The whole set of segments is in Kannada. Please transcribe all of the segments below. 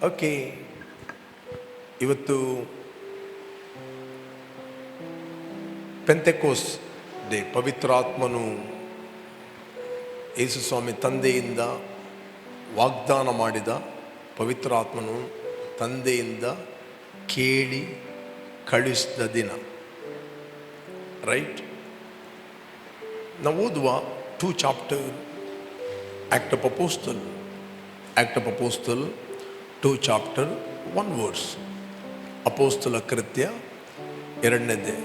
ಓಕೆ, ಇವತ್ತು ಪೆಂತೆಕೋಸ್ ಡೇ. ಪವಿತ್ರಾತ್ಮನು ಯೇಸು ಸ್ವಾಮಿ ತಂದೆಯಿಂದ ವಾಗ್ದಾನ ಮಾಡಿದ ಪವಿತ್ರಾತ್ಮನು ತಂದೆಯಿಂದ ಕೇಳಿ ಕಳಿಸಿದ ದಿನ. ರೈಟ್? ನಾವು ಓದುವ 2 chapter act of apostle 2 chapter 1 verse. ಅಪೋಸ್ತಲ ಕೃತ್ಯ 2ನೇದೇ.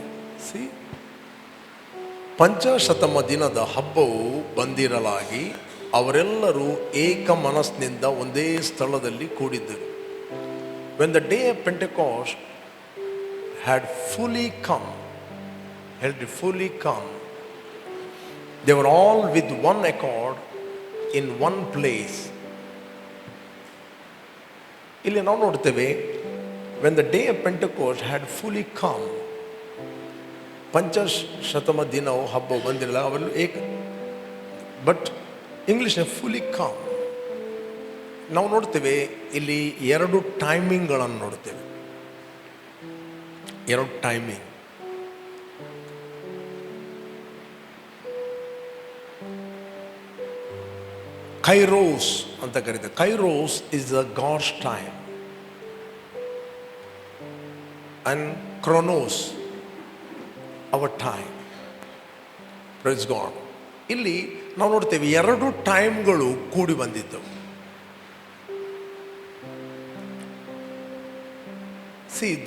ಪಂಚಶತಮ ದಿನದ ಹಬ್ಬವು ಬಂದಿರಲಾಗಿ ಅವರೆಲ್ಲರೂ ಏಕ ಮನಸ್ಸಿನಿಂದ ಒಂದೇ ಸ್ಥಳದಲ್ಲಿ ಕೂಡಿದ್ದರು. When the day of Pentecost had fully come, they were all with one accord in one place. ಇಲ್ಲಿ ನಾವು ನೋಡ್ತೇವೆ, when the day of Pentecost had fully come, ಪಂಚಶತಮ ದಿನವು ಹಬ್ಬ ಬಂದಿರಲ್ಲ ಅವರೆಲ್ಲ ಬಟ್ ಇಂಗ್ಲೀಷ್ನ ಫುಲಿ ಕಮ್. ನಾವು ನೋಡ್ತೇವೆ ಇಲ್ಲಿ 2 ಟೈಮಿಂಗ್ಗಳನ್ನು ನೋಡ್ತೇವೆ. 2 ಟೈಮಿಂಗ್. ಕೈರೋಸ್ ಅಂತ ಕರೀತಾರೆ. Kairos is the God's time and Chronos our time. Praise God. ಇಲ್ಲಿ ನಾವು ನೋಡ್ತೇವೆ 2 ಟೈಮ್ಗಳು ಕೂಡಿ ಬಂದಿದ್ದವು.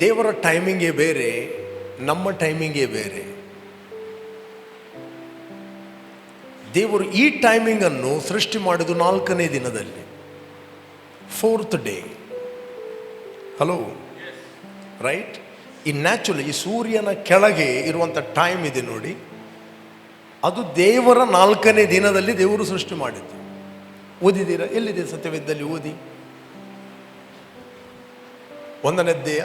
ದೇವರ ಟೈಮಿಂಗೇ ಬೇರೆ, ನಮ್ಮ ಟೈಮಿಂಗೇ ಬೇರೆ. ದೇವರು ಈ ಟೈಮಿಂಗ್ ಅನ್ನು ಸೃಷ್ಟಿ ಮಾಡಿದ್ದು 4ನೇ ದಿನದಲ್ಲಿ, 4th ಡೇ. Hello, right? ಈ ನ್ಯಾಚುರಲ್, ಈ ಸೂರ್ಯನ ಕೆಳಗೆ ಇರುವಂಥ ಟೈಮ್ ಇದೆ ನೋಡಿ, ಅದು ದೇವರ 4ನೇ ದಿನದಲ್ಲಿ ದೇವರು ಸೃಷ್ಟಿ ಮಾಡಿದ್ದು. ಓದಿದ್ದೀರಾ? ಎಲ್ಲಿದೆ ಸತ್ಯವೇದದಲ್ಲಿ? ಓದಿ. 1ನೇ ಅಧ್ಯಾಯ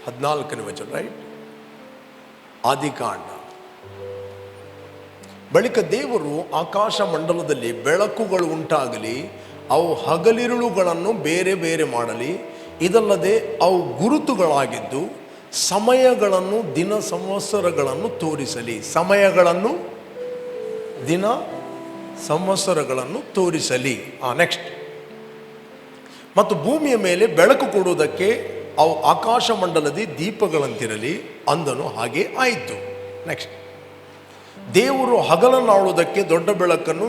14ನೇ ವಚನ, ರೈಟ್? ಆದಿಕಾಂಡ. ಬಳಿಕ ದೇವರು ಆಕಾಶ ಮಂಡಲದಲ್ಲಿ ಬೆಳಕುಗಳು ಉಂಟಾಗಲಿ, ಅವು ಹಗಲಿರುಳುಗಳನ್ನು ಬೇರೆ ಬೇರೆ ಮಾಡಲಿ, ಇದಲ್ಲದೆ ಅವು ಗುರುತುಗಳಾಗಿದ್ದು ಸಮಯಗಳನ್ನು ದಿನ ಸಂವತ್ಸರಗಳನ್ನು ತೋರಿಸಲಿ. ಸಮಯಗಳನ್ನು ದಿನ ಸಂವತ್ಸರಗಳನ್ನು ತೋರಿಸಲಿ. ನೆಕ್ಸ್ಟ್. ಮತ್ತು ಭೂಮಿಯ ಮೇಲೆ ಬೆಳಕು ಕೊಡುವುದಕ್ಕೆ ಅವು ಆಕಾಶ ಮಂಡಲದ ದೀಪಗಳಂತಿರಲಿ ಅಂದನು. ಹಾಗೆ ಆಯಿತು. ನೆಕ್ಸ್ಟ್. ದೇವರು ಹಗಲನ್ನಾಳುವುದಕ್ಕೆ ದೊಡ್ಡ ಬೆಳಕನ್ನು,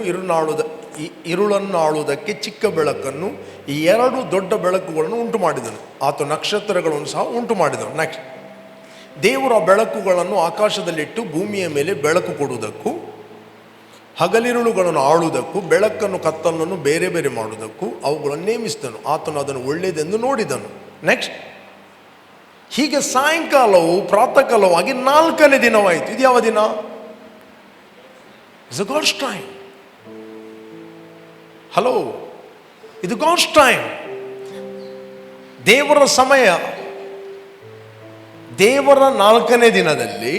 ಇರುಳನ್ನಾಳುವುದಕ್ಕೆ ಚಿಕ್ಕ ಬೆಳಕನ್ನು, ಈ 2 ದೊಡ್ಡ ಬೆಳಕುಗಳನ್ನು ಉಂಟು ಮಾಡಿದನು. ಆತ ನಕ್ಷತ್ರಗಳನ್ನು ಸಹ ಉಂಟು ಮಾಡಿದನು. ನೆಕ್ಸ್ಟ್. ದೇವರು ಆ ಬೆಳಕುಗಳನ್ನು ಆಕಾಶದಲ್ಲಿಟ್ಟು ಭೂಮಿಯ ಮೇಲೆ ಬೆಳಕು ಕೊಡುವುದಕ್ಕೂ ಹಗಲಿರುಳುಗಳನ್ನು ಆಳುವುದಕ್ಕೂ ಬೆಳಕನ್ನು ಕತ್ತಲನ್ನು ಬೇರೆ ಬೇರೆ ಮಾಡುವುದಕ್ಕೂ ಅವುಗಳನ್ನು ನೇಮಿಸಿದನು. ಆತನು ಅದನ್ನು ಒಳ್ಳೆಯದೆಂದು ನೋಡಿದನು. ನೆಕ್ಸ್ಟ್. ಹೀಗೆ ಸಾಯಂಕಾಲವು ಪ್ರಾತಃ ಕಾಲವಾಗಿ 4ನೇ ದಿನವಾಯಿತು. ಇದು ಯಾವ ದಿನ? It's God's time. ಹಲೋ, ಇದು ಗಾಡ್ಸ್ ಟೈಮ್. ದೇವರ ಸಮಯ. ದೇವರ 4ನೇ ದಿನದಲ್ಲಿ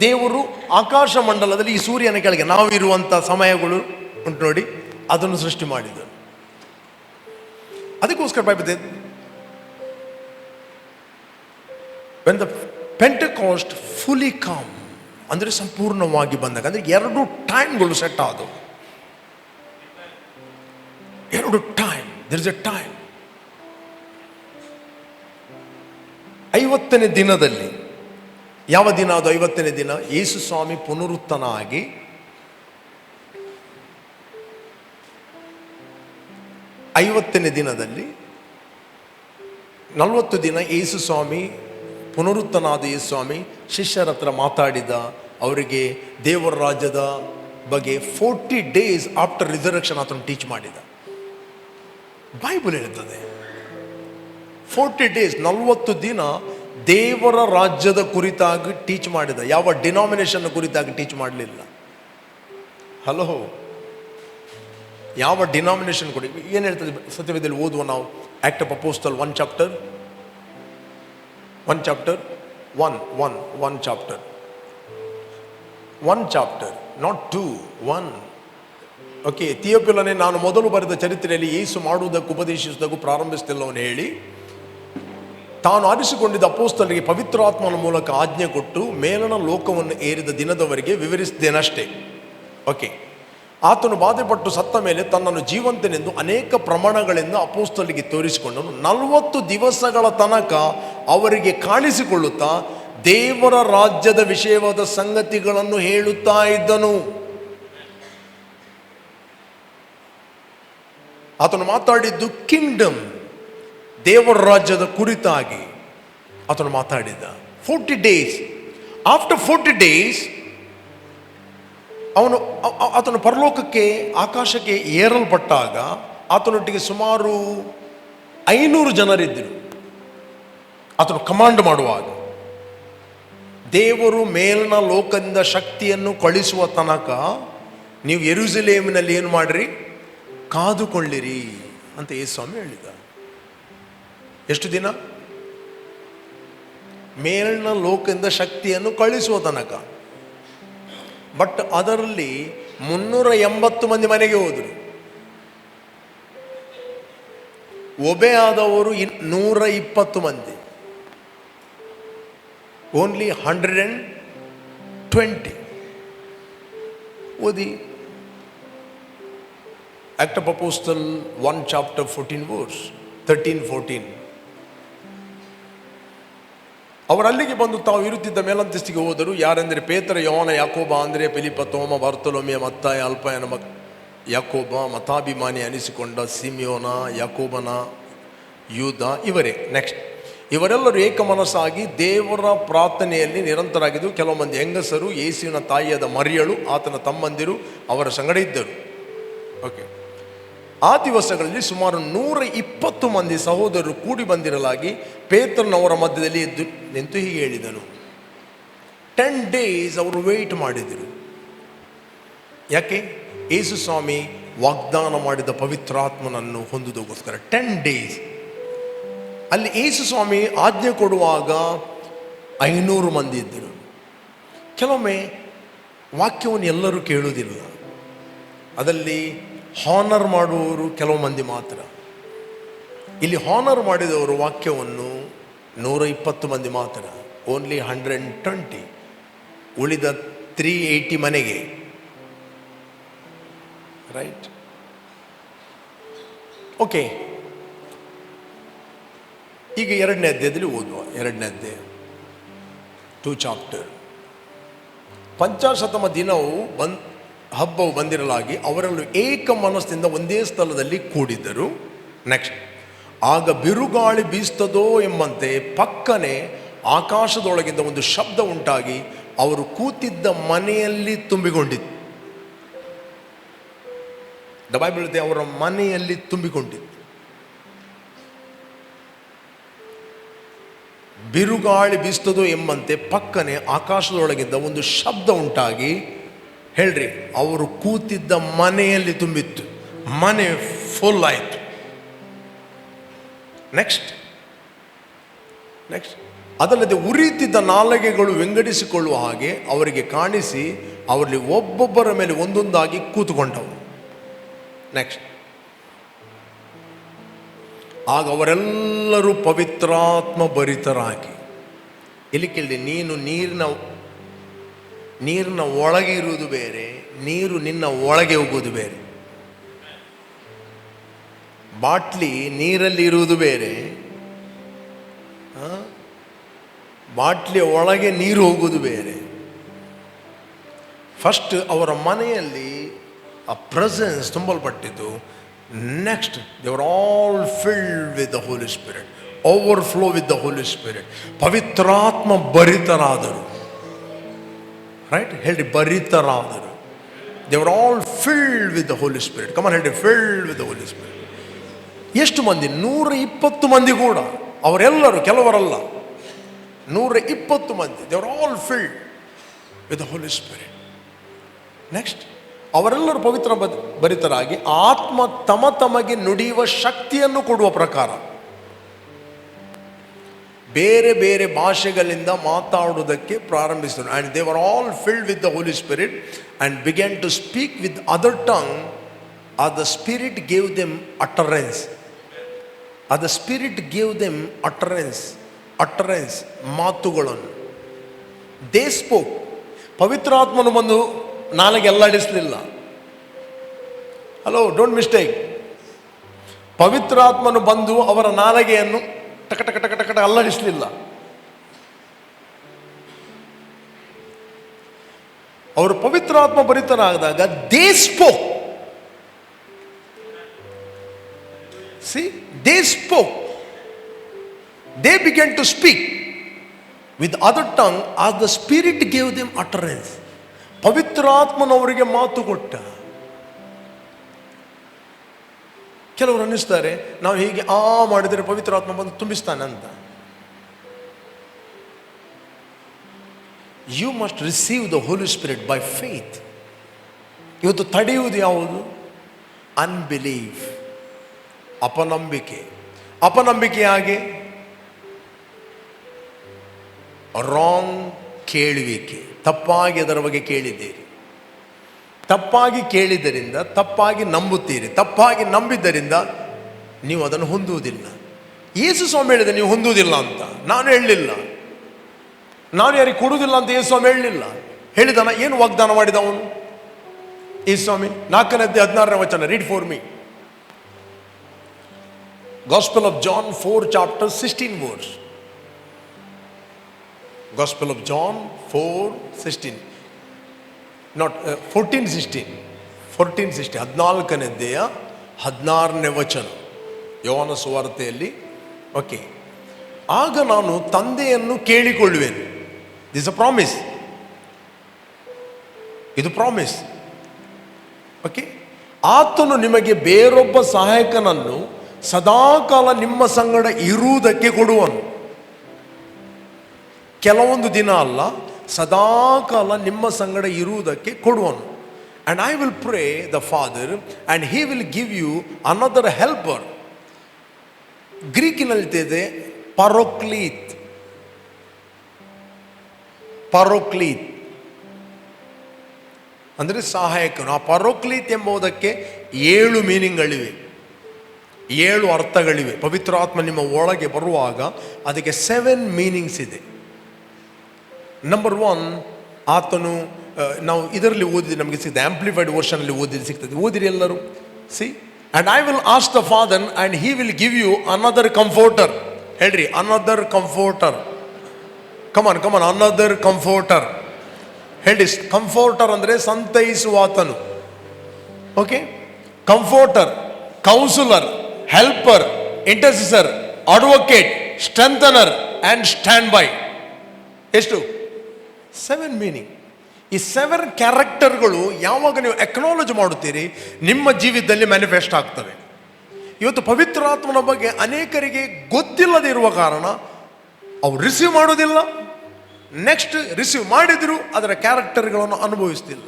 ದೇವರು ಆಕಾಶ ಮಂಡಲದಲ್ಲಿ ಈ ಸೂರ್ಯನ ಕೆಳಗೆ ನಾವು ಇರುವಂಥ ಸಮಯಗಳು ಉಂಟು ನೋಡಿ, ಅದನ್ನು ಸೃಷ್ಟಿ ಮಾಡಿದರು. ಅದಕ್ಕೋಸ್ಕರ Bible when the Pentecost fully come, ಅಂದರೆ ಸಂಪೂರ್ಣವಾಗಿ ಬಂದಾಗ, ಅಂದರೆ 2 ಟೈಮ್ಗಳು ಸೆಟ್ ಆದವು. 2 time. there is a time. 50ನೇ ದಿನದಲ್ಲಿ, ಯಾವ ದಿನ ಅದು? 50ನೇ ದಿನ ಯೇಸು ಸ್ವಾಮಿ ಪುನರುತ್ಥಾನ ಆಗಿ 50ನೇ ದಿನದಲ್ಲಿ 40 ದಿನ ಯೇಸು ಸ್ವಾಮಿ ಪುನರುತ್ಥಾನ ಆದ ಯೇಸು ಸ್ವಾಮಿ ಶಿಷ್ಯರ ಹತ್ರ ಮಾತಾಡಿದ, ಅವರಿಗೆ ದೇವರ ರಾಜ್ಯದ ಬಗ್ಗೆ 40 days ಆಫ್ಟರ್ ರಿಸರೆಕ್ಷನ್ ಆತನು ಟೀಚ್ ಮಾಡಿದ. ಬೈಬಲ್ ಹೇಳ್ತದೆ 40 days, 40 ದಿನ ದೇವರ ರಾಜ್ಯದ ಕುರಿತಾಗಿ ಟೀಚ್ ಮಾಡಿದ. ಯಾವ ಡಿನಾಮಿನೇಷನ್ ಕುರಿತಾಗಿ ಟೀಚ್ ಮಾಡಲಿಲ್ಲ. ಹಲೋ, ಯಾವ ಡಿನಾಮಿನೇಷನ್ ಕೊಡಿ. ಏನು ಹೇಳ್ತದೆ ಸತ್ಯವೇದದಲ್ಲಿ ಓದುವ ನಾವು? Act of apostle 1 chapter 1 chapter, not 2, 1. Okay, ಥಿಯೋಫಿಲನೇ, ನಾನು ಮೊದಲು ಬರೆದ ಚರಿತ್ರೆಯಲ್ಲಿ ಯೇಸು ಮಾಡುವುದಕ್ಕೂ ಉಪದೇಶಿಸುವುದಕ್ಕೂ ಪ್ರಾರಂಭಿಸುತ್ತಿಲ್ಲವನು ಹೇಳಿ ತಾನು ಆರಿಸಿಕೊಂಡಿದ್ದ ಅಪೊಸ್ತಲರಿಗೆ ಪವಿತ್ರಾತ್ಮನ ಮೂಲಕ ಆಜ್ಞೆ ಕೊಟ್ಟು ಮೇಲಣ ಲೋಕವನ್ನು ಏರಿದ ದಿನದವರೆಗೆ ವಿವರಿಸಿದ್ದೇನಷ್ಟೇ. ಓಕೆ, ಆತನು ಬಾಧೆಪಟ್ಟು ಸತ್ತ ಮೇಲೆ ತನ್ನನ್ನು ಜೀವಂತನೆಂದು ಅನೇಕ ಪ್ರಮಾಣಗಳಿಂದ ಅಪೊಸ್ತಲರಿಗೆ ತೋರಿಸಿಕೊಂಡನು. 40 ದಿವಸಗಳ ತನಕ ಅವರಿಗೆ ಕಾಣಿಸಿಕೊಳ್ಳುತ್ತಾ ದೇವರ ರಾಜ್ಯದ ವಿಷಯವಾದ ಸಂಗತಿಗಳನ್ನು ಹೇಳುತ್ತಾ ಇದ್ದನು. ಆತನು ಮಾತಾಡಿದ್ದು ಕಿಂಗ್ಡಮ್, ದೇವರ ರಾಜ್ಯದ ಕುರಿತಾಗಿ ಆತನು ಮಾತಾಡಿದ. 40 days. ಆಫ್ಟರ್ 40 days ಆತನು ಪರಲೋಕಕ್ಕೆ, ಆಕಾಶಕ್ಕೆ ಏರಲ್ಪಟ್ಟಾಗ ಆತನೊಟ್ಟಿಗೆ ಸುಮಾರು 500 ಜನರಿದ್ದರು. ಆತನು ಕಮಾಂಡ್ ಮಾಡುವಾಗ ದೇವರು ಮೇಲಿನ ಲೋಕದಿಂದ ಶಕ್ತಿಯನ್ನು ಕಳಿಸುವ ತನಕ ನೀವು ಯೆರೂಸಲೇಮಿನಲ್ಲಿ ಏನು ಮಾಡ್ರಿ, ಕಾದುಕೊಳ್ಳಿರಿ ಅಂತ ಯೇಸು ಸ್ವಾಮಿ ಹೇಳಿದ. ಎಷ್ಟು ದಿನ? ಮೇಲಿನ ಲೋಕದಿಂದ ಶಕ್ತಿಯನ್ನು ಕಳಿಸುವ ತನಕ. ಬಟ್ ಅದರಲ್ಲಿ 380 ಮಂದಿ ಮನೆಗೆ ಹೋದರು. ಒಬೆ ಆದವರು 120 ಮಂದಿ. ಓನ್ಲಿ 120. ಓದಿ act of apostle 1 chapter 14 verse 13-14. ಅವರು ಅಲ್ಲಿಗೆ ಬಂದು ತಾವು ಇರುತ್ತಿದ್ದ ಮೇಲಂತಸ್ತಿಗೆ ಹೋದರು. ಯಾರೆಂದರೆ ಪೇತ್ರ, ಯೋನ, ಯಾಕೋಬ, ಆಂದ್ರೆ, ಫಿಲಿಪ, ತೋಮ, ಬಾರ್ತೊಲೊಮೆಯ, ಮತ್ತಾಯ, ಅಲ್ಫಾಯನ ಯಾಕೋಬ, ಮತಾಭಿಮಾನಿ ಅನಿಸಿಕೊಂಡ ಸಿಮಿಯೋನ, ಯಾಕೋಬನ, ಯೂದ, ಇವರೇ. ನೆಕ್ಸ್ಟ್, ಇವರೆಲ್ಲರೂ ಏಕ ಮನಸ್ಸಾಗಿ ದೇವರ ಪ್ರಾರ್ಥನೆಯಲ್ಲಿ ನಿರಂತರಾಗಿದ್ದು. ಕೆಲವು ಮಂದಿ ಹೆಂಗಸರು, ಯೇಸುವಿನ ತಾಯಿಯಾದ ಮರಿಯಳು, ಆತನ ತಮ್ಮಂದಿರು ಅವರ ಸಂಗಡ ಇದ್ದರು. ಓಕೆ, ಆ ದಿವಸಗಳಲ್ಲಿ ಸುಮಾರು 120 ಮಂದಿ ಸಹೋದರರು ಕೂಡಿ ಬಂದಿರಲಾಗಿ ಪೇತ್ರನವರ ಮಧ್ಯದಲ್ಲಿ ಎದ್ದು ನಿಂತು ಹೀಗೆ ಹೇಳಿದನು. 10 days ಅವರು ವೇಟ್ ಮಾಡಿದರು. ಯಾಕೆ? ಯೇಸು ಸ್ವಾಮಿ ವಾಗ್ದಾನ ಮಾಡಿದ ಪವಿತ್ರಾತ್ಮನನ್ನು ಹೊಂದುವುದಕ್ಕೋಸ್ಕರ 10 days. ಅಲ್ಲಿ ಯೇಸು ಸ್ವಾಮಿ ಆಜ್ಞೆ ಕೊಡುವಾಗ 500 ಮಂದಿ ಇದ್ದರು. ಕೆಲವೊಮ್ಮೆ ವಾಕ್ಯವನ್ನು ಎಲ್ಲರೂ ಕೇಳುವುದಿಲ್ಲ. ಅದರಲ್ಲಿ ಹಾನರ್ ಮಾಡುವವರು ಕೆಲವು ಮಂದಿ ಮಾತ್ರ. ಇಲ್ಲಿ ಹಾನರ್ ಮಾಡಿದವರು ವಾಕ್ಯವನ್ನು 120 ಮಂದಿ ಮಾತ್ರ. ಓನ್ಲಿ 120. ಉಳಿದ 380 ಮನೆಗೆ. ರೈಟ್? ಓಕೆ, ಈಗ 2ನೇ ಅಧ್ಯಾಯದಲ್ಲಿ ಓದುವ. 2ನೇ ಅಧ್ಯಾಯ 2 chapter. ಪಂಚಾಶತಮ ದಿನವು ಹಬ್ಬವು ಬಂದಿರಲಾಗಿ ಅವರೆಲ್ಲರೂ ಏಕ ಮನಸ್ಸಿನಿಂದ ಒಂದೇ ಸ್ಥಳದಲ್ಲಿ ಕೂಡಿದ್ದರು. ನೆಕ್ಸ್ಟ್, ಆಗ ಬಿರುಗಾಳಿ ಬೀಸ್ತದೋ ಎಂಬಂತೆ ಪಕ್ಕನೆ ಆಕಾಶದೊಳಗಿಂದ ಒಂದು ಶಬ್ದ ಉಂಟಾಗಿ ಅವರು ಕೂತಿದ್ದ ಮನೆಯಲ್ಲಿ ತುಂಬಿಕೊಂಡಿತ್ತು. ದ ಬೈಬಲ್ ಇದೆ, ಅವರ ಮನೆಯಲ್ಲಿ ತುಂಬಿಕೊಂಡಿತ್ತು. ಬಿರುಗಾಳಿ ಬೀಸ್ತದೋ ಎಂಬಂತೆ ಪಕ್ಕನೆ ಆಕಾಶದೊಳಗಿಂದ ಒಂದು ಶಬ್ದ ಉಂಟಾಗಿ, ಹೇಳ್ರಿ, ಅವರು ಕೂತಿದ್ದ ಮನೆಯಲ್ಲಿ ತುಂಬಿತ್ತು. ಮನೆ ಫುಲ್ ಆಯಿತು. ನೆಕ್ಸ್ಟ್, ಅದಲ್ಲದೆ ಉರಿಯುತ್ತಿದ್ದ ನಾಲಿಗೆಗಳು ವಿಂಗಡಿಸಿಕೊಳ್ಳುವ ಹಾಗೆ ಅವರಿಗೆ ಕಾಣಿಸಿ ಅವರಲ್ಲಿ ಒಬ್ಬೊಬ್ಬರ ಮೇಲೆ ಒಂದೊಂದಾಗಿ ಕೂತುಕೊಂಡವು. ನೆಕ್ಸ್ಟ್, ಆಗ ಅವರೆಲ್ಲರೂ ಪವಿತ್ರಾತ್ಮ ಭರಿತರಾಗಿ. ಇಲ್ಲಿ ಕೇಳಿ, ನೀನು ನೀರಿನ ಒಳಗೆ ಇರುವುದು ಬೇರೆ, ನೀರು ನಿನ್ನ ಒಳಗೆ ಹೋಗುವುದು ಬೇರೆ. ಬಾಟ್ಲಿ ನೀರಲ್ಲಿ ಇರುವುದು ಬೇರೆ, ಬಾಟ್ಲಿಯ ಒಳಗೆ ನೀರು ಹೋಗುವುದು ಬೇರೆ. ಫಸ್ಟ್ ಅವರ ಮನೆಯಲ್ಲಿ ಆ ಪ್ರೆಸೆನ್ಸ್ ತುಂಬಲ್ಪಟ್ಟಿದ್ದು. Next, they are all filled with the Holy Spirit, overflow with the Holy Spirit. ಪವಿತ್ರಾತ್ಮ ಭರಿತರಾದರು. ರೈಟ್? ಹೇಳಿ, ಭರಿತರಾದರು. They are all filled with the Holy Spirit. Come on, ಹೇಳಿ, filled with the Holy Spirit. ಎಷ್ಟು ಮಂದಿ? 120 ಮಂದಿ ಕೂಡ. ಅವರೆಲ್ಲರೂ, ಕೆಲವರಲ್ಲ, 120 ಮಂದಿ. They are all filled with the Holy Spirit. Next, ಅವರೆಲ್ಲರೂ ಪವಿತ್ರ ಭರಿತರಾಗಿ ಆತ್ಮ ತಮಗೆ ನುಡಿಯುವ ಶಕ್ತಿಯನ್ನು ಕೊಡುವ ಪ್ರಕಾರ ಬೇರೆ ಬೇರೆ ಭಾಷೆಗಳಿಂದ ಮಾತಾಡುವುದಕ್ಕೆ ಪ್ರಾರಂಭಿಸಿದರು. And they were all filled with the Holy Spirit and began to speak with other tongue the Spirit gave them utterance. The Spirit gave them utterance, ಮಾತುಗಳನ್ನು. They spoke. ಪವಿತ್ರಾತ್ಮನು ಬಂದು ನಾಲಿಗೆ ಅಲ್ಲಾಡಿಸಲಿಲ್ಲ. Hello, don't mistake. ಪವಿತ್ರಾತ್ಮನು ಬಂದು ಅವರ ನಾಲಿಗೆಯನ್ನು ಟಕ ಟಕ ಟಕ ಟಕ ಅಲ್ಲಾಡಿಸಲಿಲ್ಲ. ಅವರು ಪವಿತ್ರಾತ್ಮ ಭರಿತರಾದಾಗ they spoke. See, they spoke. They began to speak with other tongue as the Spirit gave them utterance. ಪವಿತ್ರಾತ್ಮನವರಿಗೆ ಮಾತು ಕೊಟ್ಟ. ಕೆಲವರು ಅನ್ನಿಸ್ತಾರೆ, ನಾವು ಹೀಗೆ ಮಾಡಿದರೆ ಪವಿತ್ರಾತ್ಮ ಬಂದು ತುಂಬಿಸ್ತಾನೆ ಅಂತ. You must receive the Holy Spirit by faith. ಇವತ್ತು ತಡೆಯುವುದು ಯಾವುದು? ಅನ್ಬಿಲೀವ್, ಅಪನಂಬಿಕೆಯಾಗಿ ರಾಂಗ್ ಕೇಳುವಿಕೆ. ತಪ್ಪಾಗಿ ಅದರ ಬಗ್ಗೆ ಕೇಳಿದ್ದೀರಿ, ತಪ್ಪಾಗಿ ಕೇಳಿದ್ದರಿಂದ ತಪ್ಪಾಗಿ ನಂಬುತ್ತೀರಿ, ತಪ್ಪಾಗಿ ನಂಬಿದ್ದರಿಂದ ನೀವು ಅದನ್ನು ಹೊಂದುವುದಿಲ್ಲ. ಯೇಸು ಸ್ವಾಮಿ ಹೇಳಿದೆ ನೀವು ಹೊಂದುವುದಿಲ್ಲ ಅಂತ. ನಾನು ಹೇಳಲಿಲ್ಲ, ನಾನು ಯಾರಿಗೆ ಕೊಡುವುದಿಲ್ಲ ಅಂತ ಯೇಸು ಸ್ವಾಮಿ ಹೇಳಲಿಲ್ಲ. ಹೇಳಿದಾನ? ಏನು ವಾಗ್ದಾನ ಮಾಡಿದ ಅವನು? ಯೇಸು ಸ್ವಾಮಿ 4:16 ವಚನ, read for me. Gospel of John 4 chapter 16 verse. Gospel of John 4:16, not 14:16, 14:16 14ನೇ ವಚನ ಯೋಹಾನ ಸುವಾರ್ತೆಯಲ್ಲಿ. ಓಕೆ, ಆಗ ನಾನು ತಂದೆಯನ್ನು ಕೇಳಿಕೊಳ್ಳುವೆನು. ದಿಸ್ ಅ ಪ್ರಾಮಿಸ್, ಇದು ಪ್ರಾಮಿಸ್. ಓಕೆ, ಆತನು ನಿಮಗೆ ಬೇರೊಬ್ಬ ಸಹಾಯಕನನ್ನು ಸದಾಕಾಲ ನಿಮ್ಮ ಸಂಗಡ ಇರುವುದಕ್ಕೆ ಕೊಡುವನು. ಕೆಲವೊಂದು ದಿನ ಅಲ್ಲ, ಸದಾಕಾಲ ನಿಮ್ಮ ಸಂಗಡ ಇರುವುದಕ್ಕೆ ಕೊಡುವನು. And I will pray the Father and he will give you another helper. ಗ್ರೀಕಿನಲ್ಲಿದೆ ಪರೋಕ್ಲೀತ್. ಅಂದರೆ ಸಹಾಯಕನು. ಆ ಪರೋಕ್ಲೀತ್ ಎಂಬುದಕ್ಕೆ 7 ಮೀನಿಂಗ್ಗಳಿವೆ, 7 ಅರ್ಥಗಳಿವೆ. ಪವಿತ್ರಾತ್ಮ ನಿಮ್ಮ ಒಳಗೆ ಬರುವಾಗ ಅದಕ್ಕೆ 7 ಮೀನಿಂಗ್ಸ್ ಇದೆ. ನಂಬರ್ 1, ಆತನು, ನಾವು ಇದರಲ್ಲಿ ಓದಿದ್ರೆ ನಮಗೆ ಸಿಗ್ತದೆ, ಆಂಪ್ಲಿಫೈಡ್ ವರ್ಷನಲ್ಲಿ ಓದಿದ್ರೆ ಸಿಗ್ತದೆ. ಓದಿರಿ ಎಲ್ಲರೂ. See, and I will ask the Father and he will give you another comforter. ಹೇಳ್ರಿ, another comforter. Come on, another comforter. ಹೇಳಿ, ಕಂಫೋರ್ಟರ್ ಅಂದರೆ ಸಂತೈಸುವಾತನು. Okay, comforter, counsellor, helper, intercessor, advocate, strengthener and standby. ಎಷ್ಟು? 7 ಮೀನಿಂಗ್. ಈ 7 ಕ್ಯಾರೆಕ್ಟರ್ಗಳು ಯಾವಾಗ ನೀವು ಅಕ್ನಾಲೇಜ್ ಮಾಡುತ್ತೀರಿ, ನಿಮ್ಮ ಜೀವಿತದಲ್ಲಿ ಮ್ಯಾನಿಫೆಸ್ಟ್ ಆಗ್ತವೆ. ಇವತ್ತು ಪವಿತ್ರಾತ್ಮನ ಬಗ್ಗೆ ಅನೇಕರಿಗೆ ಗೊತ್ತಿಲ್ಲದೆ ಇರುವ ಕಾರಣ ಅವ್ರು ರಿಸೀವ್ ಮಾಡೋದಿಲ್ಲ. ನೆಕ್ಸ್ಟ್ ರಿಸೀವ್ ಮಾಡಿದ್ರು ಅದರ ಕ್ಯಾರೆಕ್ಟರ್ಗಳನ್ನು ಅನುಭವಿಸ್ತಿಲ್ಲ.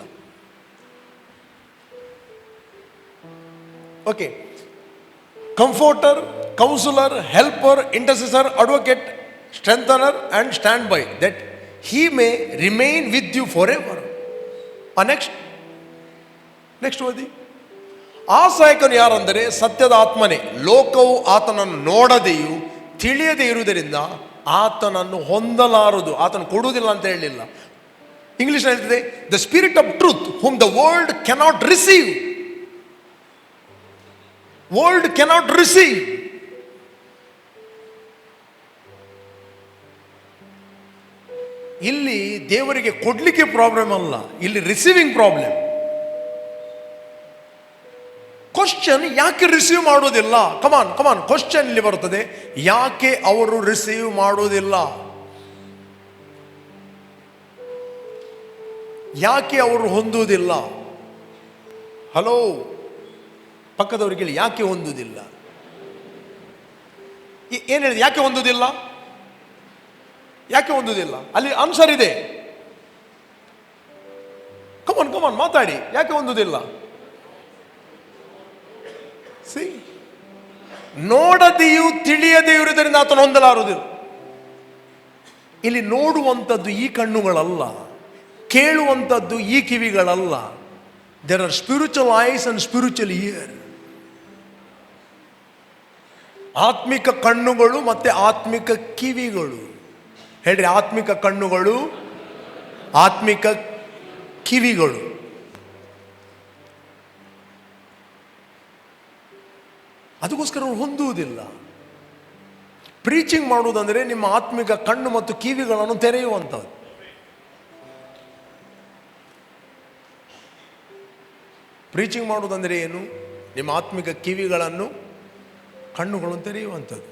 Okay, comforter, counsellor, helper, intercessor, advocate, strengthener and standby, that he may remain with you forever. Next ಓದಿ. ಆ ಸಹಾಯಕನು ಯಾರಂದರೆ ಸತ್ಯದ ಆತ್ಮನೇ. ಲೋಕವು ಆತನನ್ನು ನೋಡದೆಯೂ ತಿಳಿಯದೇ ಇರುವುದರಿಂದ ಆತನನ್ನು ಹೊಂದಲಾರದು. ಆತನು ಕೊಡುವುದಿಲ್ಲ ಅಂತ ಹೇಳಲಿಲ್ಲ. ಇಂಗ್ಲಿಷ್ ಹೇಳ್ತಿದೆ, the spirit of truth whom the world cannot receive. World cannot receive. ಇಲ್ಲಿ ದೇವರಿಗೆ ಕೊಡ್ಲಿಕ್ಕೆ ಪ್ರಾಬ್ಲಮ್ ಅಲ್ಲ, ಇಲ್ಲಿ ರಿಸೀವಿಂಗ್ ಪ್ರಾಬ್ಲಮ್. ಕ್ವಶನ್, ಯಾಕೆ ರಿಸೀವ್ ಮಾಡೋದಿಲ್ಲ? ಕಮಾನ್ ಕ್ವಶನ್ ಇಲ್ಲಿ ಬರುತ್ತದೆ. ಯಾಕೆ ಅವರು ರಿಸೀವ್ ಮಾಡೋದಿಲ್ಲ? ಯಾಕೆ ಅವರು ಹೊಂದುವುದಿಲ್ಲ? ಹಲೋ, ಪಕ್ಕದವರಿಗೆ ಹೇಳಿ, ಯಾಕೆ ಹೊಂದುವುದಿಲ್ಲ? ಏನು ಹೇಳಿದೆ? ಯಾಕೆ ಹೊಂದುವುದಿಲ್ಲ? ಯಾಕೆ ಹೊಂದುವುದಿಲ್ಲ? ಅಲ್ಲಿ ಆನ್ಸರ್ ಇದೆ. ಕಮಾನ್ ಮಾತಾಡಿ. ಯಾಕೆ ಹೊಂದುವುದಿಲ್ಲ? ಸಿ, ನೋಡದೆಯೂ ತಿಳಿಯದೇ ಇರುವುದರಿಂದ ಆತನು ಹೊಂದಲಾರುವುದಿಲ್ಲ. ಇಲ್ಲಿ ನೋಡುವಂಥದ್ದು ಈ ಕಣ್ಣುಗಳಲ್ಲ, ಕೇಳುವಂಥದ್ದು ಈ ಕಿವಿಗಳಲ್ಲ, there are spiritual eyes and spiritual ear. ಆತ್ಮಿಕ ಕಣ್ಣುಗಳು ಮತ್ತೆ ಆತ್ಮಿಕ ಕಿವಿಗಳು. ಹೇಳ್ರಿ, ಆತ್ಮಿಕ ಕಣ್ಣುಗಳು, ಆತ್ಮಿಕ ಕಿವಿಗಳು. ಅದಕ್ಕೋಸ್ಕರ ಅವ್ರು ಹೊಂದುವುದಿಲ್ಲ. ಪ್ರೀಚಿಂಗ್ ಮಾಡುವುದಂದರೆ ನಿಮ್ಮ ಆತ್ಮಿಕ ಕಣ್ಣು ಮತ್ತು ಕಿವಿಗಳನ್ನು ತೆರೆಯುವಂಥದ್ದು. ಪ್ರೀಚಿಂಗ್ ಮಾಡುವುದಂದರೆ ಏನು? ನಿಮ್ಮ ಆತ್ಮಿಕ ಕಿವಿಗಳನ್ನು, ಕಣ್ಣುಗಳನ್ನು ತೆರೆಯುವಂಥದ್ದು.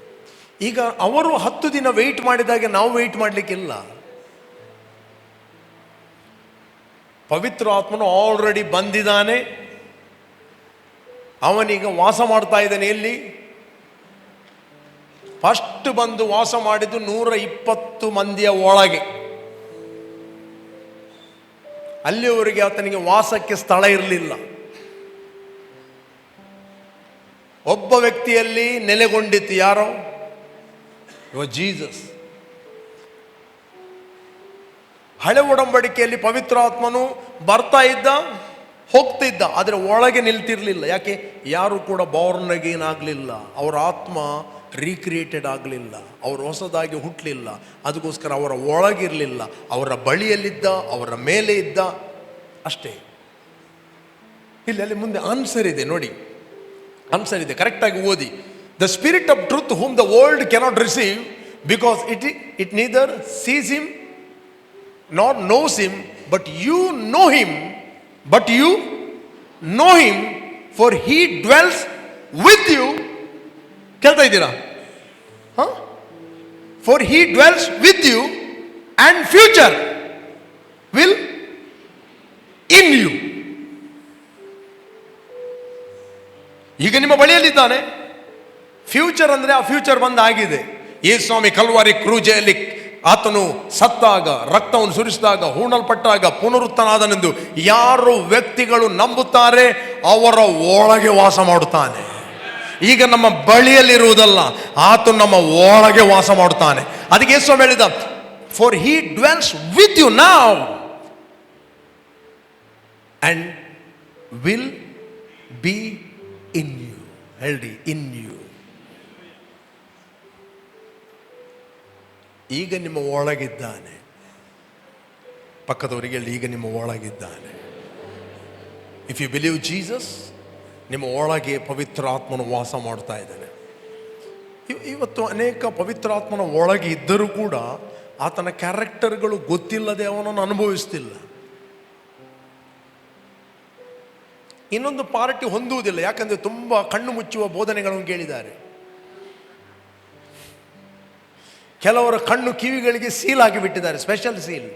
ಈಗ ಅವರು 10 ದಿನ ವೆಯ್ಟ್ ಮಾಡಿದಾಗೆ ನಾವು ವೆಯ್ಟ್ ಮಾಡಲಿಕ್ಕಿಲ್ಲ. ಪವಿತ್ರ ಆತ್ಮನು ಆಲ್ರೆಡಿ ಬಂದಿದ್ದಾನೆ. ಅವನೀಗ ವಾಸ ಮಾಡ್ತಾ ಇದ್ದಾನೆ. ಎಲ್ಲಿ? ಫಸ್ಟ್ ಬಂದು ವಾಸ ಮಾಡಿದ್ದು 120 ಮಂದಿಯ ಒಳಗೆ. ಅಲ್ಲಿಯವರೆಗೆ ಆತನಿಗೆ ವಾಸಕ್ಕೆ ಸ್ಥಳ ಇರಲಿಲ್ಲ. ಒಬ್ಬ ವ್ಯಕ್ತಿಯಲ್ಲಿ ನೆಲೆಗೊಂಡಿತ್ತು. ಯಾರೋ? ಜೀಸಸ್. ಹಳೆ ಒಡಂಬಡಿಕೆಯಲ್ಲಿ ಪವಿತ್ರಾತ್ಮನು ಬರ್ತಾ ಇದ್ದ, ಹೋಗ್ತಿದ್ದ, ಆದರೆ ಒಳಗೆ ನಿಲ್ತಿರ್ಲಿಲ್ಲ. ಯಾಕೆ? ಯಾರು ಕೂಡ ಬಾರ್ನ್ ಅಗೇನ್ ಆಗಲಿಲ್ಲ. ಅವರ ಆತ್ಮ ರೀಕ್ರಿಯೇಟೆಡ್ ಆಗಲಿಲ್ಲ, ಅವರು ಹೊಸದಾಗಿ ಹುಟ್ಟಲಿಲ್ಲ. ಅದಕ್ಕೋಸ್ಕರ ಅವರ ಒಳಗಿರಲಿಲ್ಲ. ಅವರ ಬಳಿಯಲ್ಲಿದ್ದ, ಅವರ ಮೇಲೆ ಇದ್ದ, ಅಷ್ಟೇ. ಇಲ್ಲಿ ಮುಂದೆ ಆನ್ಸರ್ ಇದೆ ನೋಡಿ, ಆನ್ಸರ್ ಇದೆ, ಕರೆಕ್ಟಾಗಿ ಓದಿ. The spirit of truth whom the world cannot receive because it neither sees him nor knows him, but you know him, for he dwells with you. ಕೇಳ್ತಾ ಇದ್ದೀರಾ? For he dwells with you and future will in you. ಈಗ ನಿಮ್ಮ ಬಳಿಯಲ್ಲಿದ್ದಾನೆ. ಫ್ಯೂಚರ್ ಅಂದರೆ ಆ ಫ್ಯೂಚರ್ ಬಂದಾಗಿದೆ. ಯೇಸು ಸ್ವಾಮಿ ಕಲ್ವಾರಿ ಕ್ರೂಜೆಯಲ್ಲಿ ಆತನು ಸತ್ತಾಗ, ರಕ್ತವನ್ನು ಸುರಿಸಿದಾಗ, ಹೂಣಲ್ಪಟ್ಟಾಗ ಪುನರುತ್ಥಾನನೆಂದು ಯಾರು ವ್ಯಕ್ತಿಗಳು ನಂಬುತ್ತಾರೆ ಅವರ ಒಳಗೆ ವಾಸ ಮಾಡುತ್ತಾನೆ. ಈಗ ನಮ್ಮ ಬಳಿಯಲ್ಲಿರುವುದಲ್ಲ, ಆತನು ನಮ್ಮ ಒಳಗೆ ವಾಸ ಮಾಡುತ್ತಾನೆ. ಅದಕ್ಕೆ ಯೇಸು ಸ್ವಾಮಿ ಹೇಳಿದ, for he dwells with you now and will be in you. ಹೇಳ್ರಿ, ಇನ್ ಯು. ಈಗ ನಿಮ್ಮ ಒಳಗಿದ್ದಾನೆ. ಪಕ್ಕದವರಿಗೆ ಹೇಳಿ, ಈಗ ನಿಮ್ಮ ಒಳಗಿದ್ದಾನೆ. ಇಫ್ ಯು ಬಿಲೀವ್ ಜೀಸಸ್, ನಿಮ್ಮ ಒಳಗೆ ಪವಿತ್ರ ಆತ್ಮನು ವಾಸ ಮಾಡ್ತಾ ಇದ್ದಾನೆ. ಇವತ್ತು ಅನೇಕ ಪವಿತ್ರ ಆತ್ಮನ ಒಳಗೆ ಇದ್ದರೂ ಕೂಡ ಆತನ ಕ್ಯಾರೆಕ್ಟರ್ಗಳು ಗೊತ್ತಿಲ್ಲದೆ ಅವನನ್ನು ಅನುಭವಿಸ್ತಿಲ್ಲ. ಇನ್ನೊಂದು ಪಾರ್ಟಿ ಹೊಂದುವುದಿಲ್ಲ. ಯಾಕಂದರೆ ತುಂಬ ಕಣ್ಣು ಮುಚ್ಚುವ ಬೋಧನೆಗಳನ್ನು ಕೇಳಿದ್ದಾರೆ. ಕೆಲವರ ಕಣ್ಣು ಕಿವಿಗಳಿಗೆ ಸೀಲ್ ಆಗಿಬಿಟ್ಟಿದ್ದಾರೆ, special seal.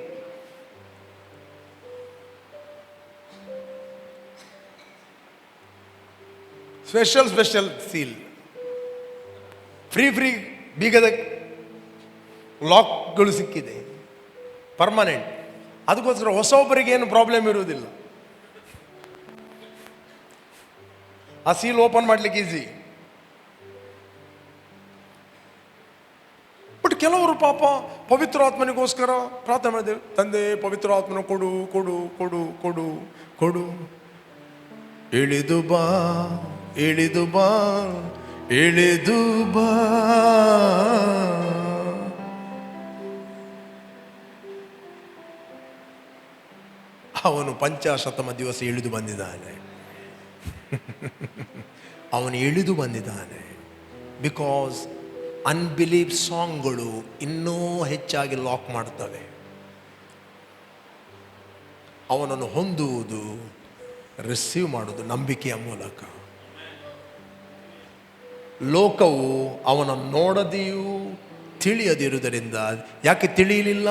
Special seal, free ಬೀಗದ ಲಾಕ್ಗಳು ಸಿಕ್ಕಿದೆ, ಪರ್ಮನೆಂಟ್. ಅದಕ್ಕೋಸ್ಕರ ಹೊಸೊಬ್ಬರಿಗೆ ಏನು ಪ್ರಾಬ್ಲಮ್ ಇರುವುದಿಲ್ಲ. ಆ ಸೀಲ್ ಓಪನ್ ಮಾಡ್ಲಿಕ್ಕೆ ಈಸಿ. ಬಟ್ ಕೆಲವರು ಪಾಪ ಪವಿತ್ರ ಆತ್ಮನಿಗೋಸ್ಕರ ಪ್ರಾರ್ಥನೆ ಮಾಡಿದೆವು, ತಂದೆ ಪವಿತ್ರ ಆತ್ಮನ ಕೊಡು ಕೊಡು ಕೊಡು ಕೊಡು ಕೊಡು. ಇಳಿದು ಬಾ ಇಳಿದು ಬಾ ಇಳಿದು ಬಾ. ಅವನು 50 ದಿವಸ ಇಳಿದು ಬಂದಿದ್ದಾನೆ. ಅವನು ಇಳಿದು ಬಂದಿದ್ದಾನೆ. ಬಿಕಾಸ್ ಅನ್ಬಿಲೀವ್ ಸಾಂಗ್ಗಳು ಇನ್ನೂ ಹೆಚ್ಚಾಗಿ ಲಾಕ್ ಮಾಡ್ತವೆ. ಅವನನ್ನು ಹೊಂದುವುದು, ರಿಸೀವ್ ಮಾಡುವುದು ನಂಬಿಕೆಯ ಮೂಲಕ. ಲೋಕವು ಅವನನ್ನು ನೋಡದೆಯೂ ತಿಳಿಯದಿರುವುದರಿಂದ, ಯಾಕೆ ತಿಳಿಯಲಿಲ್ಲ?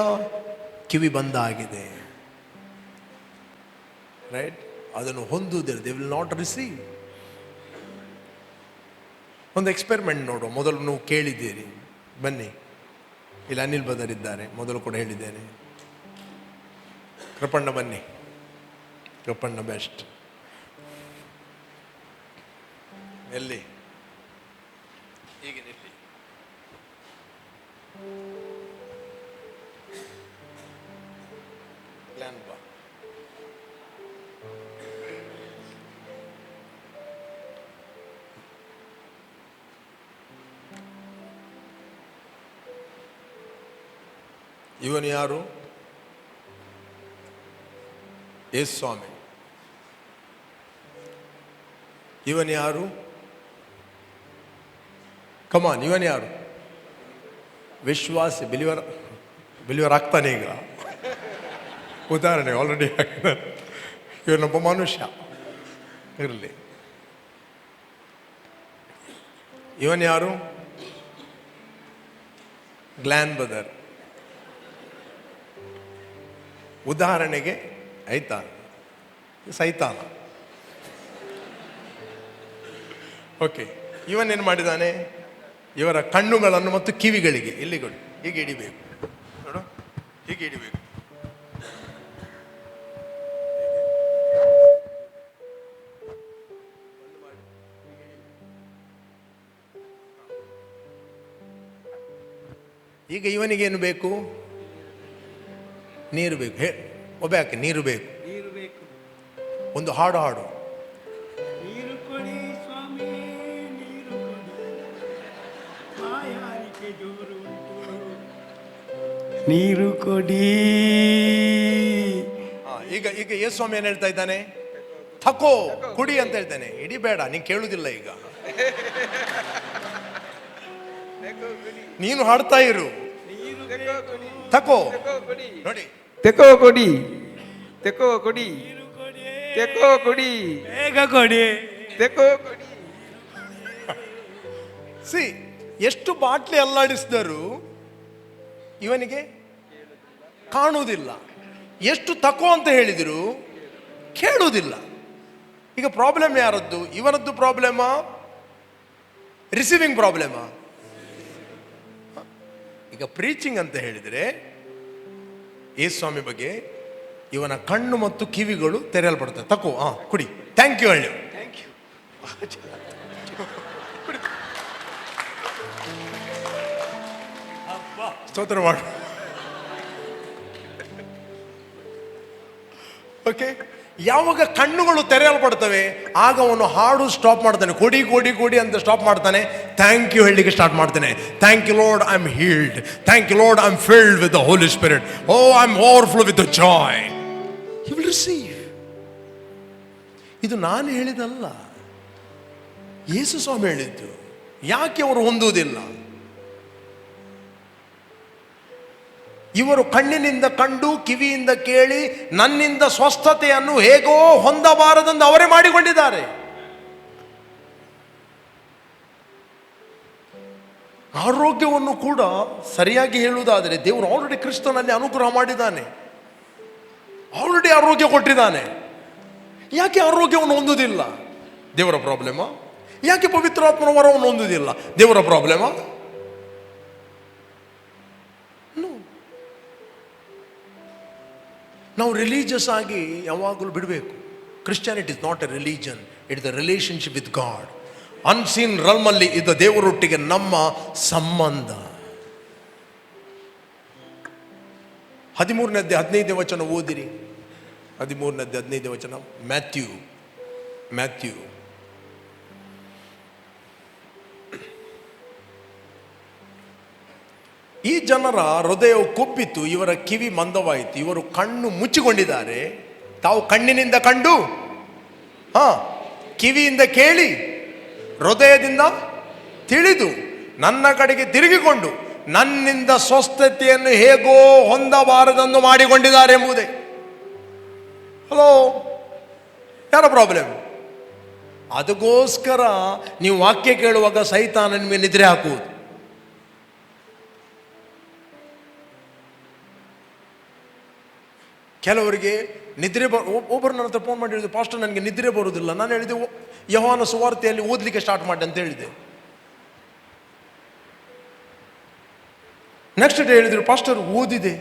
ಕಿವಿ ಬಂದಾಗಿದೆ. ರೈಟ್? ಅದನ್ನು ಹೊಂದುವುದಿಲ್ಲ. They will not receive. ಒಂದು ಎಕ್ಸ್ಪೆರಿಮೆಂಟ್ ನೋಡುವ. ಮೊದಲು ನೀವು ಕೇಳಿದ್ದೀರಿ, ಬನ್ನಿ, ಇಲ್ಲಿ ಅನಿಲ್ ಬದರ್ ಇದ್ದಾರೆ, ಮೊದಲು ಕೂಡ ಹೇಳಿದ್ದೇನೆ. ಕೃಪಣ್ಣ ಬನ್ನಿ, ಕೃಪಣ್ಣ ಬೆಸ್ಟ್. ಎಲ್ಲಿ? ಹೀಗೆ ನಿಲ್ಲಿ. ಪ್ಲಾನ್ ಬಾ. ಇವನು ಯಾರು? ಯೇಸು ಸ್ವಾಮಿ. ಇವನು ಯಾರು? ಕಮಾನ್, ಇವನು ಯಾರು? ವಿಶ್ವಾಸಿ. ಬಿಲಿವರ್ ಆಗ್ತಾನೆ ಈಗ. ಉದಾಹರಣೆ ಆಲ್ರೆಡಿ ಇವನೊಬ್ಬ ಮನುಷ್ಯ ಇರಲಿ. ಇವನ್ ಯಾರು? ಗ್ಲ್ಯಾನ್ ಬ್ರದರ್. ಉದಾಹರಣೆಗೆ ಆಯ್ತಾ, ಸೈತಾನ. ಓಕೆ, ಇವನೇನು ಮಾಡಿದ್ದಾನೆ? ಇವರ ಕಣ್ಣುಗಳನ್ನು ಮತ್ತು ಕಿವಿಗಳಿಗೆ ಇಲ್ಲಿಗಳು ಹೀಗೆ ಹಿಡಿಬೇಕು. ನೋಡು, ಹೀಗೆ ಹಿಡಿಬೇಕು. ಈಗ ಇವನಿಗೇನು ಬೇಕು? ನೀರು ಬೇಕು. ಒಬ್ಬಾಕೆ ನೀರು ಬೇಕು. ಒಂದು ಹಾಡು ಹಾಡು. ನೀರು ಕೊಡಿ ಸ್ವಾಮಿ, ನೀರು ಕೊಡಿ, ಬಾಯಾರಿಕೆ ಜೋರು ಉಂಟು, ನೀರು ಕೊಡಿ. ಈಗ ಈಗ ಯೇಸು ಸ್ವಾಮಿ ಏನ್ ಹೇಳ್ತಾ ಇದ್ದಾನೆ? ತಕೋ, ಕುಡಿ ಅಂತ ಹೇಳ್ತಾನೆ. ಇಡಿ ಬೇಡ, ನೀನ್ ಕೇಳುದಿಲ್ಲ. ಈಗ ನೀನು ಹಾಡ್ತಾ ಇರು. ತಕೋ, ನೋಡಿ, ತೆಕೋ ಕೊಡಿ, ತೆಕೋ ಕೊಡಿ, ತೆಕೋ ಕೊಡಿ, ಬೇಗ ಕೊಡಿ, ತೆಕೋ ಕೊಡಿ. ಸಿ, ಎಷ್ಟು ಬಾಟ್ಲಿ ಅಲ್ಲಾಡಿಸಿದರು ಇವನಿಗೆ ಕಾಣುವುದಿಲ್ಲ. ಎಷ್ಟು ತಕೋ ಅಂತ ಹೇಳಿದ್ರು ಕೇಳುವುದಿಲ್ಲ. ಈಗ ಪ್ರಾಬ್ಲಮ್ ಯಾರದ್ದು? ಇವನದ್ದು ಪ್ರಾಬ್ಲಮಾ? ರಿಸೀವಿಂಗ್ ಪ್ರಾಬ್ಲಮಾ? ಈಗ ಪ್ರೀಚಿಂಗ್ ಅಂತ ಹೇಳಿದರೆ ಯೇಸು ಸ್ವಾಮಿ ಬಗ್ಗೆ ಇವನ ಕಣ್ಣು ಮತ್ತು ಕಿವಿಗಳು ತೆರೆಯಲ್ಪಡ್ತವೆ. ತಕೋ, ಕುಡಿ, ಥ್ಯಾಂಕ್ ಯು ಹೇಳಿ, ಥ್ಯಾಂಕ್ ಯು, ಸ್ತೋತ್ರ ಮಾಡು. ಓಕೆ, ಯಾವಾಗ ಕಣ್ಣುಗಳು ತೆರೆಯಲ್ಪಡ್ತವೆ ಆಗ ಅವನು ಹಾಡು ಸ್ಟಾಪ್ ಮಾಡ್ತಾನೆ. ಕೊಡಿ ಕೊಡಿ ಕೊಡಿ ಅಂತ ಸ್ಟಾಪ್ ಮಾಡ್ತಾನೆ. ಥ್ಯಾಂಕ್ ಯು ಹೇಳಲಿಕ್ಕೆ ಸ್ಟಾರ್ಟ್ ಮಾಡ್ತಾನೆ. Thank you Lord, I am healed. Thank you Lord, I am filled with the Holy Spirit. O, I am overflow with the joy. He will receive. ಇದು ನಾನು ಹೇಳಿದಲ್ಲ, ಯೇಸು ಸ್ವಾಮಿ ಹೇಳಿದ್ದು. ಯಾಕೆ ಅವರು ಹೊಂದುವುದಿಲ್ಲ? ಇವರು ಕಣ್ಣಿನಿಂದ ಕಂಡು ಕಿವಿಯಿಂದ ಕೇಳಿ ನನ್ನಿಂದ ಸ್ವಸ್ಥತೆಯನ್ನು ಹೇಗೋ ಹೊಂದಬಾರದೆಂದು ಅವರೇ ಮಾಡಿಕೊಂಡಿದ್ದಾರೆ. ಆರೋಗ್ಯವನ್ನು ಕೂಡ ಸರಿಯಾಗಿ ಹೇಳುವುದಾದರೆ ದೇವರು ಆಲ್ರೆಡಿ ಕ್ರಿಸ್ತನಲ್ಲಿ ಅನುಗ್ರಹ ಮಾಡಿದ್ದಾನೆ, ಆಲ್ರೆಡಿ ಆರೋಗ್ಯ ಕೊಟ್ಟಿದ್ದಾನೆ. ಯಾಕೆ ಆರೋಗ್ಯವನ್ನು ಹೊಂದುವುದಿಲ್ಲ? ದೇವರ ಪ್ರಾಬ್ಲಮಾ? ಯಾಕೆ ಪವಿತ್ರಾತ್ಮನ ವರವನ್ನು ಹೊಂದುವುದಿಲ್ಲ? ದೇವರ ಪ್ರಾಬ್ಲಮಾ? ನಾವು ರಿಲೀಜಿಯಸ್ ಆಗಿ ಯಾವಾಗಲೂ ಬಿಡಬೇಕು. Christianity is not a religion, it is the relationship with God. Unseen ರಲ್ಮಲ್ಲಿ ಇದ್ದ ದೇವರೊಟ್ಟಿಗೆ ನಮ್ಮ ಸಂಬಂಧ. 13ನೇ ಅಧ್ಯಾಯ 15ನೇ ವಚನ ಓದಿರಿ. 13ನೇ ಅಧ್ಯಾಯ 15ನೇ ವಚನ, ಮ್ಯಾಥ್ಯೂ. ಈ ಜನರ ಹೃದಯವು ಕೊಬ್ಬಿತು, ಇವರ ಕಿವಿ ಮಂದವಾಯಿತು, ಇವರು ಕಣ್ಣು ಮುಚ್ಚಿಕೊಂಡಿದ್ದಾರೆ. ತಾವು ಕಣ್ಣಿನಿಂದ ಕಂಡು, ಕಿವಿಯಿಂದ ಕೇಳಿ, ಹೃದಯದಿಂದ ತಿಳಿದು ನನ್ನ ಕಡೆಗೆ ತಿರುಗಿಕೊಂಡು ನನ್ನಿಂದ ಸ್ವಸ್ಥತೆಯನ್ನು ಹೇಗೋ ಹೊಂದಬಾರದೆಂದು ಮಾಡಿಕೊಂಡಿದ್ದಾರೆ ಎಂಬುದೇ. ಹಲೋ, ಯಾರ ಪ್ರಾಬ್ಲಮ್? ಅದಕ್ಕೋಸ್ಕರ ನೀವು ವಾಕ್ಯ ಕೇಳುವಾಗ ಸೈತಾನ ನಿಮಗೆ ನಿದ್ರೆ ಹಾಕುವುದು. ಕೆಲವರಿಗೆ ನಿದ್ರೆ ಒಬ್ಬರು ನನ್ನ ಹತ್ರ ಫೋನ್ ಮಾಡಿ ಹೇಳಿದ್ರು, ಪಾಸ್ಟರ್ ನನಗೆ ನಿದ್ರೆ ಬರುವುದಿಲ್ಲ. ನಾನು ಹೇಳಿದೆ, ಯೋಹಾನ ಸುವಾರ್ತೆಯಲ್ಲಿ ಓದಲಿಕ್ಕೆ ಸ್ಟಾರ್ಟ್ ಮಾಡಿ ಅಂತ ಹೇಳಿದೆ. ನೆಕ್ಸ್ಟ್ ಡೇ ಹೇಳಿದ್ರು, ಪಾಸ್ಟರ್ ಓದಿದೆ.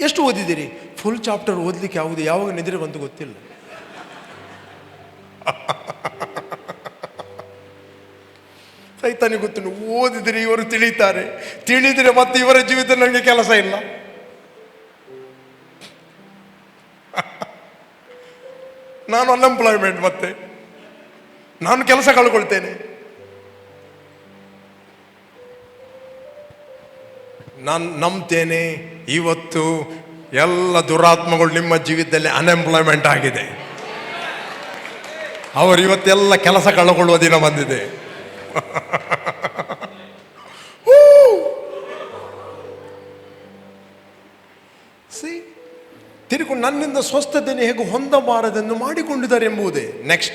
ಎಷ್ಟು ಓದಿದ್ದೀರಿ? ಫುಲ್ ಚಾಪ್ಟರ್ ಓದಲಿಕ್ಕೆ ಆಗುದು, ಯಾವಾಗ ನಿದ್ರೆ ಬಂತು ಗೊತ್ತಿಲ್ಲ. ಸೈತಾನಿಗೆ ಗೊತ್ತು, ಓದಿದ್ರೆ ಇವರು ತಿಳಿತಾರೆ, ತಿಳಿದ್ರೆ ಮತ್ತೆ ಇವರ ಜೀವಿತ ನನಗೆ ಕೆಲಸ ಇಲ್ಲ. ನಾನು ಅನ್ಎಂಪ್ಲಾಯ್ಮೆಂಟ್, ಮತ್ತೆ ನಾನು ಕೆಲಸ ಕಳ್ಕೊಳ್ತೇನೆ. ನಾನು ನಂಬ್ತೇನೆ ಇವತ್ತು ಎಲ್ಲ ದುರಾತ್ಮಗಳು ನಿಮ್ಮ ಜೀವಿತದಲ್ಲಿ ಅನ್ಎಂಪ್ಲಾಯ್ಮೆಂಟ್ ಆಗಿದೆ. ಅವರು ಇವತ್ತೆಲ್ಲ ಕೆಲಸ ಕಳ್ಕೊಳ್ಳುವ ದಿನ ಬಂದಿದೆ. ತಿರುಕೊಂಡು ನನ್ನಿಂದ ಸ್ವಸ್ಥತೆಯನ್ನು ಹೇಗೆ ಹೊಂದಬಾರದೆಂದು ಮಾಡಿಕೊಂಡಿದ್ದಾರೆ ಎಂಬುದೇ. ನೆಕ್ಸ್ಟ್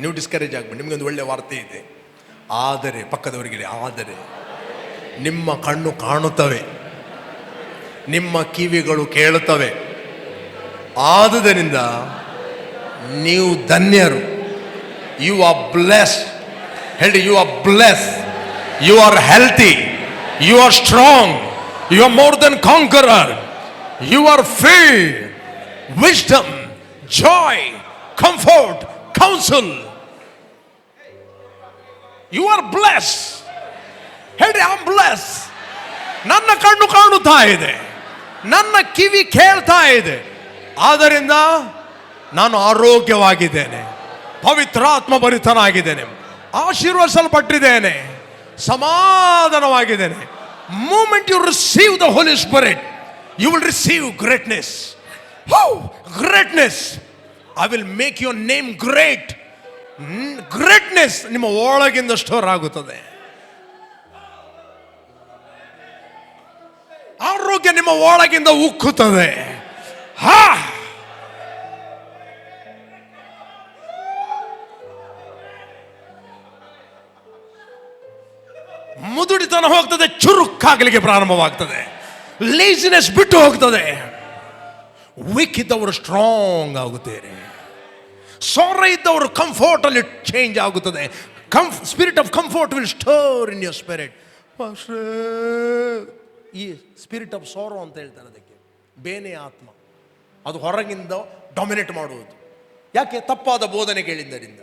ನೀವು ಡಿಸ್ಕರೇಜ್ ಆಗ್ಬೇಡಿ. ನಿಮ್ಗೊಂದು ಒಳ್ಳೆ ವಾರ್ತೆ ಇದೆ. ಆದರೆ ಪಕ್ಕದವರಿಗೆ ಆದರೆ ನಿಮ್ಮ ಕಣ್ಣು ಕಾಣುತ್ತವೆ, ನಿಮ್ಮ ಕಿವಿಗಳು ಕೇಳುತ್ತವೆ, ಆದುದರಿಂದ ನೀವು ಧನ್ಯರು. You are blessed. ಹೇಳಿ, you are blessed. You are healthy. You are strong. You are more than conqueror. You are filled wisdom, joy, comfort, counsel. You are blessed. ಹೇಳಿ, ಐ ಆಮ್ ಬ್ಲೆಸ್. ನನ್ನ ಕಣ್ಣು ಕಾಣುತ್ತಾ ಇದೆ, ನನ್ನ ಕಿವಿ ಕೇಳ್ತಾ ಇದೆ, ಆದ್ದರಿಂದ ನಾನು ಆರೋಗ್ಯವಾಗಿದ್ದೇನೆ, ಪವಿತ್ರಾತ್ಮ ಭರಿತನಾಗಿದ್ದೇನೆ, ಆಶೀರ್ವದಿಸಲ್ಪಟ್ಟಿದ್ದೇನೆ, ಸಮಾಧಾನವಾಗಿದ್ದೇನೆ. Moment you receive the Holy Spirit, you will receive greatness. Greatness. I will make your name great. Greatness ನಿಮ್ಮ ಒಳಗಿಂದ ಸ್ಟೋರ್ ಆಗುತ್ತದೆ. ಆರೋಗ್ಯ ನಿಮ್ಮ ಒಳಗಿಂದ ಉಕ್ಕುತ್ತದೆ. ಮುದುಡಿತನ ಹೋಗ್ತದೆ, ಚುರುಕಾಗಲಿಕ್ಕೆ ಪ್ರಾರಂಭವಾಗ್ತದೆ, ಲೇಜಿನೆಸ್ ಬಿಟ್ಟು ಹೋಗ್ತದೆ. ವೀಕ್ ಇದ್ದವರು ಸ್ಟ್ರಾಂಗ್ ಆಗುತ್ತಾರೆ, ಸೊರ ಇದ್ದವರು ಕಂಫರ್ಟ್ ಅಲ್ಲಿ ಚೇಂಜ್ ಆಗುತ್ತದೆ. Spirit of comfort will store in your spirit. ಈ ಸ್ಪಿರಿಟ್ ಆಫ್ ಸಾರೋ ಅಂತ ಹೇಳ್ತಾರೆ ಅದಕ್ಕೆ, ಬೇನೆ ಆತ್ಮ. ಅದು ಹೊರಗಿಂದ ಡಾಮಿನೇಟ್ ಮಾಡುವುದು. ಯಾಕೆ? ತಪ್ಪಾದ ಬೋಧನೆ ಕೇಳಿದ್ದರಿಂದ.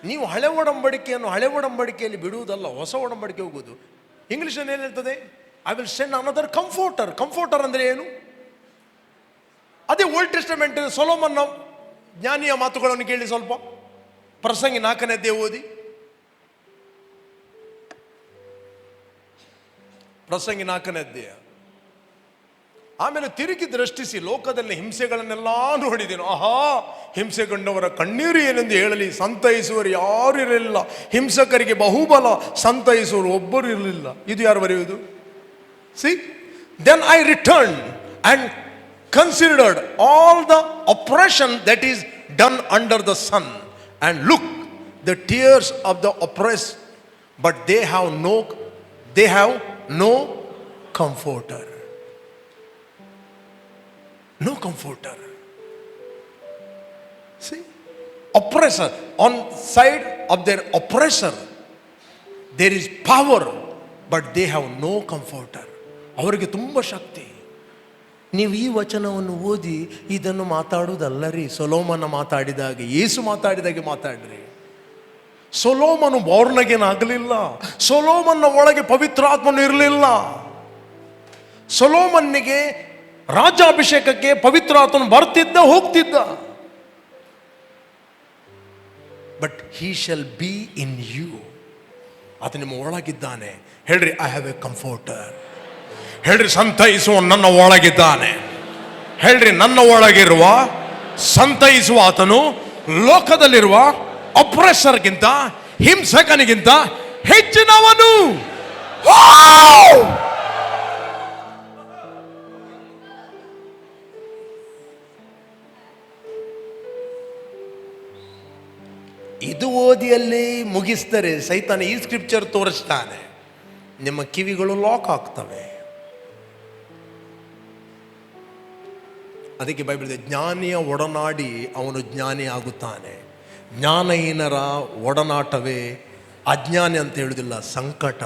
ನೀವು ಹಳೆ ಒಡಂಬಡಿಕೆಯಲ್ಲಿ ಬಿಡುವುದಲ್ಲ, ಹೊಸ ಒಡಂಬಡಿಕೆ ಹೋಗುವುದು. ಇಂಗ್ಲಿಷಲ್ಲಿ ಏನು ಹೇಳ್ತದೆ? I will send another comforter. Comforter ಅಂದರೆ ಏನು? ಅದೇ ಓಲ್ಡ್ ಟೆಸ್ಟಮೆಂಟ್ ಸೊಲೊಮನ್ನ ಜ್ಞಾನಿಯ ಮಾತುಗಳನ್ನು ಕೇಳಿ ಸ್ವಲ್ಪ. ಪ್ರಸಂಗಿ 4ನೇ ಅಧ್ಯಾಯ ಓದಿ. ಪ್ರಸಂಗಿ 4ನೇ ಅಧ್ಯಾಯ. ಆಮೇಲೆ ತಿರುಗಿ ದೃಷ್ಟಿಸಿ ಲೋಕದಲ್ಲಿ ಹಿಂಸೆಗಳನ್ನೆಲ್ಲ ನೋಡಿದೆನು. ಆಹಾ, ಹಿಂಸೆಗೊಂಡವರ ಕಣ್ಣೀರು ಏನೆಂದು ಹೇಳಲಿ. ಸಂತೈಸುವರು ಯಾರು ಇರಲಿಲ್ಲ, ಹಿಂಸಕರಿಗೆ ಬಹುಬಲ, ಸಂತೈಸುವರು ಒಬ್ಬರು ಇರಲಿಲ್ಲ. ಇದು ಯಾರು ಬರೆಯುವುದು? See, then I return and considered all the oppression that is done under the sun, and look the tears of the oppressed, but they have no comforter. No comforter. See, oppressor, on side of their oppressor there is power, but they have no comforter. ಅವರಿಗೆ ತುಂಬ ಶಕ್ತಿ. ನೀವು ಈ ವಚನವನ್ನು ಓದಿ ಇದನ್ನು ಮಾತಾಡುವುದಲ್ಲ ರೀ. ಸೊಲೊಮನ ಮಾತಾಡಿದಾಗೆ, ಯೇಸು ಮಾತಾಡಿದಾಗೆ ಮಾತಾಡ್ರಿ. ಸೊಲೊಮನು ಬೋರ್ನಗೇನಾಗಲಿಲ್ಲ. ಸೊಲೊಮನ್ನ ಒಳಗೆ ಪವಿತ್ರಾತ್ಮನು ಇರಲಿಲ್ಲ. ಸೊಲೊಮನ್ನಿಗೆ ರಾಜ್ಯಾಭಿಷೇಕಕ್ಕೆ ಪವಿತ್ರಾತ್ಮನು ಬರ್ತಿದ್ದ, ಹೋಗ್ತಿದ್ದ. But he shall be in you. ಆತ ನಿಮ್ಮ ಒಳಗಿದ್ದಾನೆ. ಹೇಳ್ರಿ, ಐ ಹ್ಯಾವ್ ಎ ಕಂಫರ್ಟರ್. ಹೇಳ್ರಿ, ಸಂತೈಸುವ ನನ್ನ ಒಳಗಿದ್ದಾನೆ. ಹೇಳ್ರಿ, ನನ್ನ ಒಳಗಿರುವ ಸಂತೈಸುವ ಆತನು ಲೋಕದಲ್ಲಿರುವ ಅಪ್ರೆಸರ್ಗಿಂತ, ಹಿಂಸಕನಿಗಿಂತ ಹೆಚ್ಚಿನವನು. ಇದು ಓದಿಯಲ್ಲಿ ಮುಗಿಸ್ತಾರೆ. ಸೈತಾನ ಈ ಸ್ಕ್ರಿಪ್ಚರ್ ತೋರಿಸ್ತಾನೆ, ನಿಮ್ಮ ಕಿವಿಗಳು ಲಾಕ್ ಆಗ್ತವೆ. ಅದಕ್ಕೆ ಬೈಬಲ್ ಇದೆ, ಜ್ಞಾನಿಯ ಒಡನಾಡಿ ಅವನು ಜ್ಞಾನಿ ಆಗುತ್ತಾನೆ. ಜ್ಞಾನಹೀನರ ಒಡನಾಟವೇ ಅಜ್ಞಾನಿ ಅಂತ ಹೇಳುವುದಿಲ್ಲ, ಸಂಕಟ.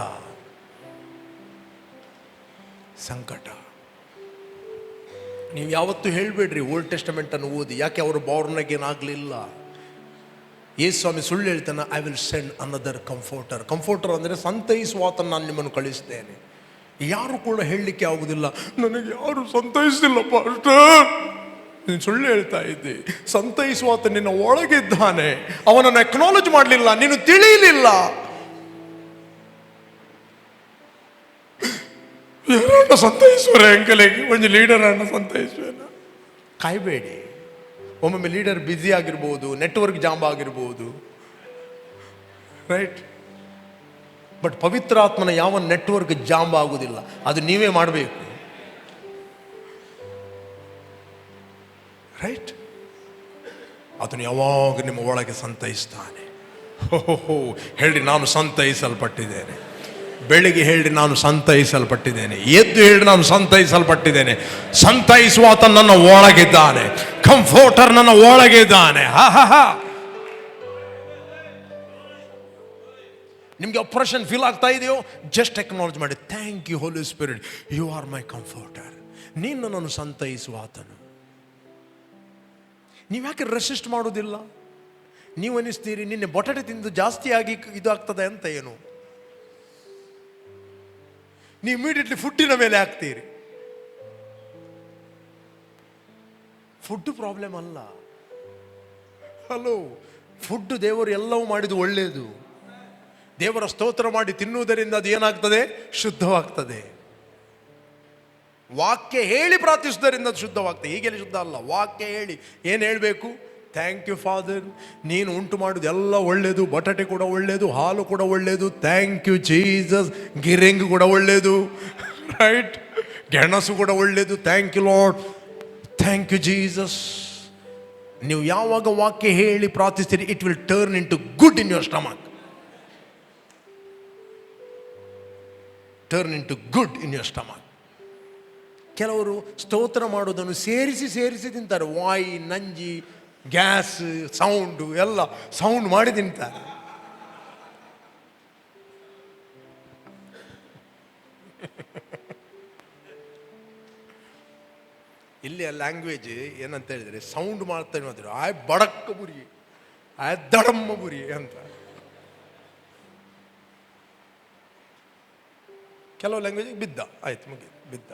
ನೀವು ಯಾವತ್ತೂ ಹೇಳಬೇಡ್ರಿ ಓಲ್ಡ್ ಟೆಸ್ಟಮೆಂಟನ್ನು ಓದಿ. ಯಾಕೆ? ಅವರು ಬೋರ್ನಗೇನಾಗಲಿಲ್ಲ. ಯೇಸು ಸ್ವಾಮಿ ಸುಳ್ಳು ಹೇಳ್ತಾನೆ, I will send another comforter. Comforter ಅಂದರೆ ಸಂತೈಸುವಾತನ ನಾನು ನಿಮ್ಮನ್ನು ಕಳಿಸ್ತೇನೆ. ಯಾರು ಕೂಡ ಹೇಳಲಿಕ್ಕೆ ಆಗುವುದಿಲ್ಲ, ನನಗೆ ಯಾರು ಸಂತೈಸಿಲ್ಲ ಪಾಸ್ಟರ್. ನೀನು ಸುಳ್ಳು ಹೇಳ್ತಾ ಇದ್ದೆ. ಸಂತೈಸುವಾತ ನಿನ್ನ ಒಳಗಿದ್ದಾನೆ. ಅವನನ್ನು ಅಕ್ನಾಲೇಜ್ ಮಾಡಲಿಲ್ಲ, ನೀನು ತಿಳಿಯಲಿಲ್ಲ. ಸಂತೈಸುವರೆ ಅಂಕಲೆಗೆ ಒಂದು ಲೀಡರ್ ಅನ್ನ ಸಂತೈಸುವೇನ. ಕಾಯಬೇಡಿ. ಒಮ್ಮೊಮ್ಮೆ ಲೀಡರ್ ಬ್ಯುಸಿ ಆಗಿರ್ಬೋದು, ನೆಟ್ವರ್ಕ್ ಜಾಂಬ್ ಆಗಿರ್ಬೋದು, ರೈಟ್. ಬಟ್ ಪವಿತ್ರಾತ್ಮನ ಯಾವ ನೆಟ್ವರ್ಕ್ ಜಾಂಬ್ ಆಗುವುದಿಲ್ಲ, ಅದು ನೀವೇ ಮಾಡಬೇಕು, ರೈಟ್. ಅದನ್ನು ಯಾವಾಗ ನಿಮ್ಮ ಒಳಗೆ ಸಂತೈಸ್ತಾನೆ. ಹೋ ಹೇಳ್ರಿ, ನಾನು ಸಂತೈಸಲ್ಪಟ್ಟಿದ್ದೇನೆ. ಬೆಳಿಗ್ಗೆ ಹೇಳ್ರಿ, ನಾನು ಸಂತೈಸಲ್ಪಟ್ಟಿದ್ದೇನೆ. ಎದ್ದು ಹೇಳ್ರಿ, ನಾನು ಸಂತೈಸಲ್ಪಟ್ಟಿದ್ದೇನೆ. ಸಂತೈಸುವ ಆತ ನನ್ನ ಒಳಗಿದ್ದಾನೆ. ಕಂಫೋರ್ಟರ್ ನನ್ನ ಒಳಗಿದ್ದಾನೆ. ಹಾ ಹಾ ಹಾ. ನಿಮ್ಗೆ ಆಪರೇಷನ್ ಫೀಲ್ ಆಗ್ತಾ ಇದೆಯೋ, ಜಸ್ಟ್ ಎಕ್ನಾಲಜ್ ಮಾಡಿ, thank you Holy Spirit, you are my comforter. ನೀನು ನನ್ನನ್ನು ಸಂತೈಸುವ ಆತನು. ನೀವು ಯಾಕೆ ರೆಸಿಸ್ಟ್ ಮಾಡೋದಿಲ್ಲ? ನೀವು ಅನಿಸ್ತೀರಿ ನಿನ್ನೆ ಬಟಾಟೆ ತಿಂದು ಜಾಸ್ತಿ ಆಗಿ ಇದಾಗ್ತದೆ ಅಂತ. ಏನು, ನೀವು ಇಮಿಡಿಯೇಟ್ಲಿ ಫುಡ್ಡಿನ ಮೇಲೆ ಹಾಕ್ತೀರಿ. ಫುಡ್ ಪ್ರಾಬ್ಲಮ್ ಅಲ್ಲ. ಹಲೋ, ಫುಡ್ ದೇವರು ಎಲ್ಲವೂ ಮಾಡಿದ್ದು ಒಳ್ಳೆಯದು. ದೇವರ ಸ್ತೋತ್ರ ಮಾಡಿ ತಿನ್ನುವುದರಿಂದ ಅದು ಏನಾಗ್ತದೆ? ಶುದ್ಧವಾಗ್ತದೆ. ವಾಕ್ಯ ಹೇಳಿ ಪ್ರಾರ್ಥಿಸುವುದರಿಂದ ಅದು ಶುದ್ಧವಾಗ್ತದೆ. ಹೀಗೆಲ್ಲ ಶುದ್ಧ ಅಲ್ಲ. ವಾಕ್ಯ ಹೇಳಿ ಏನು ಹೇಳಬೇಕು? ಥ್ಯಾಂಕ್ ಯು ಫಾದರ್, ನೀನು ಉಂಟು ಮಾಡೋದು ಎಲ್ಲ ಒಳ್ಳೆಯದು. ಬಟಾಟೆ ಕೂಡ ಒಳ್ಳೆಯದು, ಹಾಲು ಕೂಡ ಒಳ್ಳೆಯದು. Thank you Jesus. ಗಿರಿಂಗ್ ಕೂಡ ಒಳ್ಳೆಯದು, ರೈಟ್. ಗೆಣಸು ಕೂಡ ಒಳ್ಳೆಯದು. Thank you Lord, thank you Jesus. ನೀವು ಯಾವಾಗ ವಾಕ್ಯ ಹೇಳಿ ಪ್ರಾರ್ಥಿಸ್ತೀರಿ, it will turn into good in your stomach. Turn into good in your stomach. ಕೆಲವರು ಸ್ತೋತ್ರ ಮಾಡೋದನ್ನು ಸೇರಿಸಿ ಸೇರಿಸಿ ತಿಂತಾರೆ. ವಾಯಿ, ನಂಜಿ, ಗ್ಯಾಸ್, ಸೌಂಡು ಎಲ್ಲ ಸೌಂಡ್ ಮಾಡಿ ತಿಂತಾರೆ. ಇಲ್ಲಿ ಲ್ಯಾಂಗ್ವೇಜ್ ಏನಂತ ಹೇಳಿದ್ರೆ, ಸೌಂಡ್ ಮಾಡ್ತಾನೆ ಮಾತ್ರ ಆಯ್ ಬಡಕ್ಕ ಬುರಿ, ಆಯ್ ದಡಮ್ಮ ಬುರಿ ಅಂತ. ಕೆಲವು ಲ್ಯಾಂಗ್ವೇಜ್ ಬಿದ್ದ, ಆಯ್ತು ಮುಗಿ ಬಿದ್ದ.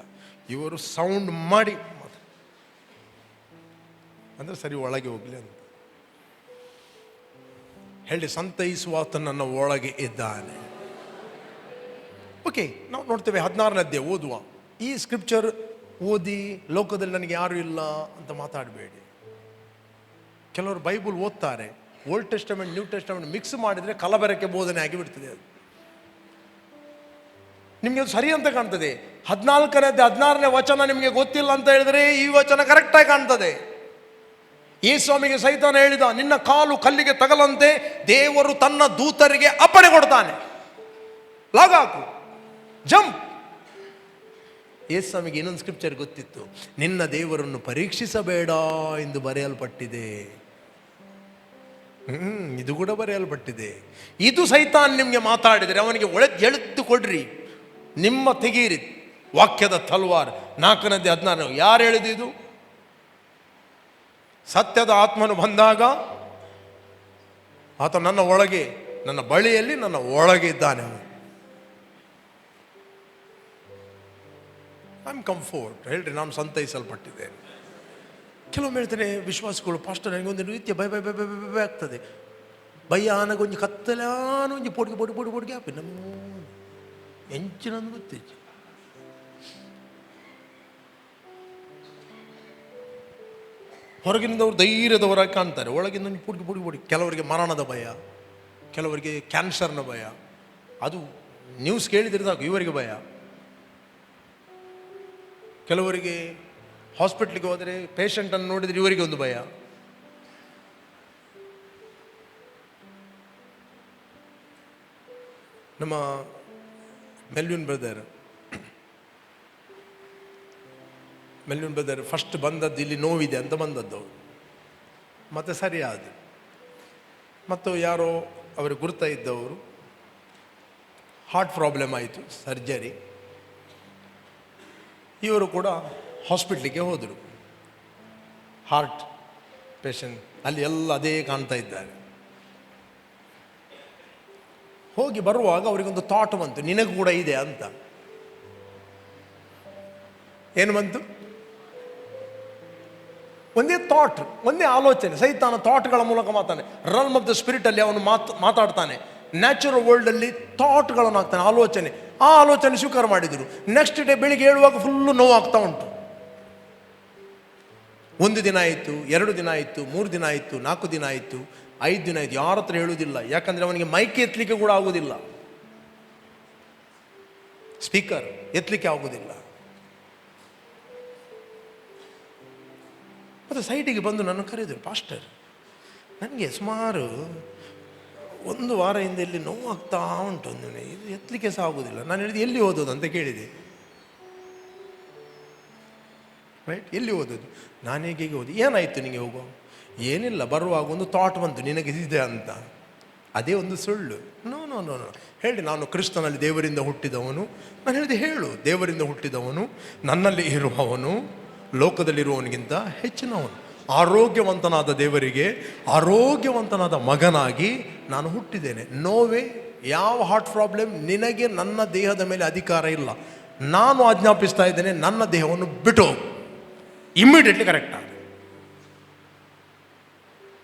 ಇವರು ಸೌಂಡ್ ಮಾಡಿ ಅಂದ್ರೆ ಸರಿ ಒಳಗೆ ಹೋಗ್ಲಿ ಅಂತ ಹೇಳಿ, ಸಂತೈಸುವಾತ ನನ್ನ ಒಳಗೆ ಇದ್ದಾನೆ. ಓಕೆ, ನಾವು ನೋಡ್ತೇವೆ 16ನೇ ಅಧ್ಯಾಯ ಓದುವ. ಈ ಸ್ಕ್ರಿಪ್ಚರ್ ಓದಿ ಲೋಕದಲ್ಲಿ ನನಗೆ ಯಾರು ಇಲ್ಲ ಅಂತ ಮಾತಾಡಬೇಡಿ. ಕೆಲವರು ಬೈಬಲ್ ಓದ್ತಾರೆ, old Testament new Testament mix ಮಾಡಿದರೆ ಕಲಬೆರಕೆ ಬೋಧನೆ ಆಗಿಬಿಡ್ತದೆ. ಅದು ನಿಮಗೆ ಅದು ಸರಿ ಅಂತ ಕಾಣ್ತದೆ. 14ನೇ 16ನೇ ವಚನ ನಿಮಗೆ ಗೊತ್ತಿಲ್ಲ ಅಂತ ಹೇಳಿದ್ರೆ ಈ ವಚನ ಕರೆಕ್ಟಾಗಿ ಕಾಣ್ತದೆ. ಈ ಸ್ವಾಮಿಗೆ ಸೈತಾನ ಹೇಳಿದ, ನಿನ್ನ ಕಾಲು ಕಲ್ಲಿಗೆ ತಗಲಂತೆ ದೇವರು ತನ್ನ ದೂತರಿಗೆ ಅಪ್ಪಣೆ ಕೊಡ್ತಾನೆ, ಲಾಗಾಕು, ಜಂಪ್. ಯೇಸುಸ್ವಾಮಿಗೆ ಇನ್ನೊಂದು ಸ್ಕ್ರಿಪ್ಚರ್ ಗೊತ್ತಿತ್ತು, ನಿನ್ನ ದೇವರನ್ನು ಪರೀಕ್ಷಿಸಬೇಡ ಎಂದು ಬರೆಯಲ್ಪಟ್ಟಿದೆ. ಇದು ಕೂಡ ಬರೆಯಲ್ಪಟ್ಟಿದೆ. ಇದು ಸೈತಾನ್ ನಿಮಗೆ ಮಾತಾಡಿದರೆ ಅವನಿಗೆ ಎಳೆದು ಕೊಡ್ರಿ, ನಿಮ್ಮ ತೆಗೀರಿ ವಾಕ್ಯದ ತಲ್ವಾರ್. 4ನೇ 16 ಯಾರು ಹೇಳಿದ್ದು? ಸತ್ಯದ ಆತ್ಮನು ಬಂದಾಗ ಆತ ನನ್ನ ಒಳಗೆ, ನನ್ನ ಬಳಿಯಲ್ಲಿ, ನನ್ನ ಒಳಗೆ ಇದ್ದಾನೆ. I am comfort. ಹೇಳ್ರಿ, ನಾನು ಸಂತೈಸಲ್ಪಟ್ಟಿದ್ದೇನೆ. ಕೆಲವೊಮ್ಮೆ ಹೇಳ್ತಾರೆ ವಿಶ್ವಾಸಗಳು, ಪಾಸ್ಟರ್ ನನಗೊಂದು ರೀತಿಯ ಭಯ ಭಯ ಭಯ ಭಯ ಭಯ ಆಗ್ತದೆ. ಭಯ ನನಗೊಂದು ಕತ್ತಲಾನೊಂದು ಪೊಡಿಗೆ ಪೊಡಿ ಪೊಡಿ ಪೊಡಿಗೆ ಹಾಪಿ ನಮ್ಮ ಎಂಚಿನಂದು ಗೊತ್ತಿತ್ತು. ಹೊರಗಿನಿಂದ ಅವರು ಧೈರ್ಯದವರಾಗಿ ಕಾಣ್ತಾರೆ, ಒಳಗಿಂದ ಪುಡಿ ಪುಡಿ ಪುಡಿ. ಕೆಲವರಿಗೆ ಮರಣದ ಭಯ, ಕೆಲವರಿಗೆ ಕ್ಯಾನ್ಸರ್ನ ಭಯ. ಅದು ನ್ಯೂಸ್ ಕೇಳಿದ್ರೆ ಸಾಕು ಇವರಿಗೆ ಭಯ. ಕೆಲವರಿಗೆ ಹಾಸ್ಪಿಟ್ಲಿಗೆ ಹೋದರೆ ಪೇಷಂಟನ್ನು ನೋಡಿದರೆ ಇವರಿಗೆ ಒಂದು ಭಯ. ನಮ್ಮ ಮೆಲ್ವಿನ್ ಬ್ರದರ್ ಫಸ್ಟ್ ಬಂದದ್ದು ಇಲ್ಲಿ ನೋವಿದೆ ಅಂತ ಬಂದದ್ದು, ಮತ್ತೆ ಸರಿಯಾದ. ಮತ್ತು ಯಾರೋ ಅವ್ರಿಗೆ ಗುರ್ತ ಇದ್ದವರು ಹಾರ್ಟ್ ಪ್ರಾಬ್ಲಮ್ ಆಯಿತು, ಸರ್ಜರಿ. ಇವರು ಕೂಡ ಹಾಸ್ಪಿಟ್ಲಿಗೆ ಹೋದರು, ಹಾರ್ಟ್ ಪೇಷಂಟ್. ಅಲ್ಲಿ ಎಲ್ಲ ಅದೇ ಕಾಣ್ತಾ ಇದ್ದಾರೆ. ಹೋಗಿ ಬರುವಾಗ ಅವರಿಗೊಂದು ಥಾಟ್ ಬಂತು, ನಿನಗೂ ಕೂಡ ಇದೆ ಅಂತ. ಏನು ಬಂತು? ಒಂದೇ ಥಾಟ್, ಒಂದೇ ಆಲೋಚನೆ. ಸೈತಾನ ಥಾಟ್ಗಳ ಮೂಲಕ ಮಾತಾನೆ. ರಲ್ಮ್ ಆಫ್ ದ ಸ್ಪಿರಿಟ್ ಅಲ್ಲಿ ಅವನು ಮಾತಾಡ್ತಾನೆ. ನ್ಯಾಚುರಲ್ ವರ್ಲ್ಡ್ ಅಲ್ಲಿ ಥಾಟ್ಗಳನ್ನು ಹಾಕ್ತಾನೆ, ಆಲೋಚನೆ. ಆ ಆಲೋಚನೆ ಸ್ವೀಕಾರ ಮಾಡಿದರು. ನೆಕ್ಸ್ಟ್ ಡೇ ಬೆಳಿಗ್ಗೆ ಹೇಳುವಾಗ ಫುಲ್ಲು ನೋವಾಗ್ತಾ ಉಂಟು. 1 ದಿನ ಆಯಿತು, 2 ದಿನ ಆಯಿತು, 3 ದಿನ ಆಯಿತು, 4 ದಿನ ಆಯಿತು, 5 ದಿನ ಆಯಿತು. ಯಾರ ಹತ್ರ ಹೇಳುವುದಿಲ್ಲ, ಯಾಕಂದರೆ ಅವನಿಗೆ ಮೈಕ್ ಎತ್ತಲಿಕ್ಕೆ ಕೂಡ ಆಗುವುದಿಲ್ಲ, ಸ್ಪೀಕರ್ ಎತ್ತಲಿಕ್ಕೆ ಆಗುವುದಿಲ್ಲ. ಮತ್ತು ಸೈಟಿಗೆ ಬಂದು ನನ್ನ ಕರೆದರು, ಪಾಸ್ಟರ್ ನನಗೆ ಸುಮಾರು 1 ವಾರದಿಂದ ಇಲ್ಲಿ ನೋವಾಗ್ತಾ ಉಂಟು, ಇದು ಎತ್ತಲಿಕ್ಕೆ ಸಹ ಆಗುವುದಿಲ್ಲ. ನಾನು ಹೇಳಿದೆ, ಎಲ್ಲಿ ಓದೋದು ಅಂತ ಕೇಳಿದೆ. ರೈಟ್, ಎಲ್ಲಿ ಓದೋದು? ನಾನು ಹೇಗೆ ಓದಿ. ಏನಾಯಿತು ನಿಮಗೆ ಹೋಗೋ? ಏನಿಲ್ಲ, ಬರುವಾಗ ಒಂದು ಥಾಟ್ ಬಂತು, ನಿನಗೆ ಇದೆ ಅಂತ. ಅದೇ ಒಂದು ಸುಳ್ಳು. ನೋ ನೋ ನೋ ನೋ ಹೇಳಿ, ನಾನು ಕ್ರಿಸ್ತನಲ್ಲಿ ದೇವರಿಂದ ಹುಟ್ಟಿದವನು. ನಾನು ಹೇಳಿದೆ, ಹೇಳು, ದೇವರಿಂದ ಹುಟ್ಟಿದವನು, ನನ್ನಲ್ಲಿ ಇರುವವನು ಲೋಕದಲ್ಲಿರುವವನಿಗಿಂತ ಹೆಚ್ಚಿನವನು. ಆರೋಗ್ಯವಂತನಾದ ದೇವರಿಗೆ ಆರೋಗ್ಯವಂತನಾದ ಮಗನಾಗಿ ನಾನು ಹುಟ್ಟಿದ್ದೇನೆ. ನೋವೇ, ಯಾವ ಹಾರ್ಟ್ ಪ್ರಾಬ್ಲಮ್ ನಿನಗೆ ನನ್ನ ದೇಹದ ಮೇಲೆ ಅಧಿಕಾರ ಇಲ್ಲ. ನಾನು ಆಜ್ಞಾಪಿಸ್ತಾ ಇದ್ದೇನೆ, ನನ್ನ ದೇಹವನ್ನು ಬಿಟ್ಟು ಇಮ್ಮಿಡಿಯೇಟ್ಲಿ ಕರೆಕ್ಟ್ ಆಗ.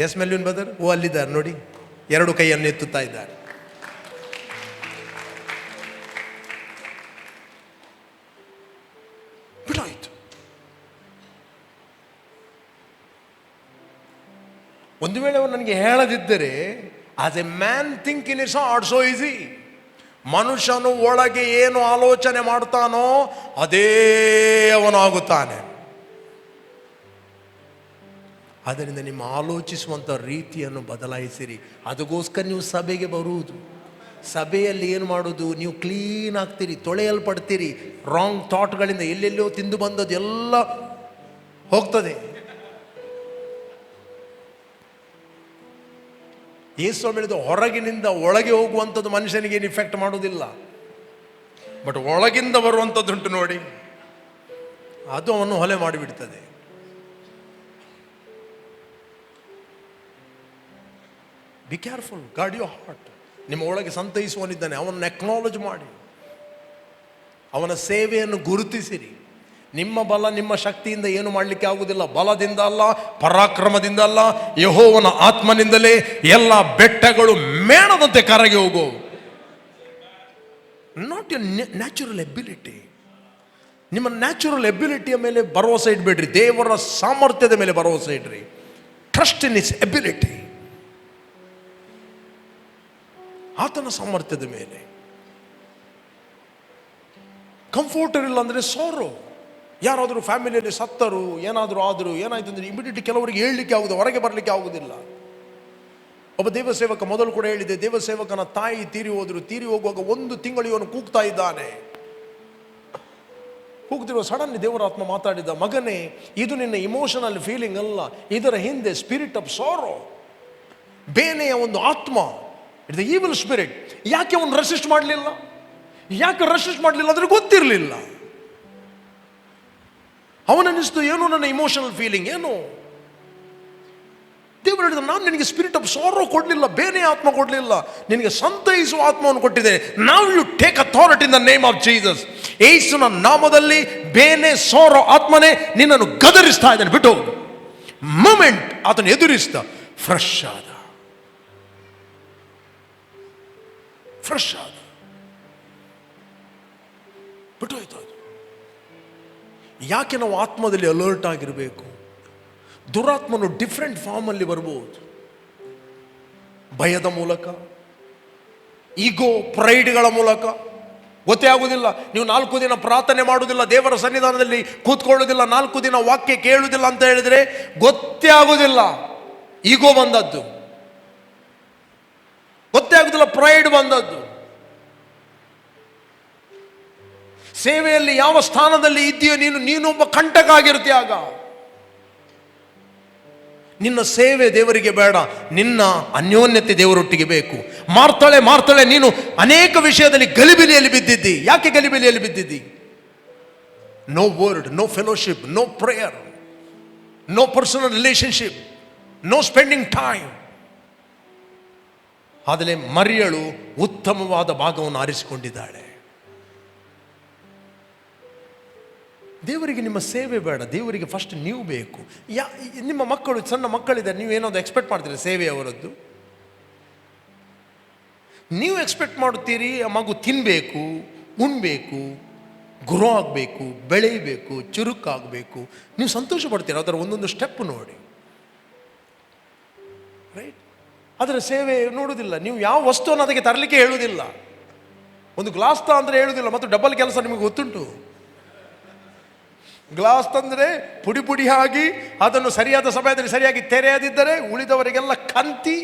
ಎಸ್ ಮೆಲ್ವಿನ್ ಬದರ್ ಅಲ್ಲಿದ್ದಾರೆ ನೋಡಿ, 2 ಕೈಯನ್ನು ಎತ್ತುತ್ತಾ ಇದ್ದಾರೆ. ಬಿಡಾಯಿತು. ಒಂದು ವೇಳೆ ಅವನು ನನಗೆ ಹೇಳದಿದ್ದರೆ, as a man think in it's not so easy. ಮನುಷ್ಯನು ಒಳಗೆ ಏನು ಆಲೋಚನೆ ಮಾಡ್ತಾನೋ ಅದೇ ಅವನಾಗುತ್ತಾನೆ. ಆದ್ದರಿಂದ ನಿಮ್ಮ ಆಲೋಚಿಸುವಂಥ ರೀತಿಯನ್ನು ಬದಲಾಯಿಸಿರಿ. ಅದಕ್ಕೋಸ್ಕರ ನೀವು ಸಭೆಗೆ ಬರುವುದು. ಸಭೆಯಲ್ಲಿ ಏನು ಮಾಡೋದು? ನೀವು ಕ್ಲೀನ್ ಆಗ್ತೀರಿ, ತೊಳೆಯಲ್ಪಡ್ತೀರಿ. ರಾಂಗ್ ಥಾಟ್ಗಳಿಂದ ಎಲ್ಲೆಲ್ಲೋ ತಿಂದು ಬಂದದ್ದು ಎಲ್ಲ ಹೋಗ್ತದೆ. ಯೇಸು ಹೇಳಿದ, ಹೊರಗಿನಿಂದ ಒಳಗೆ ಹೋಗುವಂಥದ್ದು ಮನುಷ್ಯನಿಗೇನು ಇಫೆಕ್ಟ್ ಮಾಡೋದಿಲ್ಲ, ಬಟ್ ಒಳಗಿಂದ ಬರುವಂಥದ್ದುಂಟು ನೋಡಿ, ಅದು ಅವನು ಹೊಲೆ ಮಾಡಿಬಿಡ್ತದೆ. Be careful, guard your heart. ನಿಮ್ಮ ಒಳಗೆ ಸಂತೈಸುವನಿದ್ದಾನೆ, ಅವನನ್ನು ಅಕ್ನಾಲೇಜ್ ಮಾಡಿ, ಅವನ ಸೇವೆಯನ್ನು ಗುರುತಿಸಿರಿ. ನಿಮ್ಮ ಬಲ, ನಿಮ್ಮ ಶಕ್ತಿಯಿಂದ ಏನು ಮಾಡಲಿಕ್ಕೆ ಆಗುವುದಿಲ್ಲ. ಬಲದಿಂದ ಅಲ್ಲ, ಪರಾಕ್ರಮದಿಂದ ಅಲ್ಲ, ಯೆಹೋವನ ಆತ್ಮನಿಂದಲೇ ಎಲ್ಲ ಬೆಟ್ಟಗಳು ಮೇಣದಂತೆ ಕರಗಿ ಹೋಗು. Not A natural ability. ನಿಮ್ಮ ನ್ಯಾಚುರಲ್ ಎಬಿಲಿಟಿಯ ಮೇಲೆ ಭರವಸೆ ಇಡಬೇಡ್ರಿ, ದೇವರ ಸಾಮರ್ಥ್ಯದ ಮೇಲೆ ಭರವಸೆ ಇಡ್ರಿ. ಟ್ರಸ್ಟ್ ಇನ್ ಇಸ್ ಎಬಿಲಿಟಿ, ಆತನ ಸಾಮರ್ಥ್ಯದ ಮೇಲೆ. ಕಂಫರ್ಟರ್ ಇಲ್ಲ ಅಂದರೆ ಸಾರೋ. ಯಾರಾದರೂ ಫ್ಯಾಮಿಲಿಯಲ್ಲಿ ಸತ್ತರು, ಏನಾದರೂ ಆದರೂ, ಏನಾಯ್ತು ಅಂದರೆ ಇಮಿಡಿಯೇಟ್ಲಿ ಕೆಲವರಿಗೆ ಹೇಳಲಿಕ್ಕೆ ಆಗುವುದು, ಹೊರಗೆ ಬರಲಿಕ್ಕೆ ಆಗುವುದಿಲ್ಲ. ಒಬ್ಬ ದೇವಸೇವಕ, ಮೊದಲು ಕೂಡ ಹೇಳಿದೆ, ದೇವಸೇವಕನ ತಾಯಿ ತೀರಿ ಹೋದರು. ತೀರಿ ಹೋಗುವಾಗ 1 ತಿಂಗಳು ಇವನು ಕೂಗ್ತಾ ಇದ್ದಾನೆ. ಕೂಗ್ತಿರುವ ಸಡನ್ಲಿ ದೇವರ ಆತ್ಮ ಮಾತಾಡಿದ, ಮಗನೇ, ಇದು ನಿನ್ನ ಇಮೋಷನಲ್ ಫೀಲಿಂಗ್ ಅಲ್ಲ, ಇದರ ಹಿಂದೆ ಸ್ಪಿರಿಟ್ ಆಫ್ ಸಾರೋ, ಬೇನೆಯ ಒಂದು ಆತ್ಮ, ಇಟ್ ದ ಈವಿಲ್ ಸ್ಪಿರಿಟ್. ಯಾಕೆ ಅವನು ರೆಸಿಸ್ಟ್ ಮಾಡಲಿಲ್ಲ? ಯಾಕೆ ರೆಸಿಸ್ಟ್ ಮಾಡಲಿಲ್ಲ ಅಂದರೆ ಗೊತ್ತಿರಲಿಲ್ಲ. ಅವನನ್ನಿಸ್ತು, ಏನು ನನ್ನ ಇಮೋಷನಲ್ ಫೀಲಿಂಗ್ ಏನು. ದೇವರು ಹೇಳಿದ, ನಾನು ನಿನಗೆ ಸ್ಪಿರಿಟ್ ಆಫ್ ಸಾರೋ ಕೊಡಲಿಲ್ಲ, ಬೇನೆ ಆತ್ಮ ಕೊಡಲಿಲ್ಲ, ನಿನಗೆ ಸಂತೈಸುವ ಆತ್ಮವನ್ನು ಕೊಟ್ಟಿದ್ದೇನೆ. Now you take authority in the name of Jesus. ಯೇಸುವಿನ ನಾಮದಲ್ಲಿ ಬೇನೆ ಸಾರೋ ಆತ್ಮನೇ ನಿನ್ನನ್ನು ಗದರಿಸ್ತಾ ಇದ್ದಾನೆ, ಬಿಟ್ಟು ಹೋಗು. ಮೊಮೆಂಟ್ ಆತನ ಎದುರಿಸ್ತಾ ಫ್ರೆಶ್ ಆದ. ಬಿಟ್ಟು ಹೋಯ್ತು ಅದು. ಯಾಕೆ ನಾವು ಆತ್ಮದಲ್ಲಿ ಅಲರ್ಟ್ ಆಗಿರಬೇಕು? ದುರಾತ್ಮನು ಡಿಫ್ರೆಂಟ್ ಫಾರ್ಮಲ್ಲಿ ಬರ್ಬೋದು. ಭಯದ ಮೂಲಕ, ಈಗೋ, ಪ್ರೈಡ್ಗಳ ಮೂಲಕ. ಗೊತ್ತೇ ಆಗುವುದಿಲ್ಲ. ನೀವು 4 ದಿನ ಪ್ರಾರ್ಥನೆ ಮಾಡುವುದಿಲ್ಲ, ದೇವರ ಸನ್ನಿಧಾನದಲ್ಲಿ ಕೂತ್ಕೊಳ್ಳೋದಿಲ್ಲ, 4 ದಿನ ವಾಕ್ಯ ಕೇಳುವುದಿಲ್ಲ ಅಂತ ಹೇಳಿದ್ರೆ ಗೊತ್ತೇ ಆಗುವುದಿಲ್ಲ. ಈಗೋ ಬಂದದ್ದು ಗೊತ್ತೇ ಆಗುದಿಲ್ಲ, ಪ್ರೈಡ್ ಬಂದದ್ದು. ಸೇವೆಯಲ್ಲಿ ಯಾವ ಸ್ಥಾನದಲ್ಲಿ ಇದೆಯೋ ನೀನೊಬ್ಬ ಕಂಟಕ ಆಗಿರ್ತೀಯ. ಆಗ ನಿನ್ನ ಸೇವೆ ದೇವರಿಗೆ ಬೇಡ, ನಿನ್ನ ಅನ್ಯೋನ್ಯತೆ ದೇವರೊಟ್ಟಿಗೆ ಬೇಕು. ಮಾರ್ತಾಳೆ ನೀನು ಅನೇಕ ವಿಷಯದಲ್ಲಿ ಗಲಿಬಿಲಿಯಲ್ಲಿ ಬಿದ್ದಿದ್ದಿ. ಯಾಕೆ ಗಲಿಬಿಲಿಯಲ್ಲಿ ಬಿದ್ದಿದ್ದಿ? No word, no fellowship, no prayer, no personal relationship, no spending time. ಆದರೆ ಮರಿಯಳು ಉತ್ತಮವಾದ ಭಾಗವನ್ನು ಆರಿಸಿಕೊಂಡಿದ್ದಾಳೆ. ದೇವರಿಗೆ ನಿಮ್ಮ ಸೇವೆ ಬೇಡ, ದೇವರಿಗೆ ಫಸ್ಟ್ ನೀವು ಬೇಕು. ನಿಮ್ಮ ಮಕ್ಕಳು, ಸಣ್ಣ ಮಕ್ಕಳಿದ್ದಾರೆ, ನೀವು ಏನಾದ್ರು ಎಕ್ಸ್ಪೆಕ್ಟ್ ಮಾಡ್ತೀರಿ ಸೇವೆ ಅವರದ್ದು? ನೀವು ಎಕ್ಸ್ಪೆಕ್ಟ್ ಮಾಡುತ್ತೀರಿ ಆ ಮಗು ತಿನ್ನಬೇಕು, ಉಣ್ಬೇಕು, ಗ್ರೋ ಆಗಬೇಕು, ಬೆಳೆಯಬೇಕು, ಚುರುಕಾಗಬೇಕು. ನೀವು ಸಂತೋಷ ಪಡ್ತೀರ ಅದರ ಒಂದೊಂದು ಸ್ಟೆಪ್ ನೋಡಿ, ರೈಟ್? ಅದರ ಸೇವೆ ನೋಡೋದಿಲ್ಲ. ನೀವು ಯಾವ ವಸ್ತುವನ್ನು ಅದಕ್ಕೆ ತರಲಿಕ್ಕೆ ಹೇಳುವುದಿಲ್ಲ. ಒಂದು ಗ್ಲಾಸ್ ಅಂದರೆ ಹೇಳುವುದಿಲ್ಲ, ಮತ್ತು ಡಬಲ್ ಕೆಲಸ ನಿಮಗೆ ಗೊತ್ತುಂಟು. ಗ್ಲಾಸ್ ತಂದರೆ ಪುಡಿ ಪುಡಿಯಾಗಿ ಅದನ್ನು ಸರಿಯಾದ ಸಮಯದಲ್ಲಿ ಸರಿಯಾಗಿ ತೆರೆಯದಿದ್ದರೆ ಉಳಿದವರಿಗೆಲ್ಲ ಕಂತಿ.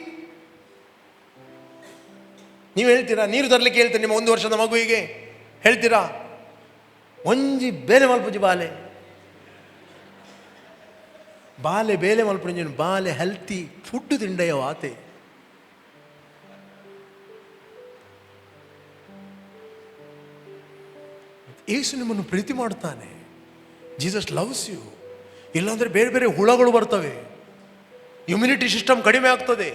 ನೀವು ಹೇಳ್ತೀರಾ ನೀರು ತರಲಿಕ್ಕೆ ಹೇಳ್ತೀರಾ ನಿಮ್ಮ 1 ವರ್ಷದ ಮಗುವಿಗೆ? ಹೇಳ್ತೀರಾ? ಒಂಜಿ ಬೇಲೆ ಮಲ್ಪುಜಿ ಬಾಲೆ ಬಾಲೆ ಬೇಲೆ ಮಲ್ಪುಂಜಿ ಬಾಲೆ ಹೆಲ್ತಿ ಫುಡ್ ತಿಂಡೆಯ ಆತೆ. ಯೇಸು ನಿಮ್ಮನ್ನು ಪ್ರೀತಿ ಮಾಡ್ತಾನೆ. Jesus loves you. ಇಲ್ಲಾಂದರೆ ಬೇರೆ ಬೇರೆ ಹುಳಗಳು ಬರ್ತವೆ, ಇಮ್ಯುನಿಟಿ ಸಿಸ್ಟಮ್ ಕಡಿಮೆ ಆಗ್ತದೆ.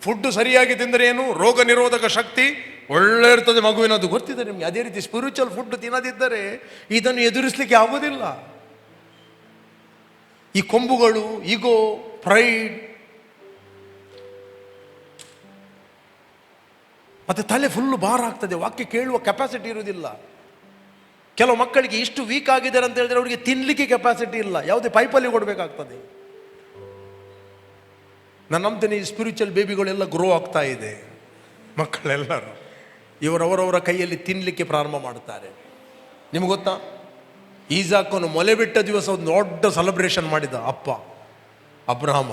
ಫುಡ್ ಸರಿಯಾಗಿ ತಿಂದರೆ ಏನು, ರೋಗ ನಿರೋಧಕ ಶಕ್ತಿ ಒಳ್ಳೆ ಇರ್ತದೆ ಮಗುವಿನದು, ಗೊತ್ತಿದೆ ನಿಮಗೆ. ಅದೇ ರೀತಿ ಸ್ಪಿರಿಚುವಲ್ ಫುಡ್ ತಿನ್ನದಿದ್ದರೆ ಇದನ್ನು ಎದುರಿಸಲಿಕ್ಕೆ ಆಗೋದಿಲ್ಲ. ಈ ಕೊಂಬುಗಳು, ಈಗೋ, ಪ್ರೈಡ್, ಮತ್ತೆ ತಲೆ ಫುಲ್ಲು ಭಾರ ಆಗ್ತದೆ, ವಾಕ್ಯ ಕೇಳುವ ಕೆಪಾಸಿಟಿ ಇರುವುದಿಲ್ಲ. ಕೆಲವು ಮಕ್ಕಳಿಗೆ ಇಷ್ಟು ವೀಕ್ ಆಗಿದ್ದಾರೆ ಅಂತ ಹೇಳಿದ್ರೆ ಅವರಿಗೆ ತಿನ್ನಲಿಕ್ಕೆ ಕೆಪಾಸಿಟಿ ಇಲ್ಲ, ಯಾವುದೇ ಪೈಪಲ್ಲಿ ಕೊಡಬೇಕಾಗ್ತದೆ. ನಾನು ನಂಬ್ತೇನೆ ಈ ಸ್ಪಿರಿಚುವಲ್ ಬೇಬಿಗಳೆಲ್ಲ ಗ್ರೋ ಆಗ್ತಾ ಇದೆ. ಮಕ್ಕಳೆಲ್ಲರೂ ಇವರವರವರ ಕೈಯಲ್ಲಿ ತಿನ್ನಲಿಕ್ಕೆ ಪ್ರಾರಂಭ ಮಾಡ್ತಾರೆ. ನಿಮ್ಗೆ ಗೊತ್ತಾ, ಈಸಾಕನು ಮೊಲೆ ಬಿಟ್ಟ ದಿವಸ ಒಂದು ದೊಡ್ಡ ಸೆಲೆಬ್ರೇಷನ್ ಮಾಡಿದ ಅಪ್ಪ ಅಬ್ರಹಾಮ.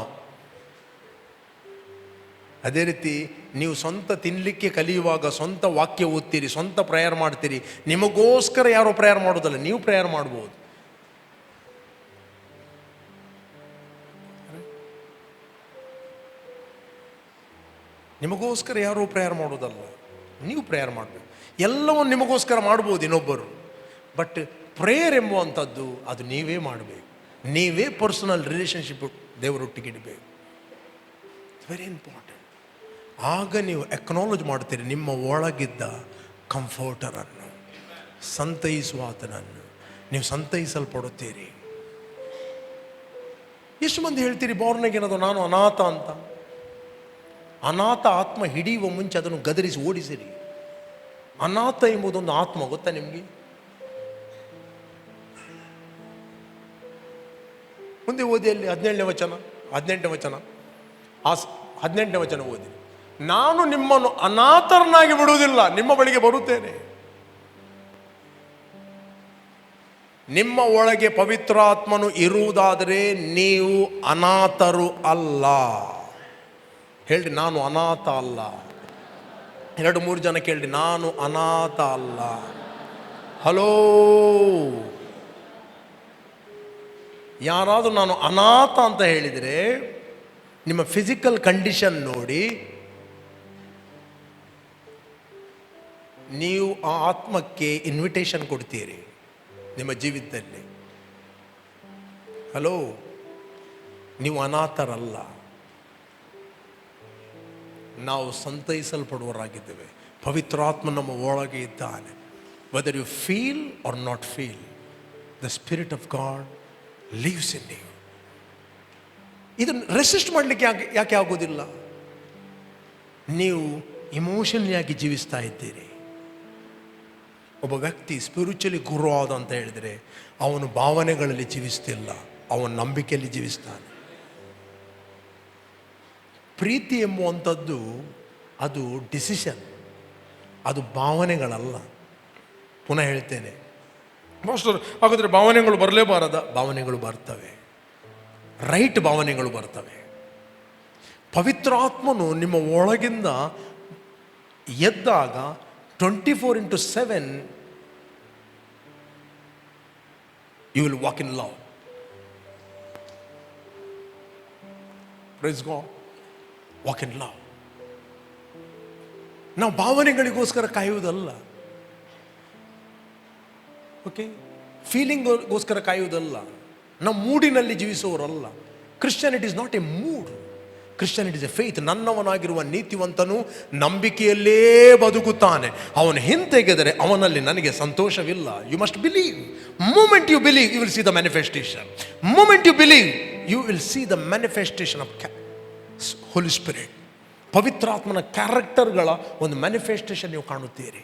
ಅದೇ ರೀತಿ ನೀವು ಸ್ವಂತ ತಿನ್ನಲಿಕ್ಕೆ ಕಲಿಯುವಾಗ ಸ್ವಂತ ವಾಕ್ಯ ಓದ್ತೀರಿ, ಸ್ವಂತ ಪ್ರೇಯರ್ ಮಾಡ್ತೀರಿ. ನಿಮಗೋಸ್ಕರ ಯಾರೋ ಪ್ರೇಯರ್ ಮಾಡೋದಲ್ಲ, ನೀವು ಪ್ರೇಯರ್ ಮಾಡ್ಬೋದು. ನಿಮಗೋಸ್ಕರ ಯಾರೋ ಪ್ರೇಯರ್ ಮಾಡೋದಲ್ಲ, ನೀವು ಪ್ರೇಯರ್ ಮಾಡಬೇಕು. ಎಲ್ಲವನ್ನು ನಿಮಗೋಸ್ಕರ ಮಾಡ್ಬೋದು ಇನ್ನೊಬ್ಬರು, ಬಟ್ ಪ್ರೇಯರ್ ಎಂಬುವಂಥದ್ದು ಅದು ನೀವೇ ಮಾಡಬೇಕು. ನೀವೇ ಪರ್ಸನಲ್ ರಿಲೇಷನ್ಶಿಪ್ ದೇವರೊಟ್ಟಿಗೆ ಇಡಬೇಕು. Very important. ಆಗ ನೀವು ಅಕ್ನಾಲೇಜ್ ಮಾಡ್ತೀರಿ ನಿಮ್ಮ ಒಳಗಿದ್ದ ಕಂಫರ್ಟರನ್ನು, ಸಂತೈಸುವಾತನನ್ನು. ನೀವು ಸಂತೈಸಲ್ಪಡುತ್ತೀರಿ. ಎಷ್ಟು ಮಂದಿ ಹೇಳ್ತೀರಿ ಬಾರ್ನಗೇನದು ನಾನು ಅನಾಥ ಅಂತ. ಅನಾಥ ಆತ್ಮ ಹಿಡಿಯುವ ಮುಂಚೆ ಅದನ್ನು ಗದರಿಸಿ ಓಡಿಸಿರಿ. ಅನಾಥ ಎಂಬುದೊಂದು ಆತ್ಮ, ಗೊತ್ತಾ ನಿಮಗೆ? ಮುಂದೆ ಓದಿ, ಅಲ್ಲಿ 17ನೇ ವಚನ 18ನೇ ವಚನ 18ನೇ ವಚನ ಓದಿ. ನಾನು ನಿಮ್ಮನ್ನು ಅನಾಥರನ್ನಾಗಿ ಬಿಡುವುದಿಲ್ಲ, ನಿಮ್ಮ ಬಳಿಗೆ ಬರುತ್ತೇನೆ. ನಿಮ್ಮ ಒಳಗೆ ಪವಿತ್ರಾತ್ಮನು ಇರುವುದಾದರೆ ನೀವು ಅನಾಥರು ಅಲ್ಲ. ಹೇಳ್ರಿ, ನಾನು ಅನಾಥ ಅಲ್ಲ. 2-3 ಜನ ಕೇಳ್ರಿ, ನಾನು ಅನಾಥ ಅಲ್ಲ. ಹಲೋ, ಯಾರಾದರೂ ನಾನು ಅನಾಥ ಅಂತ ಹೇಳಿದರೆ ನಿಮ್ಮ ಫಿಸಿಕಲ್ ಕಂಡೀಷನ್ ನೋಡಿ ನೀವು ಆ ಆತ್ಮಕ್ಕೆ ಇನ್ವಿಟೇಷನ್ ಕೊಡ್ತೀರಿ ನಿಮ್ಮ ಜೀವಿತದಲ್ಲಿ. ಹಲೋ, ನೀವು ಅನಾಥರಲ್ಲ, ನಾವು ಸಂತೈಸಲ್ಪಡುವರಾಗಿದ್ದೇವೆ. ಪವಿತ್ರಾತ್ಮ ನಮ್ಮ ಒಳಗೆ ಇದ್ದಾನೆ. Whether you feel or not feel, the spirit of God lives in you. ಇದನ್ನು ರೆಸಿಸ್ಟ್ ಮಾಡಲಿಕ್ಕೆ ಯಾಕೆ ಆಗೋದಿಲ್ಲ? ನೀವು ಇಮೋಷನಲಿಯಾಗಿ ಜೀವಿಸ್ತಾ ಇದ್ದೀರಿ. ಒಬ್ಬ ವ್ಯಕ್ತಿ ಸ್ಪಿರಿಚುವಲಿ ಗುರು ಆದ ಅಂತ ಹೇಳಿದರೆ ಅವನು ಭಾವನೆಗಳಲ್ಲಿ ಜೀವಿಸ್ತಿಲ್ಲ, ಅವನ ನಂಬಿಕೆಯಲ್ಲಿ ಜೀವಿಸ್ತಾನೆ. ಪ್ರೀತಿ ಎಂಬುವಂಥದ್ದು ಅದು ಡಿಸಿಷನ್, ಅದು ಭಾವನೆಗಳಲ್ಲ. ಪುನಃ ಹೇಳ್ತೇನೆ, ಮಾಸ್ಟರ್ ಹಾಗಾದರೆ ಭಾವನೆಗಳು ಬರಲೇಬಾರದ? ಭಾವನೆಗಳು ಬರ್ತವೆ, ರೈಟ್ ಭಾವನೆಗಳು ಬರ್ತವೆ. ಪವಿತ್ರಾತ್ಮನು ನಿಮ್ಮ ಒಳಗಿಂದ ಎದ್ದಾಗ 24/7 you will walk in love. Praise God. Walk in love. ನಾವು ಭಾವನೆಗಳಿಗೋಸ್ಕರ ಕಾಯುವುದಲ್ಲ, ಓಕೆ, ಫೀಲಿಂಗ್ಗೋಸ್ಕರ ಕಾಯುವುದಲ್ಲ, ನಾವು ಮೂಡಿನಲ್ಲಿ ಜೀವಿಸುವವರಲ್ಲ. Christianity is not a mood, Christianity is a faith. ನನ್ನವನಾಗಿರುವ ನೀತಿವಂತನು ನಂಬಿಕೆಯಲ್ಲೇ ಬದುಕುತ್ತಾನೆ. ಅವನು ಹಿಂತೆಗೆದರೆ ಅವನಲ್ಲಿ ನನಗೆ ಸಂತೋಷವಿಲ್ಲ. You must believe. Moment you believe, you will see the manifestation. Moment you believe, you will see the manifestation of Holy Spirit. ಪವಿತ್ರಾತ್ಮನ ಕ್ಯಾರೆಕ್ಟರ್ಗಳ ಒಂದು ಮ್ಯಾನಿಫೆಸ್ಟೇಷನ್ ನೀವು ಕಾಣುತ್ತೀರಿ.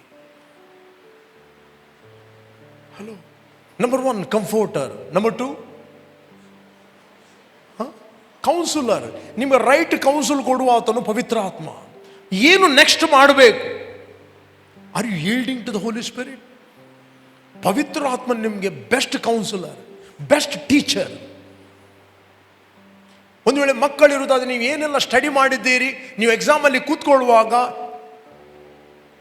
Hello. Number 1 comforter. Number 2 counsellor. ನಿಮಗೆ ರೈಟ್ ಕೌನ್ಸಿಲ್ ಕೊಡುವ ಆತನು ಪವಿತ್ರ ಆತ್ಮ. ಏನು ನೆಕ್ಸ್ಟ್ ಮಾಡಬೇಕು? Are you yielding to the Holy Spirit? ಪವಿತ್ರ ಆತ್ಮ ನಿಮಗೆ ಬೆಸ್ಟ್ ಕೌನ್ಸಿಲರ್, ಬೆಸ್ಟ್ ಟೀಚರ್. ಒಂದು ವೇಳೆ ಮಕ್ಕಳಿರುವುದಾದ್ರೆ ನೀವು ಏನೆಲ್ಲ ಸ್ಟಡಿ ಮಾಡಿದ್ದೀರಿ, ನೀವು ಎಕ್ಸಾಮಲ್ಲಿ ಕೂತ್ಕೊಳ್ಳುವಾಗ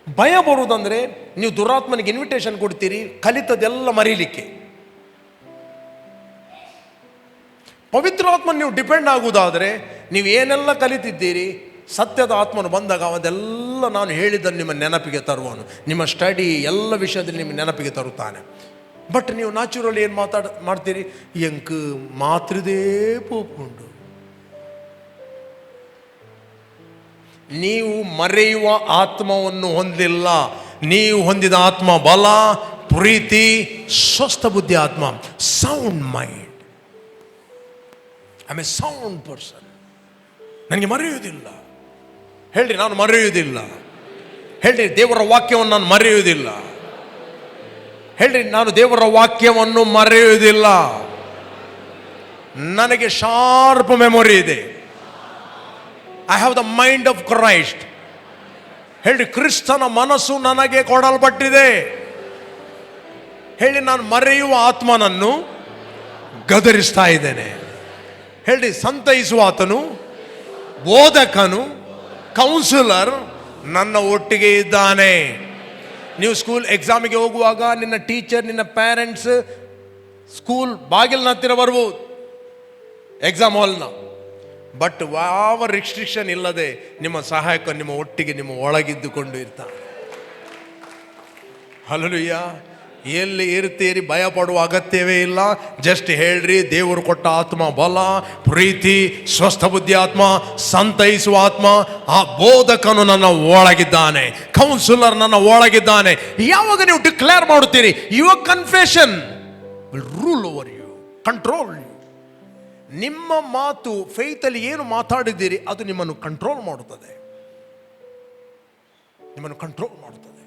ಭಯ ಬರುವುದಂದ್ರೆ ನೀವು ದುರಾತ್ಮನಿಗೆ ಇನ್ವಿಟೇಷನ್ ಕೊಡ್ತೀರಿ, ಕಲಿತದೆಲ್ಲ ಮರೀಲಿಕ್ಕೆ. ಪವಿತ್ರ ಆತ್ಮ ನೀವು ಡಿಪೆಂಡ್ ಆಗುವುದಾದರೆ ನೀವು ಏನೆಲ್ಲ ಕಲಿತಿದ್ದೀರಿ, ಸತ್ಯದ ಆತ್ಮನು ಬಂದಾಗ ಅದೆಲ್ಲ ನಾನು ಹೇಳಿದ್ದನ್ನು ನಿಮ್ಮ ನೆನಪಿಗೆ ತರುವನು. ನಿಮ್ಮ ಸ್ಟಡಿ ಎಲ್ಲ ವಿಷಯದಲ್ಲಿ ನಿಮ್ಮ ನೆನಪಿಗೆ ತರುತ್ತಾನೆ. ಬಟ್ ನೀವು ನ್ಯಾಚುರಲಿ ಏನು ಮಾಡ್ತೀರಿ? ಎಂಕ್ ಮಾತ್ರದೇ ಪೋಪುಂಡು. ನೀವು ಮರೆಯುವ ಆತ್ಮವನ್ನು ಹೊಂದಿಲ್ಲ. ನೀವು ಹೊಂದಿದ ಆತ್ಮ ಬಲ, ಪ್ರೀತಿ, ಸ್ವಸ್ಥ ಬುದ್ಧಿ ಆತ್ಮ, sound mind. I am A sound person. ನನಗೆ ಮರೆಯುವುದಿಲ್ಲ. ಹೇಳ್ರಿ, ನಾನು ಮರೆಯುವುದಿಲ್ಲ. ಹೇಳ್ರಿ, ದೇವರ ವಾಕ್ಯವನ್ನು ನಾನು ಮರೆಯುವುದಿಲ್ಲ. ಹೇಳ್ರಿ, ನಾನು ದೇವರ ವಾಕ್ಯವನ್ನು ಮರೆಯುವುದಿಲ್ಲ. ನನಗೆ ಶಾರ್ಪ್ ಮೆಮೊರಿ ಇದೆ. I have the mind of Christ. ಹೇಳಿ, ಕ್ರಿಸ್ತನ ಮನಸ್ಸು ನನಗೆ ಕೊಡಲ್ಪಟ್ಟಿದೆ. ಹೇಳಿ, ನಾನು ಮರೆಯುವ ಆತ್ಮನನ್ನು ಗದರಿಸ್ತಾ ಇದ್ದೇನೆ. ಹೇಳಿ, ಸಂತೈಸುವ ಆತನು, ಬೋಧಕನು, ಕೌನ್ಸಿಲರ್ ನನ್ನ ಒಟ್ಟಿಗೆ ಇದ್ದಾನೆ. ನೀವು ಸ್ಕೂಲ್ ಎಕ್ಸಾಮಿಗೆ ಹೋಗುವಾಗ ನಿನ್ನ ಟೀಚರ್, ನಿನ್ನ ಪ್ಯಾರೆಂಟ್ಸ್ ಸ್ಕೂಲ್ ಬಾಗಿಲಿನ ಹತ್ತಿರ ಬರ್ಬೋದು, ಎಕ್ಸಾಮ್ ಹಾಲ್ನ. ಬಟ್ ಯಾವ ರಿಸ್ಟ್ರಿಕ್ಷನ್ ಇಲ್ಲದೆ ನಿಮ್ಮ ಸಹಾಯಕ ನಿಮ್ಮ ಒಟ್ಟಿಗೆ ನಿಮ್ಮ ಒಳಗಿದ್ದುಕೊಂಡು ಇರ್ತಾನೆ. ಹಲ್ಲೆಲೂಯಾ. ಎಲ್ಲಿ ಇರ್ತೀರಿ ಭಯ ಪಡುವ ಅಗತ್ಯವೇ ಇಲ್ಲ. ಜಸ್ಟ್ ಹೇಳ್ರಿ, ದೇವರು ಕೊಟ್ಟ ಆತ್ಮ ಬಲ, ಪ್ರೀತಿ, ಸ್ವಸ್ಥ ಬುದ್ಧಿ ಆತ್ಮ, ಸಂತೈಸುವ ಆತ್ಮ, ಆ ಬೋಧಕನು ನನ್ನ ಒಳಗಿದ್ದಾನೆ, ಕೌನ್ಸಿಲರ್ ನನ್ನ ಒಳಗಿದ್ದಾನೆ. ಯಾವಾಗ ನೀವು ಡಿಕ್ಲೇರ್ ಮಾಡುತ್ತೀರಿ, your confession will rule over you, control you. ನಿಮ್ಮ ಮಾತು ಫೇತಲ್ಲಿ ಏನು ಮಾತಾಡಿದ್ದೀರಿ ಅದು ನಿಮ್ಮನ್ನು ಕಂಟ್ರೋಲ್ ಮಾಡುತ್ತದೆ, ನಿಮ್ಮನ್ನು ಕಂಟ್ರೋಲ್ ಮಾಡುತ್ತದೆ,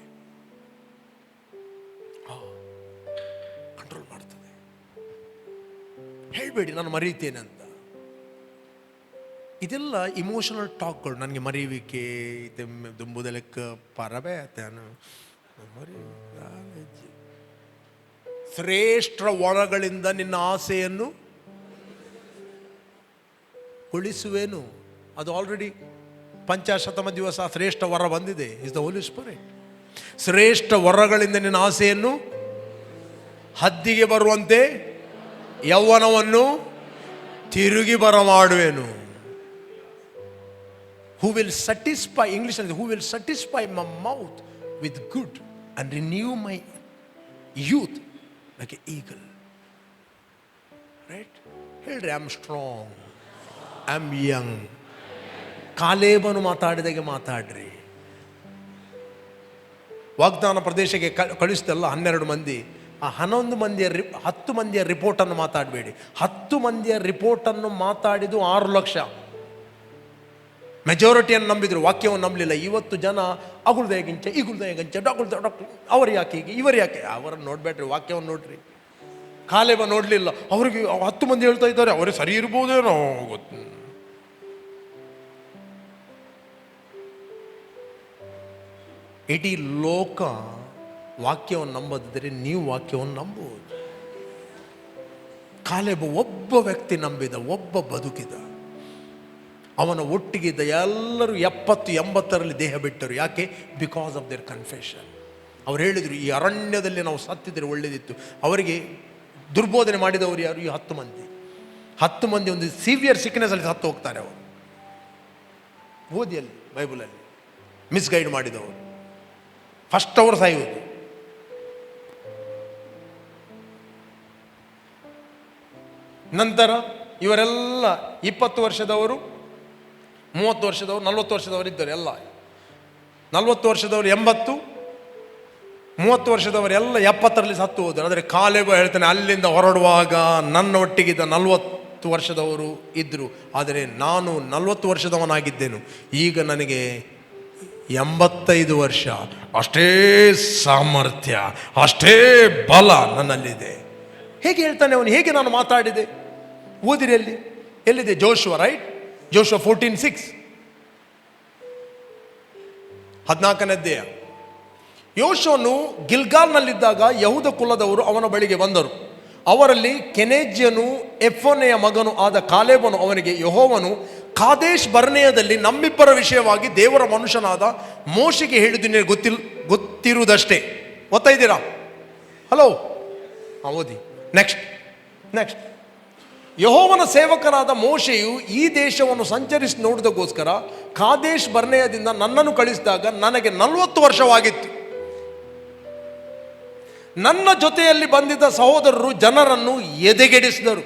ಕಂಟ್ರೋಲ್ ಮಾಡುತ್ತದೆ. ಹೇಳಬೇಡಿ ನಾನು ಮರೀತೇನೆ ಅಂತ. ಇದೆಲ್ಲ ಇಮೋಷನಲ್ ಟಾಕ್ಗಳು. ನನಗೆ ಮರೆಯುವಿಕೆ ದುಂಬುದ ಲೆಕ್ಕ ಪರಬೇ ಆತನು ಶ್ರೇಷ್ಠ ಒಳಗಳಿಂದ ನಿನ್ನ ಆಸೆಯನ್ನು ಉಳಿಸುವೇನು. ಅದು ಆಲ್ರೆಡಿ ಪಂಚಾಶತಮ ದಿವಸ ಶ್ರೇಷ್ಠ ವರ ಬಂದಿದೆ. Is the Holy Spirit. ಶ್ರೇಷ್ಠ ವರಗಳಿಂದ ನಿನ್ನ ಆಸೆಯನ್ನು ಹದ್ದಿಗೆ ಬರುವಂತೆ ಯೌವನವನ್ನು ತಿರುಗಿ ಬರಮಾಡುವೆನು. ಹೂ ವಿಲ್ ಸಟಿಸ್ಫೈ, ಇಂಗ್ಲಿಷ್ ಅಲ್ಲಿ who will satisfy my mouth with good and renew my youth like a eagle. Right? ಹೇಳ್ರಿ, I am strong, I am young. ಕಾಲೇಬನು ಮಾತಾಡಿದಾಗೆ ಮಾತಾಡ್ರಿ. ವಾಗ್ದಾನ ಪ್ರದೇಶಕ್ಕೆ ಕಳಿಸ್ತಲ್ಲ 12 ಮಂದಿ. ಆ 11 ಮಂದಿಯ 10 ಮಂದಿಯ ರಿಪೋರ್ಟನ್ನು ಮಾತಾಡಬೇಡಿ. 10 ಮಂದಿಯ ರಿಪೋರ್ಟನ್ನು ಮಾತಾಡಿದ್ದು 6 ಲಕ್ಷ. ಮೆಜಾರಿಟಿಯನ್ನು ನಂಬಿದ್ರು, ವಾಕ್ಯವನ್ನು ನಂಬಲಿಲ್ಲ. ಇವತ್ತು ಜನ ಅಗುಳ್ದಯಗಿಂಚ ಈಗುಳ್ದಯಗಂಚ ಡಾಕ್ಟರ್ ಅವರು ಯಾಕೆ ಹೀಗೆ, ಇವರು ಯಾಕೆ. ಅವರನ್ನು ನೋಡ್ಬೇಡ್ರಿ, ವಾಕ್ಯವನ್ನು ನೋಡ್ರಿ. ಕಾಲೇಬ ನೋಡಲಿಲ್ಲ. ಅವ್ರಿಗೆ 10 ಮಂದಿ ಹೇಳ್ತಾ ಇದ್ದಾರೆ, ಅವರೇ ಸರಿ ಇರ್ಬೋದೇನೋ ಗೊತ್ತು. ಇಡೀ ಲೋಕ ವಾಕ್ಯವನ್ನು ನಂಬದಿದ್ದರೆ ನೀವು ವಾಕ್ಯವನ್ನು ನಂಬುವುದು. ಕಾಲೇಬ ಒಬ್ಬ ವ್ಯಕ್ತಿ ನಂಬಿದ, ಒಬ್ಬ ಬದುಕಿದ. ಅವನ ಒಟ್ಟಿಗಿದ್ದ ಎಲ್ಲರೂ 70-80ರಲ್ಲಿ ದೇಹ ಬಿಟ್ಟರು. ಯಾಕೆ? Because of their confession. ಅವ್ರು ಹೇಳಿದರು, ಈ ಅರಣ್ಯದಲ್ಲಿ ನಾವು ಸತ್ತಿದ್ರೆ ಒಳ್ಳೆಯದಿತ್ತು. ಅವರಿಗೆ ದುರ್ಬೋಧನೆ ಮಾಡಿದವರು ಯಾರು? ಈ 10 ಮಂದಿ. 10 ಮಂದಿ ಒಂದು ಸಿವಿಯರ್ ಸಿಕ್ನೆಸ್ಸಲ್ಲಿ ಸತ್ತು ಹೋಗ್ತಾರೆ. ಅವರು ಓದಿಯಲ್ಲಿ ಬೈಬಲಲ್ಲಿ ಮಿಸ್ಗೈಡ್ ಮಾಡಿದವರು ಫಸ್ಟ್ ಅವರು ಸಾಯುವುದು. ನಂತರ ಇವರೆಲ್ಲ 20 ವರ್ಷದವರು, 30 ವರ್ಷದವರು, 40 ವರ್ಷದವರು ಇದ್ದರು. ಎಲ್ಲ 40 ವರ್ಷದವರು 80, 30 ವರ್ಷದವರು ಎಲ್ಲ 70ರಲ್ಲಿ ಸತ್ತು ಹೋದರು. ಆದರೆ ಕಾಲೇಬ ಹೇಳ್ತಾನೆ, ಅಲ್ಲಿಂದ ಹೊರಡುವಾಗ ನನ್ನ ಒಟ್ಟಿಗಿದ್ದ 40 ವರ್ಷದವರು ಇದ್ದರು. ಆದರೆ ನಾನು 40 ವರ್ಷದವನಾಗಿದ್ದೇನು. ಈಗ ನನಗೆ 85 ವರ್ಷ, ಅಷ್ಟೇ ಸಾಮರ್ಥ್ಯ, ಅಷ್ಟೇ ಬಲ ನನ್ನಲ್ಲಿದೆ. ಹೇಗೆ ಹೇಳ್ತಾನೆ ಅವನು? ಹೇಗೆ ನಾನು ಮಾತಾಡಿದೆ? ಓದಿರಿ, ಎಲ್ಲಿದೆ? Joshua, right? ಜೋಶುವ 14:6, 14ನೇ ಅಧ್ಯಾಯ. ಯೋಶುವನು ಗಿಲ್ಗಾಲ್ನಲ್ಲಿದ್ದಾಗ ಯಹೂದ ಕುಲದವರು ಅವನ ಬಳಿಗೆ ಬಂದರು. ಅವರಲ್ಲಿ ಕೆನೆಜ್ಯನು ಎಫೋನೆಯ ಮಗನು ಆದ ಕಾಲೇಬನು ಅವನಿಗೆ, ಯೆಹೋವನು ಕಾದೇಶ್ ಬರ್ನೇಯದಲ್ಲಿ ನಮ್ಮಿಬ್ಬರ ವಿಷಯವಾಗಿ ದೇವರ ಮನುಷ್ಯನಾದ ಮೋಶೆಗೆ ಹೇಳಿದ್ದು ನಿನಗೆ ಗೊತ್ತಿರುವುದಷ್ಟೇ. ಓದ್ತಾ ಇದ್ದೀರಾ? ಹಲೋ, ಓದಿ. ನೆಕ್ಸ್ಟ್. ಯೆಹೋವನ ಸೇವಕನಾದ ಮೋಶೆಯು ಈ ದೇಶವನ್ನು ಸಂಚರಿಸಿ ನೋಡಿದಕ್ಕೋಸ್ಕರ ಕಾದೇಶ್ ಬರ್ನೇಯದಿಂದ ನನ್ನನ್ನು ಕಳಿಸಿದಾಗ ನನಗೆ 40 ವರ್ಷವಾಗಿತ್ತು. ನನ್ನ ಜೊತೆಯಲ್ಲಿ ಬಂದಿದ್ದ ಸಹೋದರರು ಜನರನ್ನು ಎದೆಗೆಡಿಸಿದರು.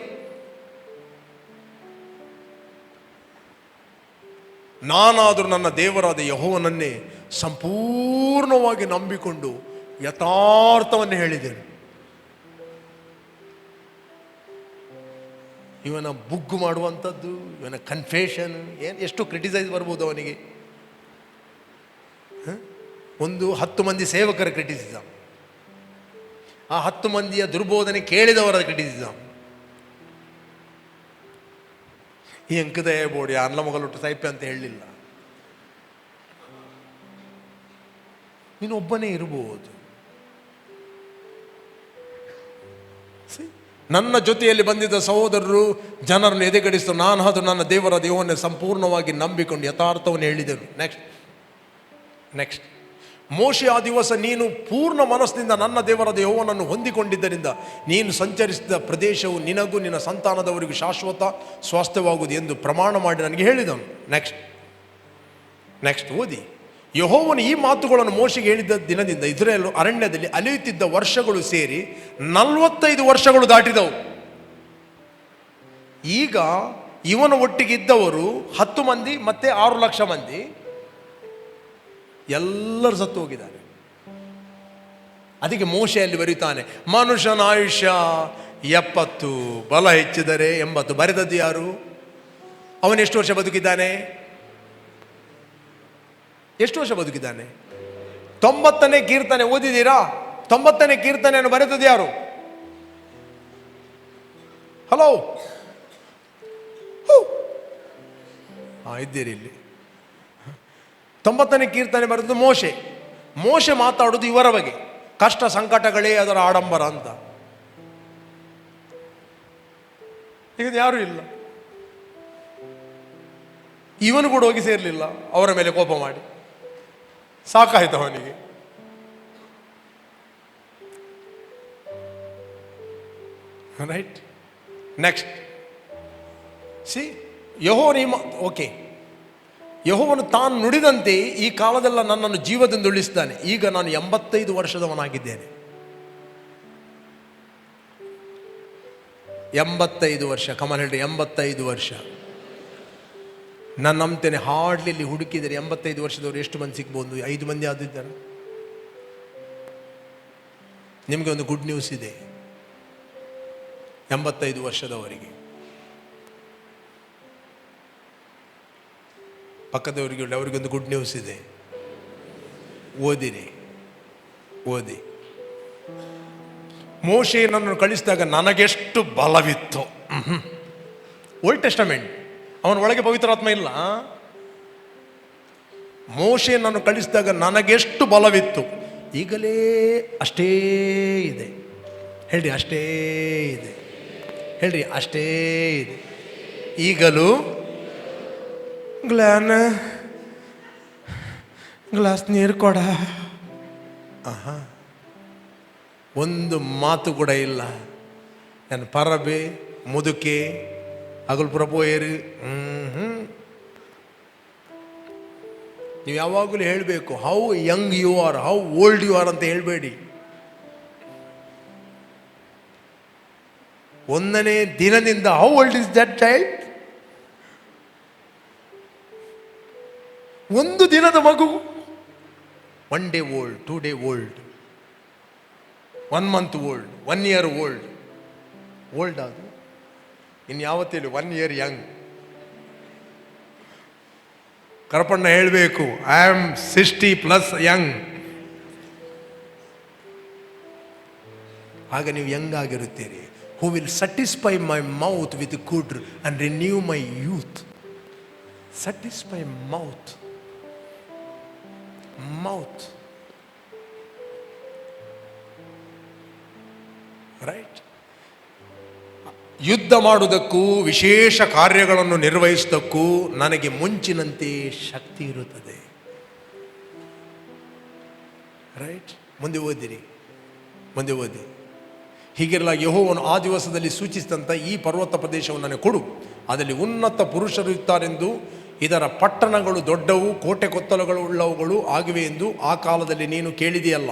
ನಾನಾದರೂ ನನ್ನ ದೇವರಾದ ಯೆಹೋವನನ್ನೇ ಸಂಪೂರ್ಣವಾಗಿ ನಂಬಿಕೊಂಡು ಯಥಾರ್ಥವನ್ನು ಹೇಳಿದೆನು. ಇವನ ಬುಗ್ಗು ಮಾಡುವಂಥದ್ದು, ಇವನ ಕನ್ಫೆಷನ್ ಎಷ್ಟು ಕ್ರಿಟಿಸೈಸ್ ಬರ್ಬೋದು ಅವನಿಗೆ. 10 ಮಂದಿ ಸೇವಕರ ಕ್ರಿಟಿಸಿಸಮ್, ಆ 10 ಮಂದಿಯ ದುರ್ಬೋಧನೆ ಕೇಳಿದವರ ಕ್ರಿಟಿಸಿಸಮ್. ಈ ಅಂಕದಯ ಬೋಡಿ ಅನ್ಲ ಮಗಲೊಟ್ಟು ಸಾಯ್ಪೆ ಅಂತ ಹೇಳಲಿಲ್ಲ. ನೀನು ಒಬ್ಬನೇ ಇರಬಹುದು. ನನ್ನ ಜೊತೆಯಲ್ಲಿ ಬಂದಿದ್ದ ಸಹೋದರರು ಜನರನ್ನು ಎದೆಗಡಿಸಿತು. ನಾನು ಅದು ನನ್ನ ದೇವರ ದೇವನ್ನೇ ಸಂಪೂರ್ಣವಾಗಿ ನಂಬಿಕೊಂಡು ಯಥಾರ್ಥವನ್ನು ಹೇಳಿದೆನು. ನೆಕ್ಸ್ಟ್. ಮೋಶೆ, ಆ ದಿವಸ ನೀನು ಪೂರ್ಣ ಮನಸ್ಸಿನಿಂದ ನನ್ನ ದೇವರ ಯೆಹೋವನನ್ನು ಹೊಂದಿಕೊಂಡಿದ್ದರಿಂದ ನೀನು ಸಂಚರಿಸಿದ ಪ್ರದೇಶವು ನಿನಗೂ ನಿನ್ನ ಸಂತಾನದವರಿಗೂ ಶಾಶ್ವತ ಸ್ವಾಸ್ಥ್ಯವಾಗುವುದು ಎಂದು ಪ್ರಮಾಣ ಮಾಡಿ ನನಗೆ ಹೇಳಿದನು. ನೆಕ್ಸ್ಟ್ ಓದಿ. ಯೆಹೋವನು ಈ ಮಾತುಗಳನ್ನು ಮೋಶೆಗೆ ಹೇಳಿದ್ದ ದಿನದಿಂದ ಇಸ್ರಾಯೇಲ್ ಅರಣ್ಯದಲ್ಲಿ ಅಲೆಯುತ್ತಿದ್ದ ವರ್ಷಗಳು ಸೇರಿ 45 ವರ್ಷಗಳು ದಾಟಿದವು. ಈಗ ಇವನ ಒಟ್ಟಿಗೆ ಇದ್ದವರು 10 ಮಂದಿ ಮತ್ತೆ 6 ಲಕ್ಷ ಮಂದಿ ಎಲ್ಲರೂ ಸತ್ತು ಹೋಗಿದ್ದಾರೆ. ಅದಕ್ಕೆ ಮೋಶೆಯಲ್ಲಿ ಬರೀತಾನೆ, ಮನುಷ್ಯನ ಆಯುಷ್ಯ 70, ಬಲ ಹೆಚ್ಚಿದರೆ 80. ಬರೆದದ್ದು ಯಾರು? ಅವನು ಎಷ್ಟು ವರ್ಷ ಬದುಕಿದ್ದಾನೆ? 90ನೇ ಕೀರ್ತನೆ ಓದಿದ್ದೀರಾ? 90ನೇ ಕೀರ್ತನೆಯನ್ನು ಬರೆದದ್ದು ಯಾರು? ಹಲೋ, ಇದ್ದೀರಿ ಇಲ್ಲಿ. 90ನೇ ಕೀರ್ತನೆ ಬರೆದು ಮೋಶೆ ಮಾತಾಡೋದು ಇವರ ಬಗ್ಗೆ. ಕಷ್ಟ ಸಂಕಟಗಳೇ ಅದರ ಆಡಂಬರ ಅಂತ. ಈಗ ಯಾರೂ ಇಲ್ಲ. ಇವನು ಕೂಡ ಹೋಗಿ ಸೇರಲಿಲ್ಲ ಅವರ ಮೇಲೆ ಕೋಪ ಮಾಡಿ. ಸಾಕಾಯ್ತು ಅವನಿಗೆ. ರೈಟ್. ನೆಕ್ಸ್ಟ್. ಯೆಹೋವನು ತಾನು ನುಡಿದಂತೆ ಈ ಕಾಲದೆಲ್ಲ ನನ್ನನ್ನು ಜೀವದಿಂದ ಉಳಿಸಿದ್ದಾನೆ. ಈಗ ನಾನು 85 ವರ್ಷದವನಾಗಿದ್ದೇನೆ. 85 ವರ್ಷ. ಕಮಲ್ ಹೇಳ್ರಿ, 85 ವರ್ಷ. ನಾನು ನಂಬ್ತೇನೆ, ಹಾರ್ಡ್ಲಿ ಹುಡುಕಿದರೆ 85 ವರ್ಷದವರು ಎಷ್ಟು ಮಂದಿ ಸಿಗ್ಬೋದು? 5 ಮಂದಿ ಆದಿದ್ದಾರೆ. ನಿಮಗೆ ಒಂದು ಗುಡ್ ನ್ಯೂಸ್ ಇದೆ. 85 ವರ್ಷದವರಿಗೆ, ಪಕ್ಕದವರಿಗೆ ಅವರಿಗೊಂದು ಗುಡ್ ನ್ಯೂಸ್ ಇದೆ. ಓದಿ. ಮೋಶೆ ನನ್ನನ್ನು ಕಳಿಸಿದಾಗ ನನಗೆಷ್ಟು ಬಲವಿತ್ತು. ಓಲ್ಡ್ ಟೆಸ್ಟಮೆಂಟ್, ಅವನ ಒಳಗೆ ಪವಿತ್ರಾತ್ಮ ಇಲ್ಲ. ಮೋಶೆ ನನ್ನನ್ನು ಕಳಿಸಿದಾಗ ನನಗೆಷ್ಟು ಬಲವಿತ್ತು, ಈಗಲೇ ಅಷ್ಟೇ ಇದೆ. ಹೇಳ್ರಿ, ಅಷ್ಟೇ ಇದೆ. ಹೇಳ್ರಿ, ಅಷ್ಟೇ ಇದೆ. ಈಗಲೂ ಗ್ಲಾಸ್ ನೀರು ಕೊಡ. ಒಂದು ಮಾತು ಕೂಡ ಇಲ್ಲ. ನಾನು ಪರಬೆ ಮುದುಕೆ ಹಗಲು ಪ್ರಭೋಯರು. ನೀವು ಯಾವಾಗಲೂ ಹೇಳಬೇಕು, how young you are, how old you are ಅಂತ ಹೇಳಬೇಡಿ. 1ನೇ ದಿನದಿಂದ how old is that child? ಒಂದು ದಿನದ ಮಗು, 1 day old, 2 day old, 1 month old, 1 year old. ಅದು ಇನ್ನು ಯಾವತ್ತೇಳಿ 1 year ಯಂಗ್. ಕರಪಣ್ಣ ಹೇಳಬೇಕು, ಐ ಆಮ್ 60+ ಯಂಗ್. ಆಗ ನೀವು ಯಂಗ್ ಆಗಿರುತ್ತೀರಿ. Who will satisfy my mouth with good and renew my youth. Satisfy mouth. Right. ಯುದ್ಧ ಮಾಡುವುದಕ್ಕೂ ವಿಶೇಷ ಕಾರ್ಯಗಳನ್ನು ನಿರ್ವಹಿಸುವುದಕ್ಕೂ ನನಗೆ ಮುಂಚಿನಂತೆ ಶಕ್ತಿ ಇರುತ್ತದೆ. ರೈಟ್. ಮುಂದೆ ಓದಿ. ಹೀಗೆಲ್ಲ ಯೆಹೋವನು ಆ ದಿವಸದಲ್ಲಿ ಸೂಚಿಸಿದಂಥ ಈ ಪರ್ವತ ಪ್ರದೇಶವನ್ನು ನನಗೆ ಕೊಡು, ಅದರಲ್ಲಿ ಉನ್ನತ ಪುರುಷರು ಇರ್ತಾರೆಂದು, ಇದರ ಪಟ್ಟಣಗಳು ದೊಡ್ಡವು, ಕೋಟೆ ಕೊತ್ತಲಗಳು ಉಳ್ಳವುಗಳು ಆಗಿವೆ ಎಂದು ಆ ಕಾಲದಲ್ಲಿ ನೀನು ಕೇಳಿದೆಯಲ್ಲ.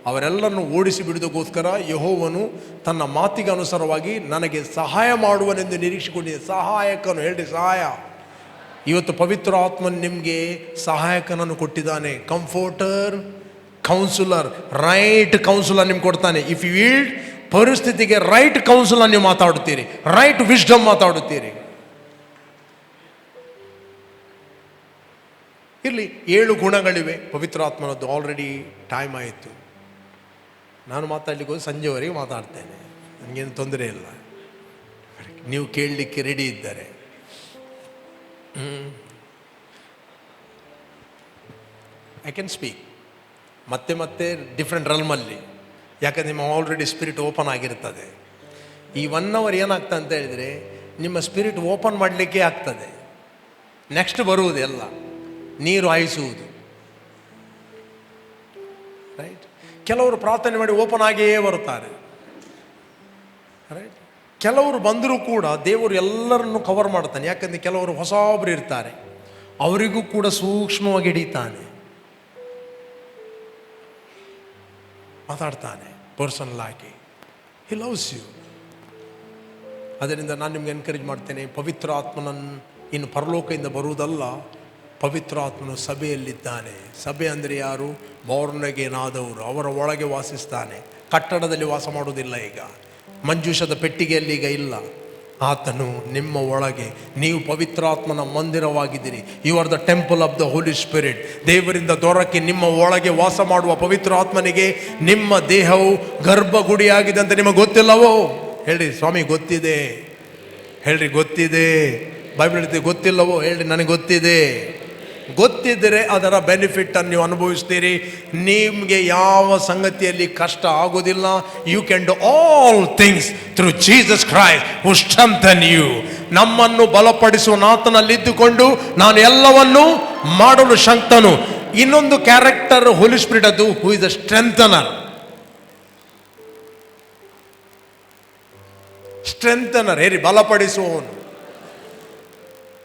ಅವರೆಲ್ಲರನ್ನು ಓಡಿಸಿ ಬಿಡುವುದಕ್ಕೋಸ್ಕರ ಯೆಹೋವನು ತನ್ನ ಮಾತಿಗೆ ಅನುಸಾರವಾಗಿ ನನಗೆ ಸಹಾಯ ಮಾಡುವನೆಂದು ನಿರೀಕ್ಷಿಕೊಂಡಿದೆ. ಸಹಾಯಕನು, ಹೇಳ್ರಿ ಸಹಾಯ. ಇವತ್ತು ಪವಿತ್ರ ಆತ್ಮನು ನಿಮಗೆ ಸಹಾಯಕನನ್ನು ಕೊಟ್ಟಿದ್ದಾನೆ. ಕಂಫೋರ್ಟರ್, ಕೌನ್ಸಿಲರ್, ರೈಟ್ ಕೌನ್ಸಿಲರ್ ನಿಮ್ಗೆ ಕೊಡ್ತಾನೆ. ಇಫ್ ಯು ವಿಲ್, ಪರಿಸ್ಥಿತಿಗೆ ರೈಟ್ ಕೌನ್ಸಿಲರ್ ನೀವು ಮಾತಾಡುತ್ತೀರಿ, ರೈಟ್ ವಿಸ್ಡಮ್ ಮಾತಾಡುತ್ತೀರಿ. ಇರಲಿ, 7 ಗುಣಗಳಿವೆ ಪವಿತ್ರಾತ್ಮನದ್ದು. ಆಲ್ರೆಡಿ ಟೈಮ್ ಆಯಿತು. ನಾನು ಮಾತಾಡ್ಲಿಕ್ಕೆ ಹೋಗಿ ಸಂಜೆವರೆಗೆ ಮಾತಾಡ್ತೇನೆ, ನನಗೇನು ತೊಂದರೆ ಇಲ್ಲ. ನೀವು ಕೇಳಲಿಕ್ಕೆ ರೆಡಿ ಇದ್ದಾರೆ. ಐ ಕ್ಯಾನ್ ಸ್ಪೀಕ್ ಮತ್ತೆ ಡಿಫ್ರೆಂಟ್ ರಲ್ಮಲ್ಲಿ, ಯಾಕಂದ್ರೆ ನಿಮ್ಮ ಆಲ್ರೆಡಿ ಸ್ಪಿರಿಟ್ ಓಪನ್ ಆಗಿರ್ತದೆ. ಈ 1 hour ಏನಾಗ್ತದೆ ಅಂತ ಹೇಳಿದರೆ, ನಿಮ್ಮ ಸ್ಪಿರಿಟ್ ಓಪನ್ ಮಾಡಲಿಕ್ಕೆ ಆಗ್ತದೆ. ನೆಕ್ಸ್ಟ್ ಬರುವುದು ಎಲ್ಲ ನೀರು ಹಾಯಿಸುವುದು. ರೈಟ್. ಕೆಲವರು ಪ್ರಾರ್ಥನೆ ಮಾಡಿ ಓಪನ್ ಆಗಿಯೇ ಬರುತ್ತಾರೆ. ರೈಟ್. ಕೆಲವರು ಬಂದರೂ ಕೂಡ ದೇವರು ಎಲ್ಲರನ್ನು ಕವರ್ ಮಾಡ್ತಾನೆ. ಯಾಕಂದರೆ ಕೆಲವರು ಹೊಸಬ್ರು ಇರ್ತಾರೆ, ಅವರಿಗೂ ಕೂಡ ಸೂಕ್ಷ್ಮವಾಗಿ ಹಿಡಿತಾನೆ, ಮಾತಾಡ್ತಾನೆ ಪರ್ಸನಲ್ ಆಗಿ. He loves you. ಅದರಿಂದ ನಾನು ನಿಮ್ಗೆ ಎನ್ಕರೇಜ್ ಮಾಡ್ತೇನೆ, ಪವಿತ್ರ ಆತ್ಮನನ್ನು ಇನ್ನು ಪರಲೋಕದಿಂದ ಬರುವುದಲ್ಲ, ಪವಿತ್ರ ಆತ್ಮನು ಸಭೆಯಲ್ಲಿದ್ದಾನೆ. ಸಭೆ ಅಂದರೆ ಯಾರು? ಬಾರ್ನ್ ಅಗೇನ್ ಆದವರು. ಅವರ ಒಳಗೆ ವಾಸಿಸ್ತಾನೆ. ಕಟ್ಟಡದಲ್ಲಿ ವಾಸ ಮಾಡುವುದಿಲ್ಲ. ಈಗ ಮಂಜೂಷದ ಪೆಟ್ಟಿಗೆಯಲ್ಲಿ ಈಗ ಇಲ್ಲ. ಆತನು ನಿಮ್ಮ ಒಳಗೆ, ನೀವು ಪವಿತ್ರಾತ್ಮನ ಮಂದಿರವಾಗಿದ್ದೀರಿ. You are the temple of the Holy Spirit. ದೇವರಿಂದ ದೊರಕಿ ನಿಮ್ಮ ಒಳಗೆ ವಾಸ ಮಾಡುವ ಪವಿತ್ರ ಆತ್ಮನಿಗೆ ನಿಮ್ಮ ದೇಹವು ಗರ್ಭಗುಡಿಯಾಗಿದೆ ಅಂತ ನಿಮಗೆ ಗೊತ್ತಿಲ್ಲವೋ? ಹೇಳ್ರಿ ಸ್ವಾಮಿ ಗೊತ್ತಿದೆ. ಹೇಳ್ರಿ ಗೊತ್ತಿದೆ. ಬೈಬಲ್ ಹೇಳ್ತೀವಿ ಗೊತ್ತಿಲ್ಲವೋ? ಹೇಳ್ರಿ ನನಗೆ ಗೊತ್ತಿದೆ. ಗೊತ್ತಿದ್ದರೆ ಅದರ ಬೆನಿಫಿಟ್ ಅನ್ನು ನೀವು ಅನುಭವಿಸ್ತೀರಿ. ನಿಮಗೆ ಯಾವ ಸಂಗತಿಯಲ್ಲಿ ಕಷ್ಟ ಆಗೋದಿಲ್ಲ. You can do all things through Jesus Christ who strengthen you. ನಮ್ಮನ್ನು ಬಲಪಡಿಸುವ ಆತನಲ್ಲಿದ್ದುಕೊಂಡು ನಾನು ಎಲ್ಲವನ್ನೂ ಮಾಡಲು ಶಕ್ತನು. ಇನ್ನೊಂದು ಕ್ಯಾರೆಕ್ಟರ್ ಹೋಲಿ ಸ್ಪಿರಿಟ್ ಅದು, ಹೂ ಇಸ್ ದ ಸ್ಟ್ರೆಂಥನರ್. ಸ್ಟ್ರೆಂಥನರ್, ಹೇರಿ ಬಲಪಡಿಸುವವನು.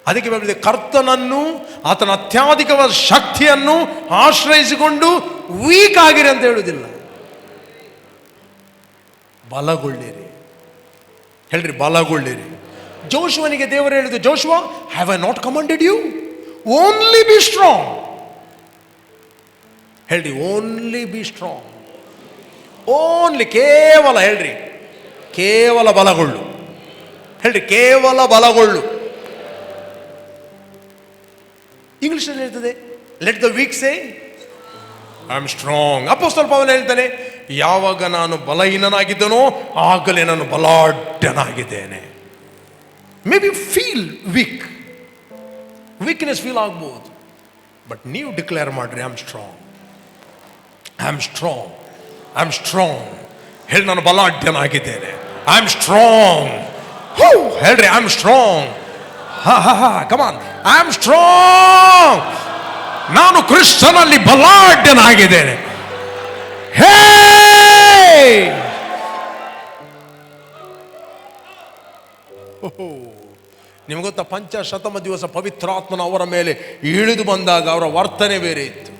ಅದಕ್ಕೆ ಬರ್ತದೆ, ಕರ್ತನನ್ನು, ಆತನ ಅತ್ಯಾಧಿಕವಾದ ಶಕ್ತಿಯನ್ನು ಆಶ್ರಯಿಸಿಕೊಂಡು ವೀಕ್ ಆಗಿರಿ ಅಂತ ಹೇಳುವುದಿಲ್ಲ, ಬಲಗೊಳ್ಳಿರಿ. ಹೇಳ್ರಿ ಬಲಗೊಳ್ಳಿರಿ. ಜೋಶುವನಿಗೆ ದೇವರು ಹೇಳಿದ್ದು, Joshua, have I not commanded you? Only be strong. ಹೇಳ್ರಿ ಓನ್ಲಿ ಬಿ ಸ್ಟ್ರಾಂಗ್. ಓನ್ಲಿ, ಕೇವಲ, ಹೇಳ್ರಿ ಕೇವಲ ಬಲಗೊಳ್ಳು. ಹೇಳ್ರಿ ಕೇವಲ ಬಲಗೊಳ್ಳು. ಇಂಗ್ಲಿಷಲ್ಲಿ ಹೇಳ್ತದೆ, let the weak say I am strong. ಅಪೊಸ್ತಲ ಪೌಲ ಹೇಳ್ತಾನೆ, ಯಾವಾಗ ನಾನು ಬಲಹೀನನಾಗಿದ್ದನೋ ಆಗಲೇ ನಾನು ಬಲಾಢ್ಯನಾಗಿದ್ದೇನೆ. Maybe feel weakness feel ಆಗ್ಬೋದು, ಬಟ್ ನೀವು ಡಿಕ್ಲೇರ್ ಮಾಡ್ರಿ, I am strong, I am strong, I am strong. ಹೇಳಿ ನಾನು ಬಲಾಢ್ಯನಾಗಿದ್ದೇನೆ, ಐ ಆಮ್ ಸ್ಟ್ರಾಂಗ್. ಹೇಳ್ರಿ I am strong. Come on, I am strong. ನಾನು ಕ್ರಿಸ್ತನಲ್ಲಿ ಬಲಾಢ್ಯನಾಗಿದ್ದೇನೆ. ಹೇ, ನಿಮ್ಗೆ ಗೊತ್ತಾ, ಪಂಚಶತಮ ದಿವಸ ಪವಿತ್ರಾತ್ಮನ ಅವರ ಮೇಲೆ ಇಳಿದು ಬಂದಾಗ ಅವರ ವರ್ತನೆ ಬೇರೆ ಇತ್ತು.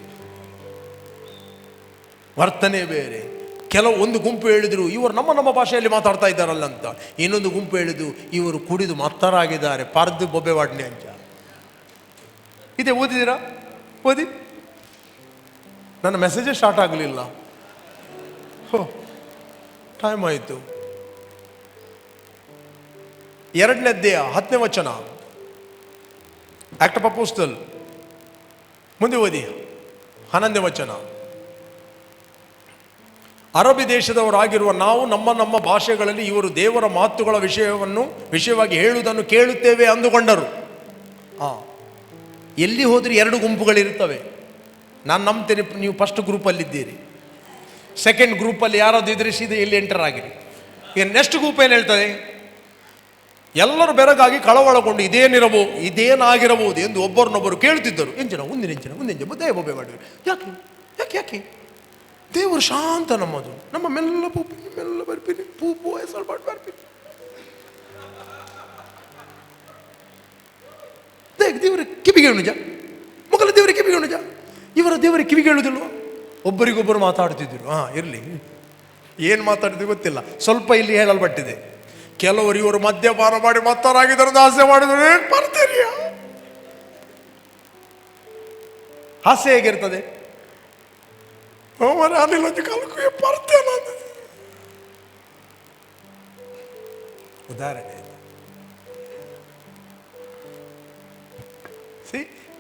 ವರ್ತನೆ ಬೇರೆ. ಒಂದು ಗುಂಪು ಹೇಳಿದ್ರು, ಇವರು ನಮ್ಮ ಭಾಷೆಯಲ್ಲಿ ಮಾತಾಡ್ತಾ ಇದ್ದಾರಲ್ಲ ಅಂತ. ಇನ್ನೊಂದು ಗುಂಪು ಹೇಳಿದ್ರು, ಇವರು ಕುಡಿದು ಮತ್ತರಾಗಿದ್ದಾರೆ, ಪಾರ್ದು ಬೊಬ್ಬೆ ವಾಡ್ನೆ ಅಂತ ಇದೆ. ಓದಿದ್ದೀರಾ? ಓದಿ. ನನ್ನ ಮೆಸೇಜೇ ಸ್ಟಾರ್ಟ್ ಆಗಲಿಲ್ಲ. ಟೈಮ್ ಆಯಿತು. 2ನೇ ಅಧ್ಯಾಯ 10ನೇ ವಚನ, ಆಕ್ಟ್ ಆಫ್ ಅಪೋಸ್ಟಲ್. ಮುಂದೆ ಓದಿ 11ನೇ ವಚನ. ಅರಬಿ ದೇಶದವರಾಗಿರುವ ನಾವು ನಮ್ಮ ಭಾಷೆಗಳಲ್ಲಿ ಇವರು ದೇವರ ಮಾತುಗಳ ವಿಷಯವಾಗಿ ಹೇಳುವುದನ್ನು ಕೇಳುತ್ತೇವೆ ಅಂದುಕೊಂಡರು. ಎಲ್ಲಿ ಹೋದ್ರೆ 2 ಗುಂಪುಗಳಿರ್ತವೆ. ನಾನು ನಂಬ್ತೇನೆ ನೀವು ಫಸ್ಟ್ ಗ್ರೂಪಲ್ಲಿದ್ದೀರಿ, ಸೆಕೆಂಡ್ ಗ್ರೂಪಲ್ಲಿ ಯಾರಾದ್ರು ಇದ್ರೆ ಸೀದಾ ಇಲ್ಲಿ ಎಂಟರ್ ಆಗಿರಿ. ಈಗ ನೆಕ್ಸ್ಟ್ ಗ್ರೂಪ್ ಏನು ಹೇಳ್ತದೆ? ಎಲ್ಲರೂ ಬೆರಗಾಗಿ ಕಳವಳಗೊಂಡು ಇದೇನಾಗಿರಬಹುದು ಎಂದು ಒಬ್ಬರನ್ನೊಬ್ಬರು ಕೇಳುತ್ತಿದ್ದರು. ಮುಂದಿನ ದೇವ ಬೊಬ್ಬೆ ಮಾಡಿದ್ರು. ಯಾಕೆ ದೇವರು ಶಾಂತ, ನಮ್ಮದು ನಮ್ಮ ಮೆಲ್ಲ ಬರ್ತೀನಿ ಪೂಪು ಹೆಸರು ಮಾಡಿ ಬರ್ತೀನಿ. ದೇವರ ಕಿವಿಗೆ ನಿಜ, ಮಕ್ಕಳ ದೇವರ ಕಿವಿಗೆ ನಿಜ, ಇವರ ದೇವರ ಕಿವಿಗೆ ಹೇಳುವುದಿಲ್ವ? ಒಬ್ಬರಿಗೊಬ್ಬರು ಮಾತಾಡ್ತಿದ್ರು. ಇರಲಿ, ಏನು ಮಾತಾಡಿದ್ರು ಗೊತ್ತಿಲ್ಲ. ಸ್ವಲ್ಪ ಇಲ್ಲಿ ಹೇಳಲ್ಪಟ್ಟಿದೆ. ಕೆಲವರು ಇವರು ಮದ್ಯಪಾನ ಮಾಡಿ ಮತ್ತರಾಗಿದ್ದರು, ಹಾಸ್ಯ ಮಾಡಿದ್ರು. ಬರ್ತೀರಿಯ ಹಾಸ್ಯ ಹೇಗಿರ್ತದೆ? ಉದಾಹರಣೆ,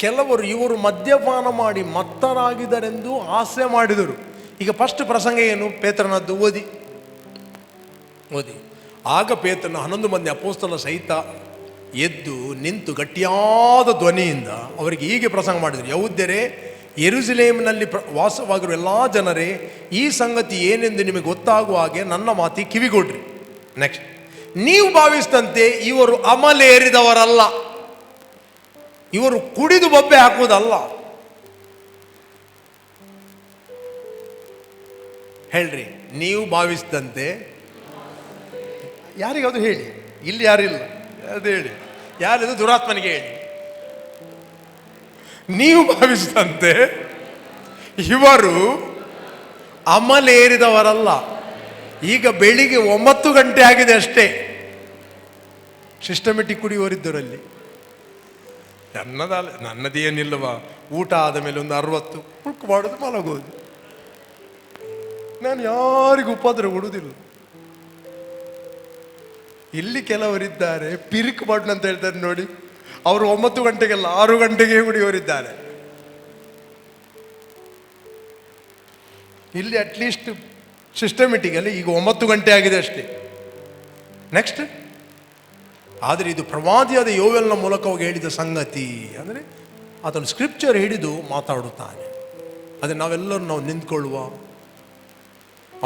ಕೆಲವರು ಇವರು ಮದ್ಯಪಾನ ಮಾಡಿ ಮತ್ತರಾಗಿದ್ದರೆಂದು ಹಾಸ್ಯ ಮಾಡಿದರು. ಈಗ ಫಸ್ಟ್ ಪ್ರಸಂಗ ಏನು? ಪೇತ್ರನದ್ದು ಓದಿ. ಆಗ ಪೇತ್ರನ 11 ಮಂದಿ ಅಪೊಸ್ತಲರ ಸಹಿತ ಎದ್ದು ನಿಂತು ಗಟ್ಟಿಯಾದ ಧ್ವನಿಯಿಂದ ಅವರಿಗೆ ಹೀಗೆ ಪ್ರಸಂಗ ಮಾಡಿದರು. ಯೆಹೂದ್ಯರೇ, ಯೆರೂಸಲೇಮಿನಲ್ಲಿ ವಾಸವಾಗಿರುವ ಎಲ್ಲ ಜನರೇ, ಈ ಸಂಗತಿ ಏನೆಂದು ನಿಮಗೆ ಗೊತ್ತಾಗುವ ಹಾಗೆ ನನ್ನ ಮಾತಿ ಕಿವಿಗೊಡ್ರಿ. ನೆಕ್ಸ್ಟ್, ನೀವು ಭಾವಿಸಿದಂತೆ ಇವರು ಅಮಲೇರಿದವರಲ್ಲ, ಇವರು ಕುಡಿದು ಬೊಬ್ಬೆ ಹಾಕುವುದಲ್ಲ. ಹೇಳ್ರಿ, ನೀವು ಭಾವಿಸಿದಂತೆ. ಯಾರಿಗದು ಹೇಳಿ, ಇಲ್ಲಿ ಯಾರಿಲ್ಲ ಅದು ಹೇಳಿ, ಯಾರಿದು ದುರಾತ್ಮನಿಗೆ ಹೇಳಿ. ನೀವು ಭಾವಿಸಿದಂತೆ ಇವರು ಅಮಲೇರಿದವರಲ್ಲ. ಈಗ ಬೆಳಿಗ್ಗೆ 9 ಗಂಟೆ ಆಗಿದೆ ಅಷ್ಟೇ. ಸಿಸ್ಟಮೆಟಿಕ್ ಕುಡಿಯೋರಿದ್ದರಲ್ಲಿ. ನನ್ನದೇನಿಲ್ಲವಾ, ಊಟ ಆದ ಮೇಲೆ ಒಂದು 60 ಪುಕ್ ಮಾಡೋದು, ಮಲಗೋದು. ನಾನು ಯಾರಿಗೂ ಉಪದ್ರ ಕೊಡುವುದಿಲ್ಲ. ಇಲ್ಲಿ ಕೆಲವರಿದ್ದಾರೆ ಪಿರಿಕ್ ಬಣ್ಣ ಅಂತ ಹೇಳ್ತಾರೆ ನೋಡಿ, ಅವರು 9 ಗಂಟೆಗೆಲ್ಲ 6 ಗಂಟೆಗೆ ಕುಡಿಯೋರಿದ್ದಾರೆ. ಇಲ್ಲಿ ಅಟ್ಲೀಸ್ಟ್ ಸಿಸ್ಟಮೆಟಿಕಲ್ಲಿ ಈಗ 9 ಗಂಟೆ ಆಗಿದೆ ಅಷ್ಟೇ. ನೆಕ್ಸ್ಟ್, ಆದರೆ ಇದು ಪ್ರವಾದಿಯಾದ ಯೋವೆಲ್ನ ಮೂಲಕವಾಗಿ ಹೇಳಿದ ಸಂಗತಿ. ಅಂದರೆ ಆತನು ಸ್ಕ್ರಿಪ್ಚರ್ ಹಿಡಿದು ಮಾತಾಡುತ್ತಾನೆ. ಆದರೆ ನಾವು ನಿಂತ್ಕೊಳ್ಳುವ.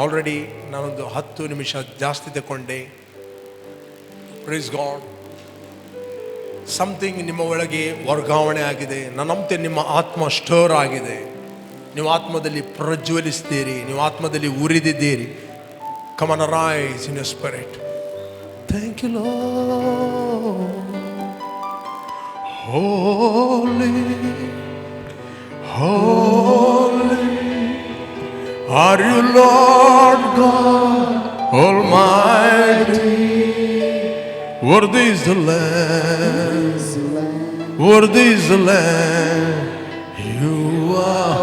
ಆಲ್ರೆಡಿ ನಾನೊಂದು 10 ನಿಮಿಷ ಜಾಸ್ತಿ ತಗೊಂಡೆ. Praise God. ಸಮಥಿಂಗ್ ನಿಮ್ಮ ಒಳಗೆ ವರ್ಗಾವಣೆ ಆಗಿದೆ. ನಾನು ನಂಬ್ತೇನೆ ನಿಮ್ಮ ಆತ್ಮ ಸ್ಟೋರ್ ಆಗಿದೆ. ನೀವು ಆತ್ಮದಲ್ಲಿ ಪ್ರಜ್ವಲಿಸ್ತೀರಿ, ನೀವು ಆತ್ಮದಲ್ಲಿ ಉರಿದಿದ್ದೀರಿ. Come on, rise in your spirit. Thank you Lord. Holy holy are you Lord God Almighty. Worthy is the Lamb, worthy is the Lamb. You are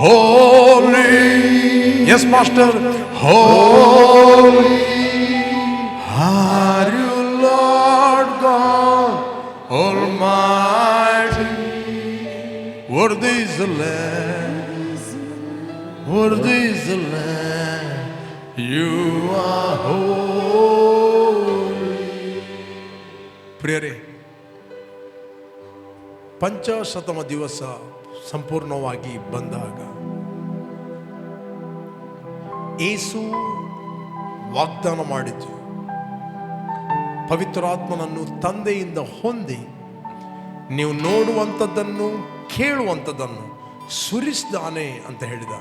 holy. Yes, Master. Holy are you, Lord God Almighty. Worthy is the Lamb, worthy is the Lamb. You are holy. ಪ್ರಿಯರೇ, ಪಂಚಾಶತಮ ದಿವಸ ಸಂಪೂರ್ಣವಾಗಿ ಬಂದಾಗ ಯೇಸು ವಾಗ್ದಾನ ಮಾಡಿದ್ದು ಪವಿತ್ರಾತ್ಮನನ್ನು ತಂದೆಯಿಂದ ಹೊಂದಿ ನೀವು ನೋಡುವಂಥದ್ದನ್ನು ಕೇಳುವಂಥದ್ದನ್ನು ಸುರಿಸಿದಾನೆ ಅಂತ ಹೇಳಿದ.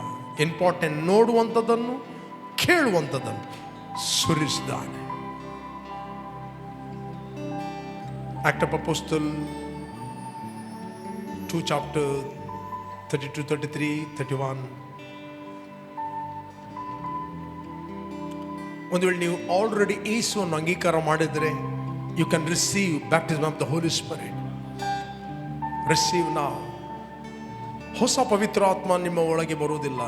Important, ನೋಡುವಂಥದ್ದನ್ನು ಕೇಳುವಂಥದ್ದನ್ನು ಸುರಿಸಿದಾನೆ. Act of Apostle 2 chapter 32, 33, 31. ಒಂದು ವೇಳೆ ನೀವು ಆಲ್ರೆಡಿ ಯೇಸುವನ್ನು ಅಂಗೀಕಾರ ಮಾಡಿದರೆ, you can receive baptism of the Holy Spirit. Receive now. ಹೊಸ ಪವಿತ್ರ ಆತ್ಮ ನಿಮ್ಮ ಒಳಗೆ ಬರುವುದಿಲ್ಲ.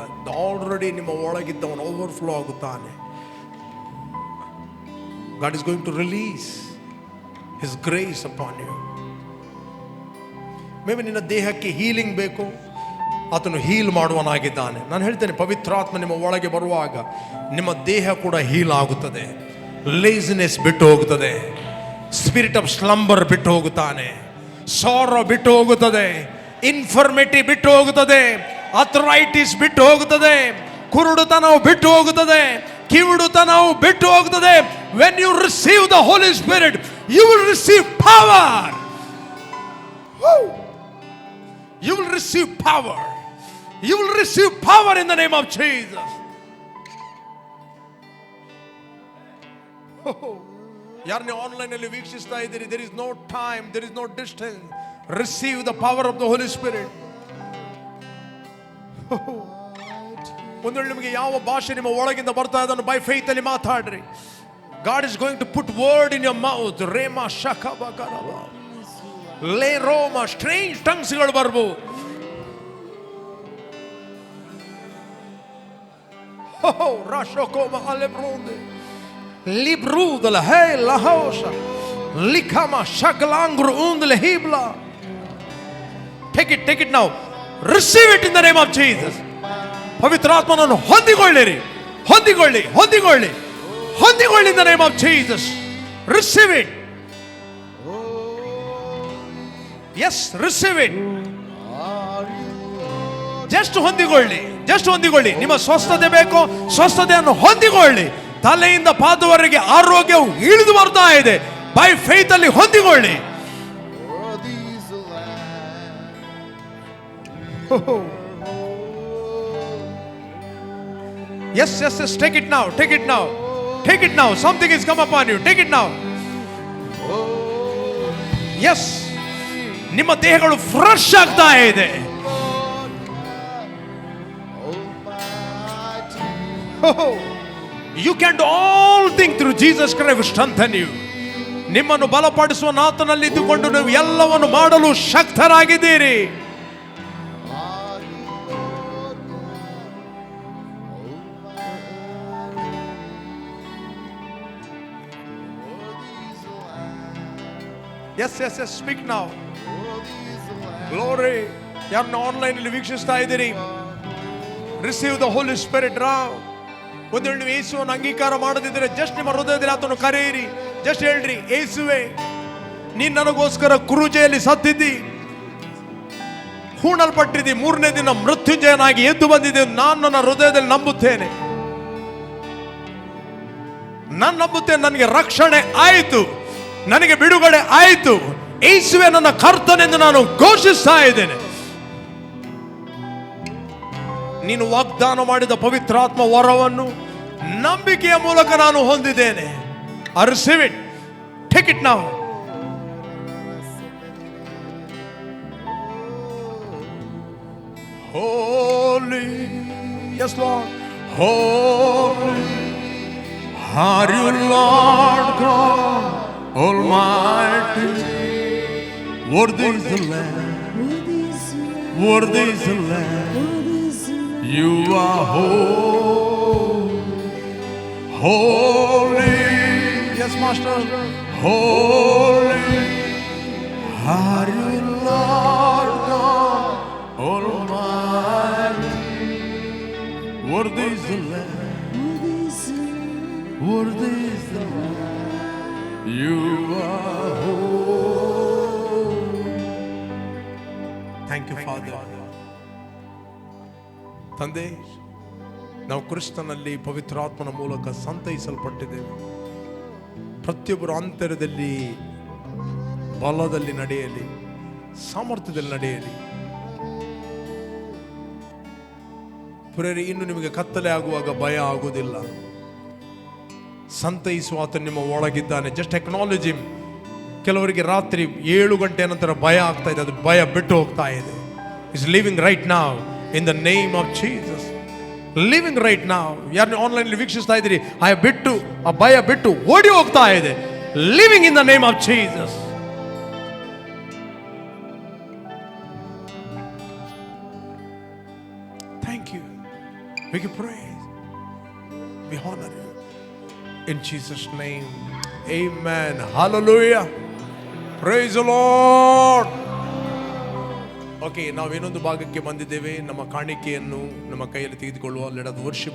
ಆಲ್ರೆಡಿ ನಿಮ್ಮ ಒಳಗಿದ್ದವನು ಓವರ್ಫ್ಲೋ ಆಗುತ್ತಾನೆ. God is going to release His grace upon you. Maybe ನಿನ್ನ ದೇಹಕ್ಕೆ ಹೀಲಿಂಗ್ ಬೇಕು, ಆತನು ಹೀಲ್ ಮಾಡುವನಾಗಿದ್ದಾನೆ. ನಾನು ಹೇಳ್ತೇನೆ, ಪವಿತ್ರಾತ್ಮ ನಿಮ್ಮ ಒಳಗೆ ಬರುವಾಗ ನಿಮ್ಮ ದೇಹ ಕೂಡ ಹೀಲ್ ಆಗುತ್ತದೆ. ಲೇಜಿನೆಸ್ ಬಿಟ್ಟು ಹೋಗುತ್ತದೆ, ಸ್ಪಿರಿಟ್ ಆಫ್ ಸ್ಲಂಬರ್ ಬಿಟ್ಟು ಹೋಗುತ್ತಾನೆ, ಸಾರೋ ಬಿಟ್ಟು ಹೋಗುತ್ತದೆ, ಇನ್ಫರ್ಮಿಟಿ ಬಿಟ್ಟು ಹೋಗುತ್ತದೆ, ಅಥರೈಟಿಸ್ ಬಿಟ್ಟು ಹೋಗುತ್ತದೆ, ಕುರುಡುತನವು ಬಿಟ್ಟು ಹೋಗುತ್ತದೆ, ಕಿವುಡುತನವು ಬಿಟ್ಟು ಹೋಗುತ್ತದೆ. When you receive the Holy Spirit you will receive power. You will receive power. You will receive power in the name of Jesus. ಯಾರನ್ನೇ ಆನ್ಲೈನ್ ಅಲ್ಲಿ ವೀಕ್ಷಿಸ್ತಾ ಇದ್ದೀರಿ, there is no time, there is no distance. Receive the power of the Holy Spirit. ಒಂದು ವೇಳೆ ನಿಮಗೆ ಯಾವ ಭಾಷೆ ನಿಮ್ಮ ಒಳಗಿಂದ ಬರ್ತಾ ಇದೆ ಅದನ್ನು ಬೈ ಫೇತ್ ಅಲ್ಲಿ ಮಾತಾಡ್ರಿ. God is going to put word in your mouth. Rema shakabakaraba. ಲೇ ರೋಮ ಸ್ಟ್ರೇಂಜ್ ಟಂಗ್ಸ್ಗಳು ಬರ್ಬೋದು. ರಾಶೋಕೋಮ ಅಲೆಬ್ರೋಂದೆ ಲಿಬ್ರೂದಲ ಹೇ ಲಹೋಶ ಲಿಖಮ ಶಕಲಾಂಗ್ರು ಉಂದಲ ಹೀಬ್ಲಾ. Take it now. Receive it in the name of Jesus. ಪವಿತ್ರಾತ್ಮನನ್ನು ಹೊಂದಿಕೊಳ್ಳಿರಿ, ಹೊಂದಿಕೊಳ್ಳಿ in the name of Jesus. Receive it. Yes, receive it. Just ಹೊಂದಿಕೊಳ್ಳಿ. ನಿಮ್ಮ ಸ್ವಸ್ಥತೆ ಬೇಕು, ಸ್ವಸ್ಥತೆಯನ್ನು ಹೊಂದಿಕೊಳ್ಳಿ. ತಲೆಯಿಂದ ಪಾದವರೆಗೆ ಆರೋಗ್ಯವು ಇಳಿದು ಬರ್ತಾ ಇದೆ. ಬೈ ಫೇತ್ ಅಲ್ಲಿ ಹೊಂದಿಕೊಳ್ಳಿ. Yes, take it now. Something is come upon you. Take it now. Yes. ನಿಮ್ಮ ದೇಹಗಳು ಫ್ರೆಶ್ ಆಗ್ತಾ ಇದೆ. You can do all things through Jesus Christ who strengthens you. ನಿಮ್ಮನ್ನು ಬಲಪಡಿಸುವ ಆತನಲ್ಲಿ ಇದ್ದುಕೊಂಡು ನೀವು ಎಲ್ಲವನ್ನು ಮಾಡಲು ಶಕ್ತರಾಗಿದ್ದೀರಿ. Yes, speak now. Glory. ಯಾರನ್ನ ಆನ್ಲೈನ್ ಅಲ್ಲಿ ವೀಕ್ಷಿಸ್ತಾ ಇದ್ದೀರಿ, receive the Holy Spirit now. ಒಂದು ವೇಳೆ ನೀವು ಯೇಸುವನ್ನು ಅಂಗೀಕಾರ ಮಾಡದಿದ್ದರೆ ಜಸ್ಟ್ ನಿಮ್ಮ ಹೃದಯದಲ್ಲಿ ಆತನು ಕರೆಯಿರಿ. ಜಸ್ಟ್ ಹೇಳ್ರಿ, ಯೇಸುವೆ ನೀನು ನನಗೋಸ್ಕರ ಕ್ರೂಜೆಯಲ್ಲಿ ಸತ್ತಿದ್ದಿ, ಹೂಣಲ್ಪಟ್ಟಿದ್ದಿ, 3ನೇ ದಿನ ಮೃತ್ಯುಂಜಯನಾಗಿ ಎದ್ದು ಬಂದಿದ್ದೆ. ನಾನು ನನ್ನ ಹೃದಯದಲ್ಲಿ ನಂಬುತ್ತೇನೆ, ನನಗೆ ರಕ್ಷಣೆ ಆಯಿತು, ನನಗೆ ಬಿಡುಗಡೆ ಆಯಿತು. ಯೇಸುವೆ ನನ್ನ ಕರ್ತನೆಂದು ನಾನು ಘೋಷಿಸ್ತಾ ಇದ್ದೇನೆ. ನೀನು ವಾಗ್ದಾನ ಮಾಡಿದ ಪವಿತ್ರಾತ್ಮ ವರವನ್ನು ನಂಬಿಕೆಯ ಮೂಲಕ ನಾನು ಹೊಂದಿದ್ದೇನೆ. I receive it. Take it now. Holy, yes Lord, holy are you Lord God Almighty. Worthy is the Lamb, worthy is the Lamb. You are holy, yes Master, holy are you Lord God Almighty. Worthy is the Lamb, worthy is the Lamb. You are holy. Thank you, Father. ತಂದೆ, ನಾವು ಕ್ರಿಸ್ತನಲ್ಲಿ ಪವಿತ್ರಾತ್ಮನ ಮೂಲಕ ಸಂತೈಸಲ್ಪಟ್ಟಿದ್ದೇವೆ. ಪ್ರತಿಯೊಬ್ಬರು ಅಂತರ್ಯದಲ್ಲಿ ಬಲದಲ್ಲಿ ನಡೆಯಲಿ, ಸಾಮರ್ಥ್ಯದಲ್ಲಿ ನಡೆಯಲಿ. ಪ್ರೇರಿ, ಇನ್ನು ನಿಮಗೆ ಕತ್ತಲೆ ಆಗುವಾಗ ಭಯ ಆಗುವುದಿಲ್ಲ. ಸಂತೈಸುವ ಆತ ನಿಮ್ಮ ಒಳಗಿದ್ದಾನೆ. Just acknowledge him. ಕೆಲವರಿಗೆ ರಾತ್ರಿ 7 ಗಂಟೆ ನಂತರ ಭಯ ಆಗ್ತಾ ಇದೆ, ಅದು ಭಯ ಬಿಟ್ಟು ಹೋಗ್ತಾ ಇದೆ. ಇಸ್ ಲಿವಿಂಗ್ ರೈಟ್ ನಾವ್ in the name of Jesus. Living right now. ಯಾರನ್ನ ಆನ್ಲೈನ್ ಅಲ್ಲಿ ವೀಕ್ಷಿಸ್ತಾ ಇದ್ದೀರಿ, ಆ ಭಯ ಬಿಟ್ಟು ಓಡಿ ಹೋಗ್ತಾ ಇದೆ. Living in the name of Jesus. Thank you. We give praise. We honor you. In Jesus' name. Amen. Hallelujah. Praise the Lord. Okay, ನಾವೇನೊಂದು ಭಾಗಕ್ಕೆ ಬಂದಿದ್ದೇವೆ. ನಮ್ಮ ಕಾಣಿಕೆಯನ್ನು ನಮ್ಮ ಕೈಯಲ್ಲಿ ತೆಗೆದುಕೊಳ್ಳುವ. Let us worship